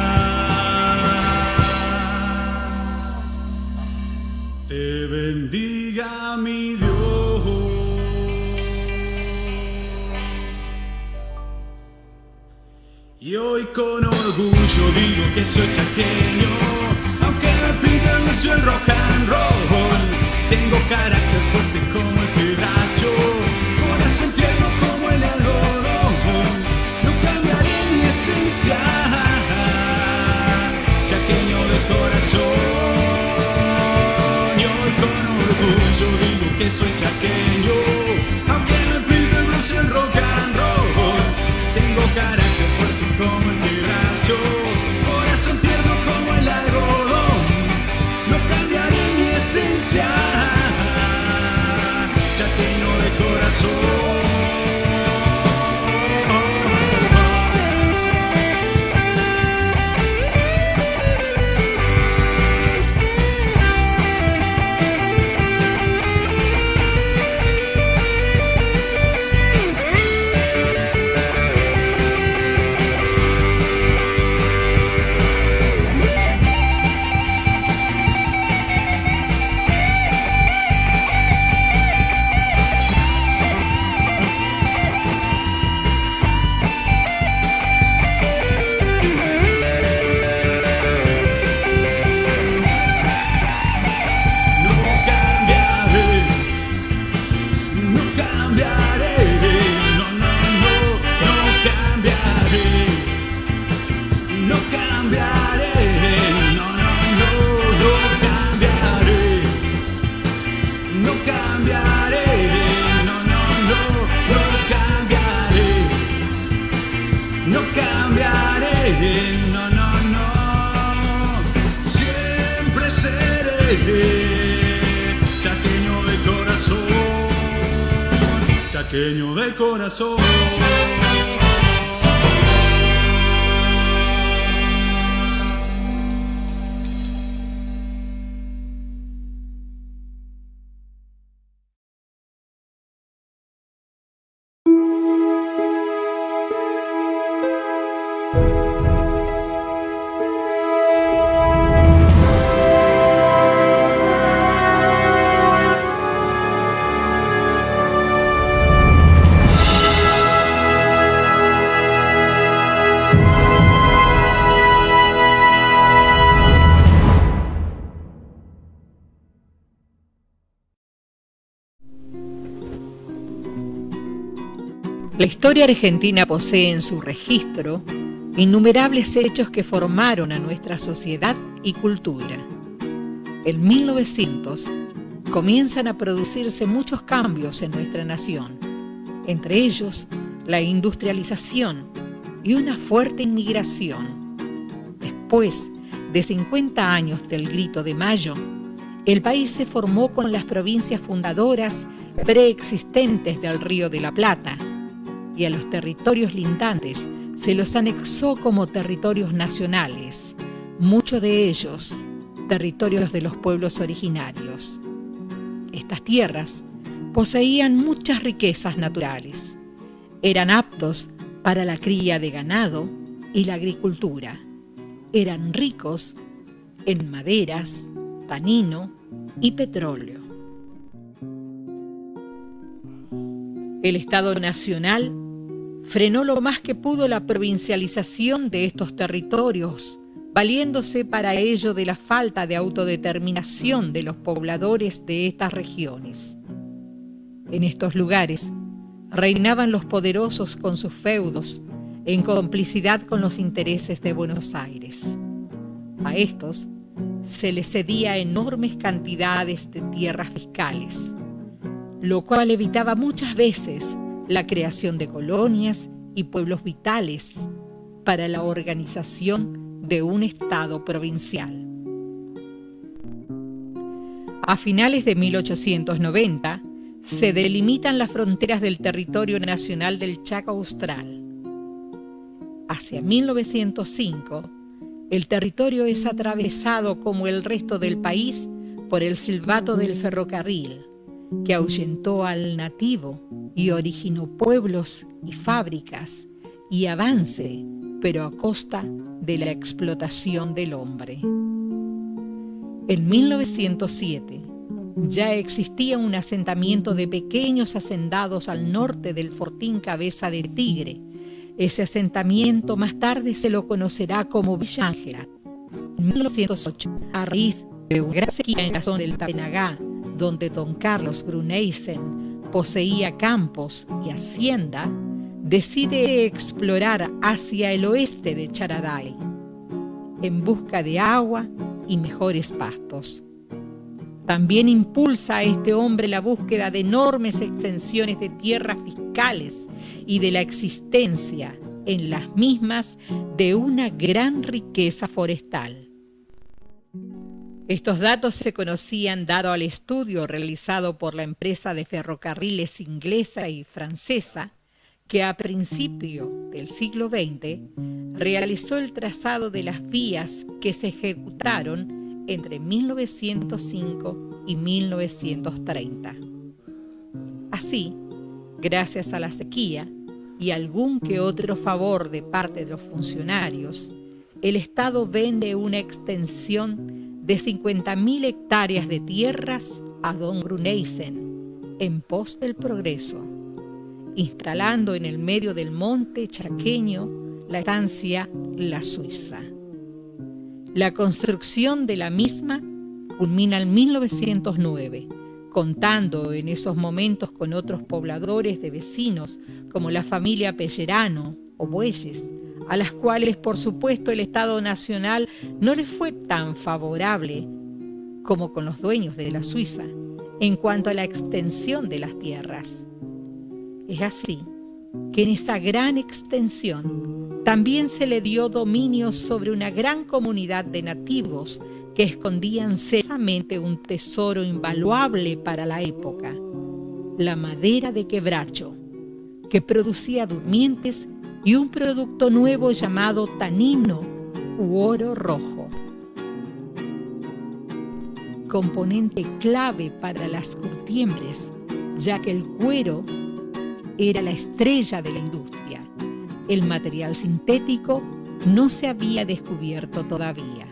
te bendiga mi Dios. Y hoy con orgullo digo que soy chaqueño, aunque me pidan lucio el rock and roll. Tengo carácter fuerte como el quebracho, corazón tierno como el algodón. No cambiaré mi esencia, chaqueño de corazón. Y hoy con orgullo digo que soy chaqueño, aunque me pidan lucio el rock and roll. Tengo carácter fuerte como el quebracho, corazón tierno como el algodón. No cambiaré mi esencia, chaqueño de corazón. Chaqueño de corazón, chaqueño de corazón. La historia argentina posee en su registro innumerables hechos que formaron a nuestra sociedad y cultura. En 1900 comienzan a producirse muchos cambios en nuestra nación, entre ellos la industrialización y una fuerte inmigración. Después de 50 años del Grito de Mayo, el país se formó con las provincias fundadoras preexistentes del Río de la Plata, y a los territorios lindantes se los anexó como territorios nacionales, muchos de ellos territorios de los pueblos originarios. Estas tierras poseían muchas riquezas naturales, eran aptos para la cría de ganado y la agricultura, eran ricos en maderas, tanino y petróleo. El Estado Nacional frenó lo más que pudo la provincialización de estos territorios, valiéndose para ello de la falta de autodeterminación de los pobladores de estas regiones. En estos lugares reinaban los poderosos con sus feudos, en complicidad con los intereses de Buenos Aires. A estos se les cedía enormes cantidades de tierras fiscales, lo cual evitaba muchas veces la creación de colonias y pueblos vitales para la organización de un Estado provincial. A finales de 1890 se delimitan las fronteras del territorio nacional del Chaco Austral. Hacia 1905, el territorio es atravesado como el resto del país por el silbato del ferrocarril, que ahuyentó al nativo y originó pueblos y fábricas y avance, pero a costa de la explotación del hombre. En 1907 ya existía un asentamiento de pequeños hacendados al norte del fortín Cabeza de Tigre. Ese asentamiento más tarde se lo conocerá como Villa Ángela. En 1908, a raíz de una gran sequía en la zona del Tapenagá, donde don Carlos Gruneysen poseía campos y hacienda, decide explorar hacia el oeste de Charaday, en busca de agua y mejores pastos. También impulsa a este hombre la búsqueda de enormes extensiones de tierras fiscales y de la existencia en las mismas de una gran riqueza forestal. Estos datos se conocían dado al estudio realizado por la empresa de ferrocarriles inglesa y francesa, que a principio del siglo XX realizó el trazado de las vías que se ejecutaron entre 1905 y 1930. Así, gracias a la sequía y algún que otro favor de parte de los funcionarios, el Estado vende una extensión de 50.000 hectáreas de tierras a don Gruneysen en pos del progreso, instalando en el medio del monte chaqueño la estancia La Suiza. La construcción de la misma culmina en 1909, contando en esos momentos con otros pobladores de vecinos como la familia Pellerano o Bueyes, a las cuales por supuesto el Estado Nacional no les fue tan favorable como con los dueños de la Suiza en cuanto a la extensión de las tierras. Es así que en esa gran extensión también se le dio dominio sobre una gran comunidad de nativos que escondían celosamente un tesoro invaluable para la época, la madera de quebracho, que producía durmientes y un producto nuevo llamado tanino u oro rojo, componente clave para las curtiembres, ya que el cuero era la estrella de la industria. El material sintético no se había descubierto todavía.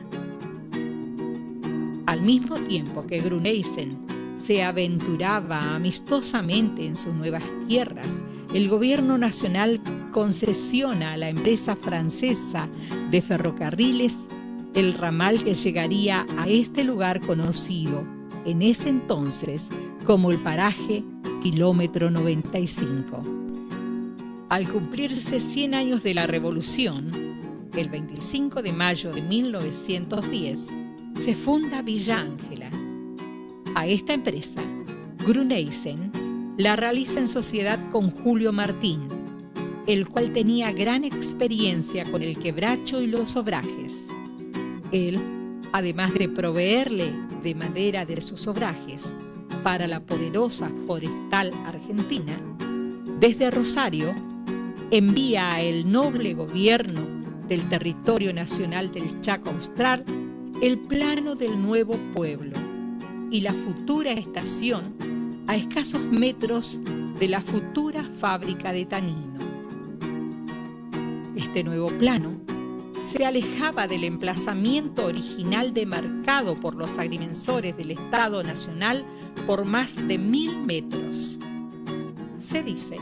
Al mismo tiempo que Gruneysen se aventuraba amistosamente en sus nuevas tierras, el gobierno nacional concesiona a la empresa francesa de ferrocarriles el ramal que llegaría a este lugar conocido en ese entonces como el paraje Kilómetro 95. Al cumplirse 100 años de la Revolución, el 25 de mayo de 1910, se funda Villa Ángela. A esta empresa, Gruneisen la realiza en sociedad con Julio Martín, el cual tenía gran experiencia con el quebracho y los obrajes. Él, además de proveerle de madera de sus obrajes para la poderosa forestal argentina, desde Rosario envía a el noble gobierno del territorio nacional del Chaco Austral el plano del nuevo pueblo y la futura estación a escasos metros de la futura fábrica de tanino. Este nuevo plano se alejaba del emplazamiento original demarcado por los agrimensores del Estado Nacional por más de 1000 metros. Se dice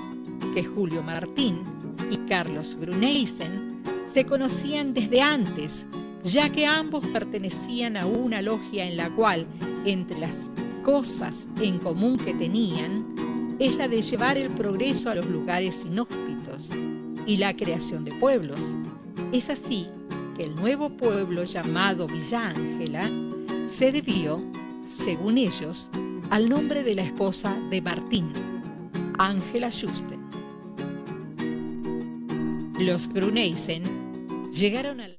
que Julio Martín y Carlos Gruneisen se conocían desde antes, ya que ambos pertenecían a una logia en la cual, entre las cosas en común que tenían, es la de llevar el progreso a los lugares inhóspitos y la creación de pueblos. Es así que el nuevo pueblo llamado Villa Ángela se debió, según ellos, al nombre de la esposa de Martín, Ángela Juste. Los Gruneisen llegaron al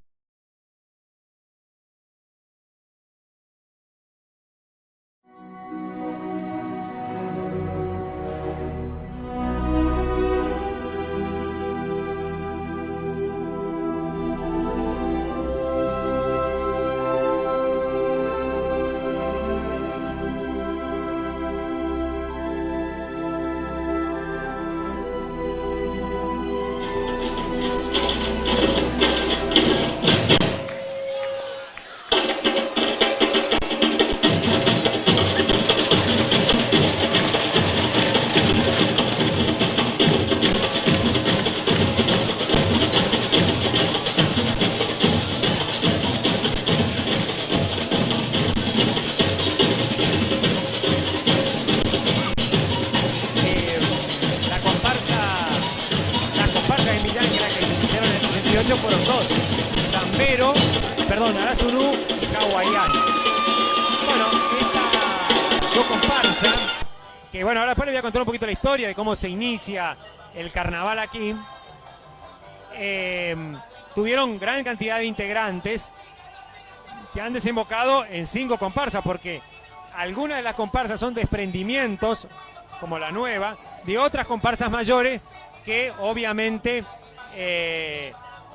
fueron dos, Zambero, Arasuru y Hawaiano. Bueno, esta dos comparsas, que bueno, ahora después les voy a contar un poquito la historia de cómo se inicia el carnaval aquí. Tuvieron gran cantidad de integrantes que han desembocado en 5 comparsas, porque algunas de las comparsas son desprendimientos, como la nueva, de otras comparsas mayores que obviamente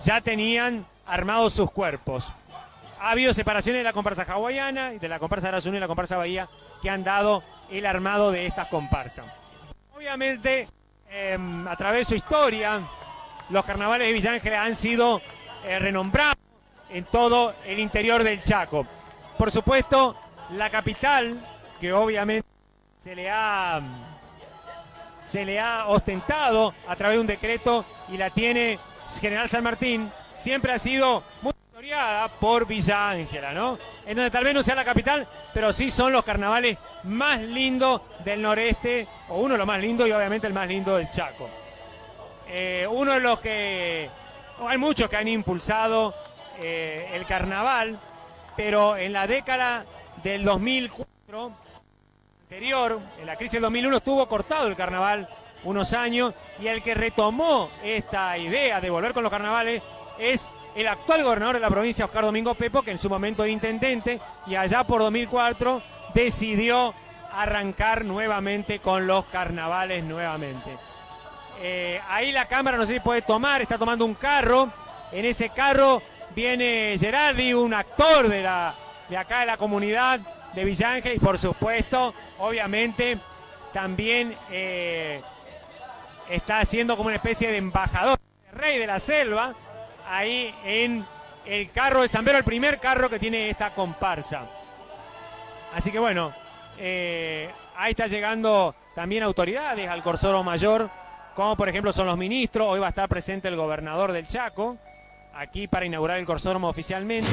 ya tenían armados sus cuerpos. Ha habido separaciones de la comparsa hawaiana, de la comparsa Arasunu y la comparsa Bahía, que han dado el armado de estas comparsas. Obviamente, a través de su historia, los carnavales de Villa Ángela han sido renombrados en todo el interior del Chaco. Por supuesto, la capital, que obviamente se le ha ostentado a través de un decreto y la tiene General San Martín, siempre ha sido muy historiada por Villa Ángela, ¿no? En donde tal vez no sea la capital, pero sí son los carnavales más lindos del noreste, o uno de los más lindos y obviamente el más lindo del Chaco. Uno de los que... hay muchos que han impulsado el carnaval, pero en la década del 2004, anterior, en la crisis del 2001, estuvo cortado el carnaval unos años, y el que retomó esta idea de volver con los carnavales es el actual gobernador de la provincia, Oscar Domingo Pepo, que en su momento era intendente, y allá por 2004 decidió arrancar nuevamente con los carnavales nuevamente. Ahí la cámara, no sé si puede tomar, está tomando un carro. En ese carro viene Gerardi, un actor de acá de la comunidad de Villa Ángela, y por supuesto, obviamente, también está haciendo como una especie de embajador, de rey de la selva, ahí en el carro de Zambero, el primer carro que tiene esta comparsa. Así que bueno, ahí está llegando también autoridades al Corsoro Mayor, como por ejemplo son los ministros. Hoy va a estar presente el gobernador del Chaco, aquí para inaugurar el Corsódromo oficialmente.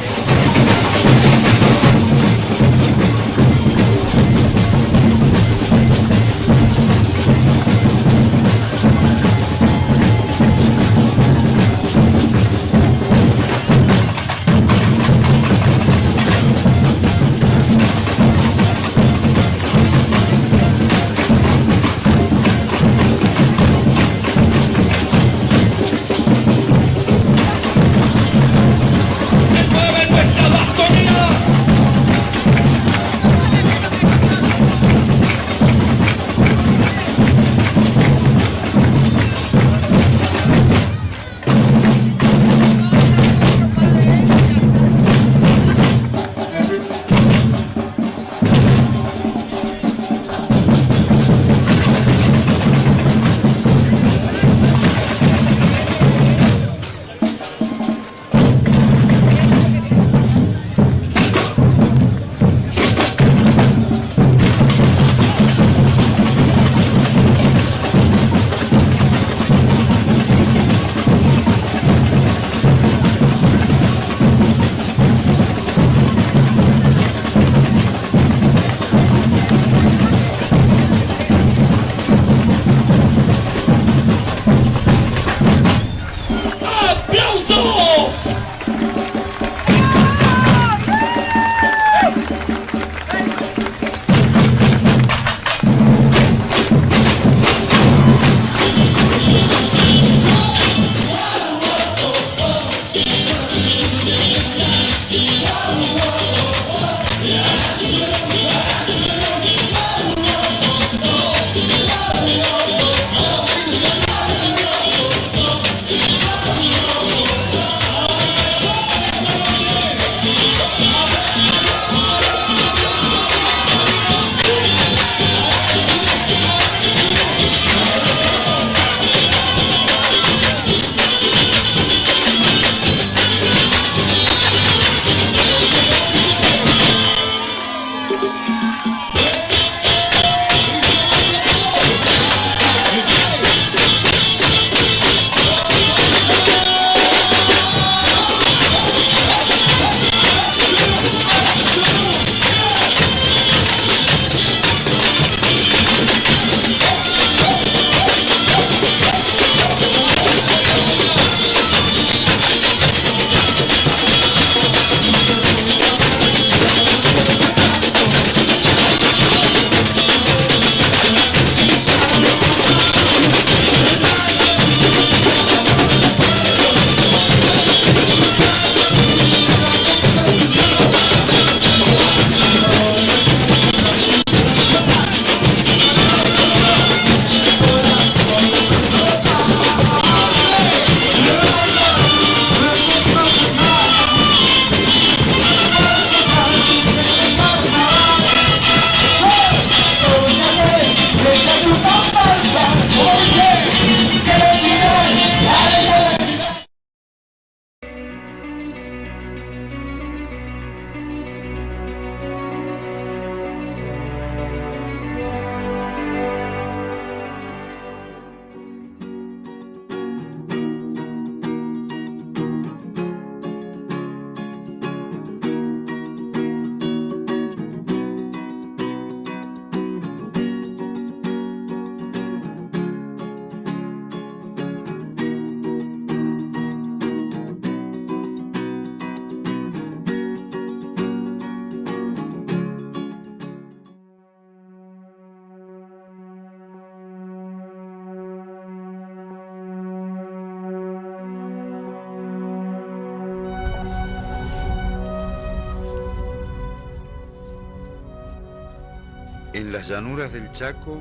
En las llanuras del Chaco,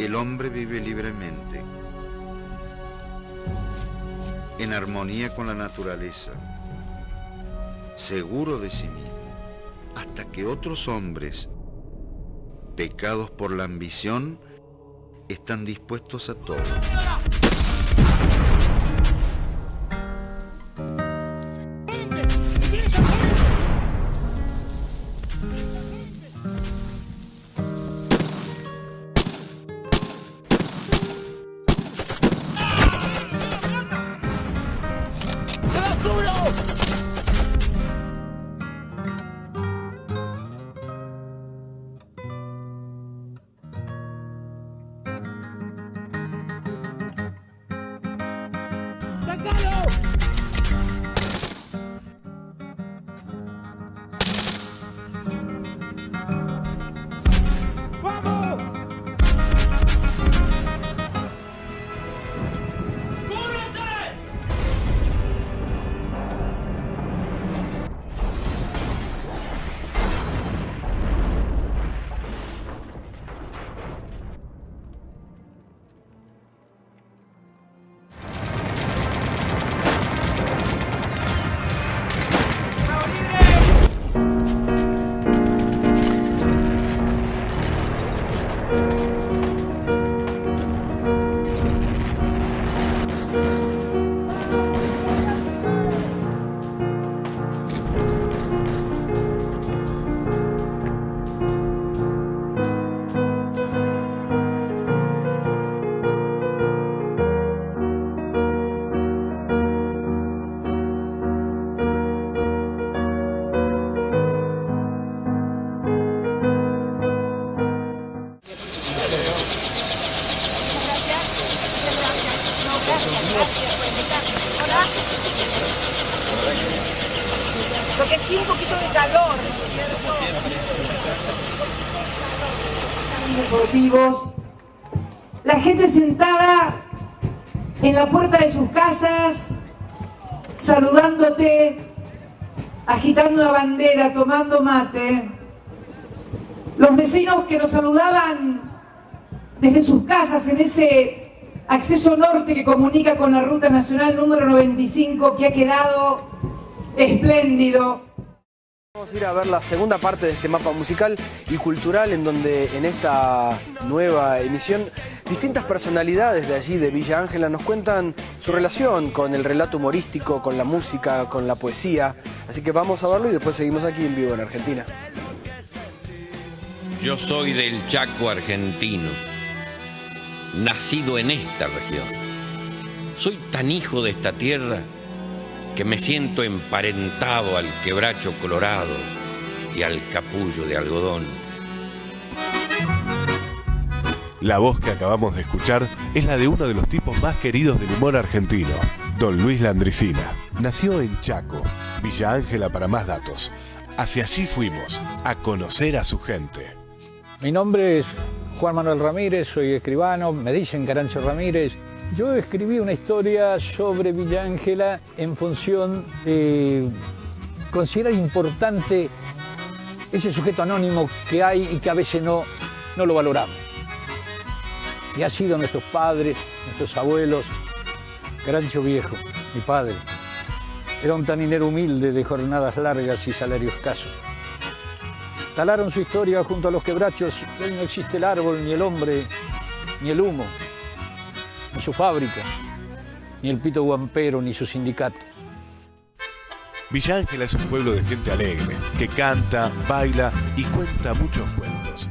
el hombre vive libremente, en armonía con la naturaleza, seguro de sí mismo, hasta que otros hombres, pecados por la ambición, están dispuestos a todo. Porque sí, un poquito de calor. Deportivos, la gente sentada en la puerta de sus casas, saludándote, agitando una bandera, tomando mate. Los vecinos que nos saludaban desde sus casas en ese acceso norte que comunica con la Ruta Nacional número 95, que ha quedado espléndido. Vamos a ir a ver la segunda parte de este mapa musical y cultural, en donde en esta nueva emisión distintas personalidades de allí, de Villa Ángela, nos cuentan su relación con el relato humorístico, con la música, con la poesía. Así que vamos a verlo y después seguimos aquí en vivo en Argentina. Yo soy del Chaco argentino, nacido en esta región. Soy tan hijo de esta tierra que me siento emparentado al quebracho colorado y al capullo de algodón. La voz que acabamos de escuchar es la de uno de los tipos más queridos del humor argentino, don Luis Landricina. Nació en Chaco, Villa Ángela para más datos. Hacia allí fuimos, a conocer a su gente. Mi nombre es Juan Manuel Ramírez, soy escribano, me dicen Carancho Ramírez. Yo escribí una historia sobre Villa Ángela en función de considerar importante ese sujeto anónimo que hay y que a veces no lo valoramos. Y ha sido nuestros padres, nuestros abuelos. Carancho Viejo, mi padre, era un taninero humilde de jornadas largas y salario escaso. Talaron su historia junto a los quebrachos. Hoy no existe el árbol, ni el hombre, ni el humo, ni su fábrica, ni el pito guampero, ni su sindicato. Villa Ángela es un pueblo de gente alegre, que canta, baila y cuenta muchos cuentos.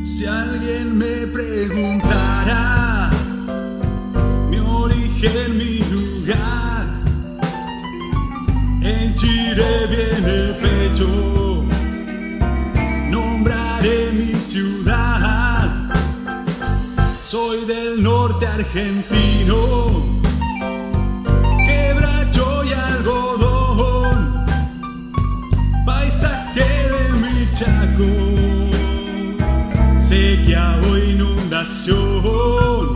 Si alguien me preguntara mi origen, argentino, quebracho y algodón, paisaje de mi Chaco, sequía o inundación.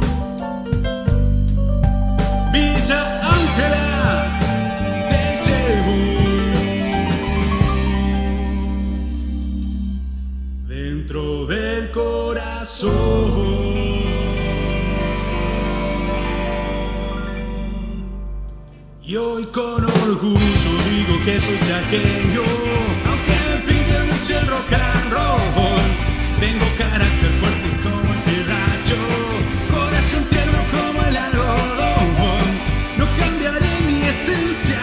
Villa Ángela, te llevo dentro del corazón. Y hoy con orgullo digo que soy chaqueño, aunque me piden mucho el rock and roll. Tengo carácter fuerte como el quebracho, corazón tierno como el algodón. No cambiaré mi esencia,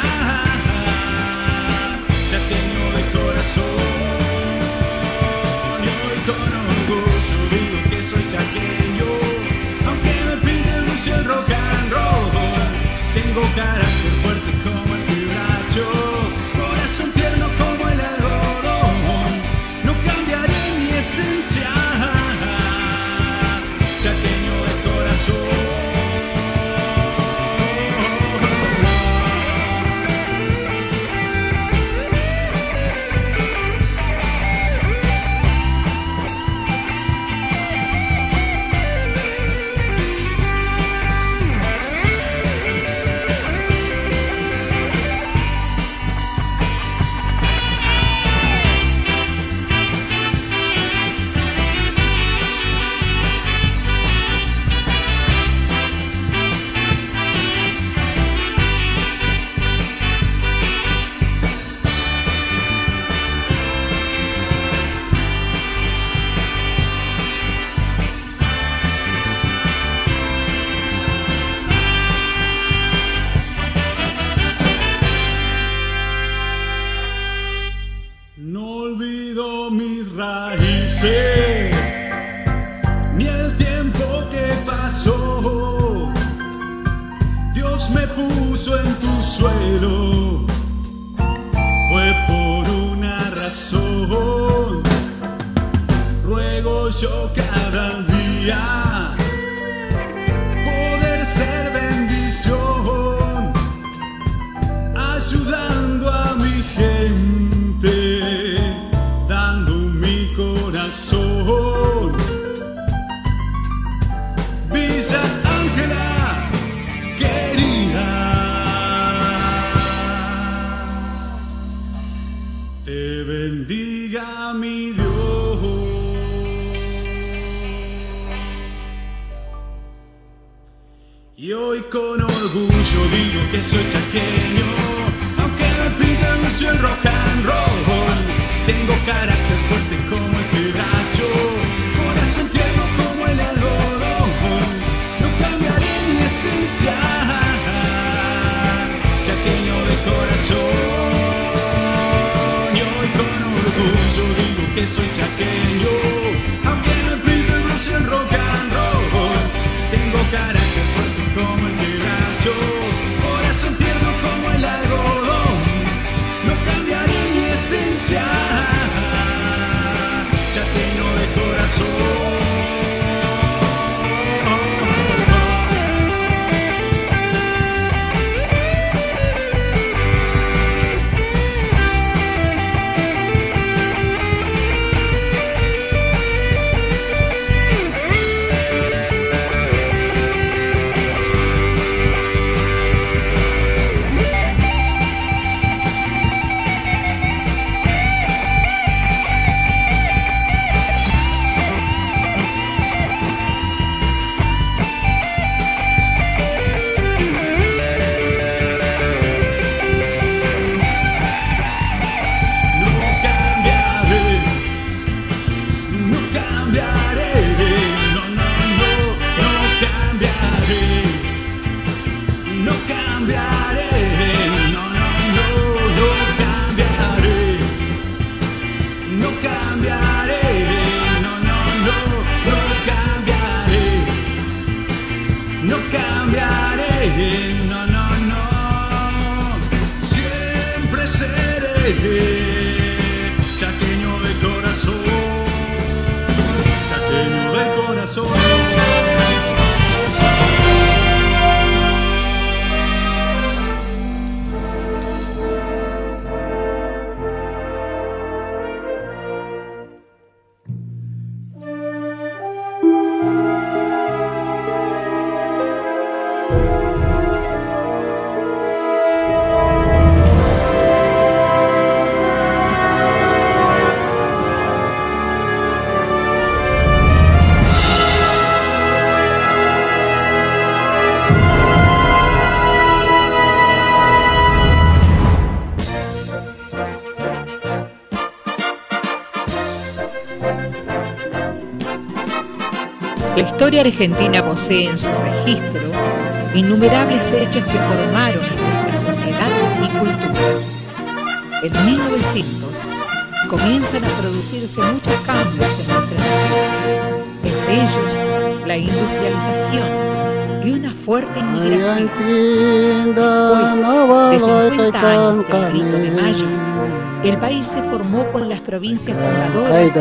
chaqueño de corazón. Y hoy con orgullo digo que soy chaqueño, aunque me piden mucho el rock and roll. Tengo carácter fuerte como el quebracho, corazón tierno como el algodón. No cambiaré mi esencia, chaqueño de corazón. No olvido mis raíces, ni el tiempo que pasó. Dios me puso en tu suelo, fue por una razón. Ruego yo cada día poder ser bendición, ayudando a mi gente, dando mi corazón. Villa Ángela, querida, te bendiga mi Dios. Y hoy con orgullo digo que soy chaqueño, aunque me pidan mucho el rock and roll. Tengo carácter fuerte como el quebracho, corazón tierno como el algodón. No cambiaré mi esencia, chaqueño de corazón. Y hoy con orgullo digo que soy chaqueño, aunque me pidan mucho el rock and roll. Tengo carácter fuerte como el quebracho, corazón tierno como el algodón. No cambiaré mi esencia, chaqueño de corazón. Chaqueño de corazón, chaqueño de corazón. La historia argentina posee en su registro innumerables hechos que formaron a nuestra sociedad y cultura. En 1900 comienzan a producirse muchos cambios en nuestra nación, entre ellos la industrialización y una fuerte inmigración. Después de 50 años del Grito de Mayo, el país se formó con las provincias fundadoras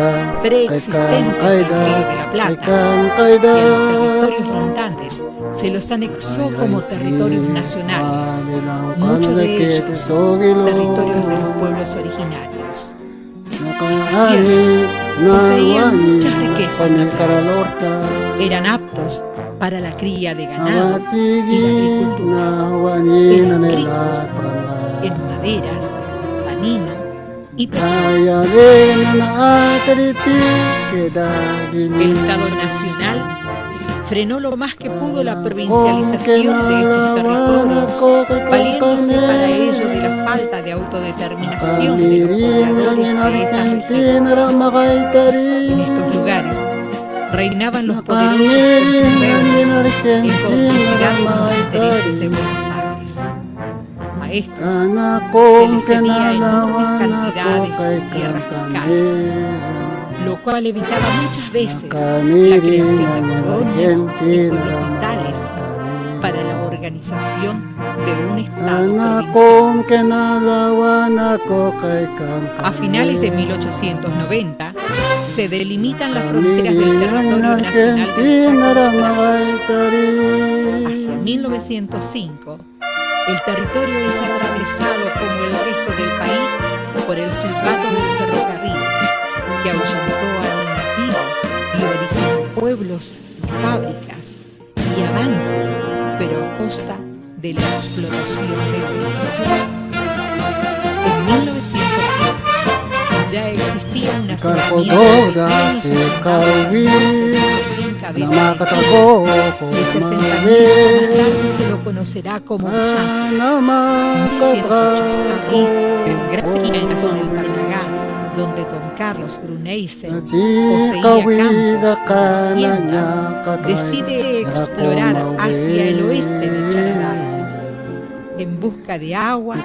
preexistentes del Río de la Plata, y a los territorios lindantes se los anexó como territorios nacionales, muchos de ellos territorios de los pueblos originarios. Las tierras poseían muchas riquezas naturales, eran aptos para la cría de ganado y la agricultura, eran ricos en maderas, tanino y petróleo. El Estado Nacional frenó lo más que pudo la provincialización de estos territorios, valiéndose para ello de la falta de autodeterminación de los pobladores de estas regiones. En estos lugares reinaban los poderosos con sus feudos en complicidad con los intereses de Buenos Aires. A estos se les cedía enormes cantidades de tierras fiscales, lo cual evitaba muchas veces la creación de colonias y pueblos vitales para la organización de un Estado provincial. A finales de 1890 se delimitan las fronteras del territorio nacional del Chaco. Hacia 1905, el territorio es atravesado como el resto del país por el silbato del ferrocarril, que ahuyentó al nativo y originó pueblos y fábricas, y avanza, pero a costa de la explotación del oro. En 1905 ya existía un asentamiento de 30 ese asentamiento más tarde se lo conocerá como Villán. En 1908, París, de un gran sequía en la zona del Tarnagán, donde don Carlos Bruneiser poseía campos y hacienda, decide explorar hacia el oeste de Charadá en busca de agua.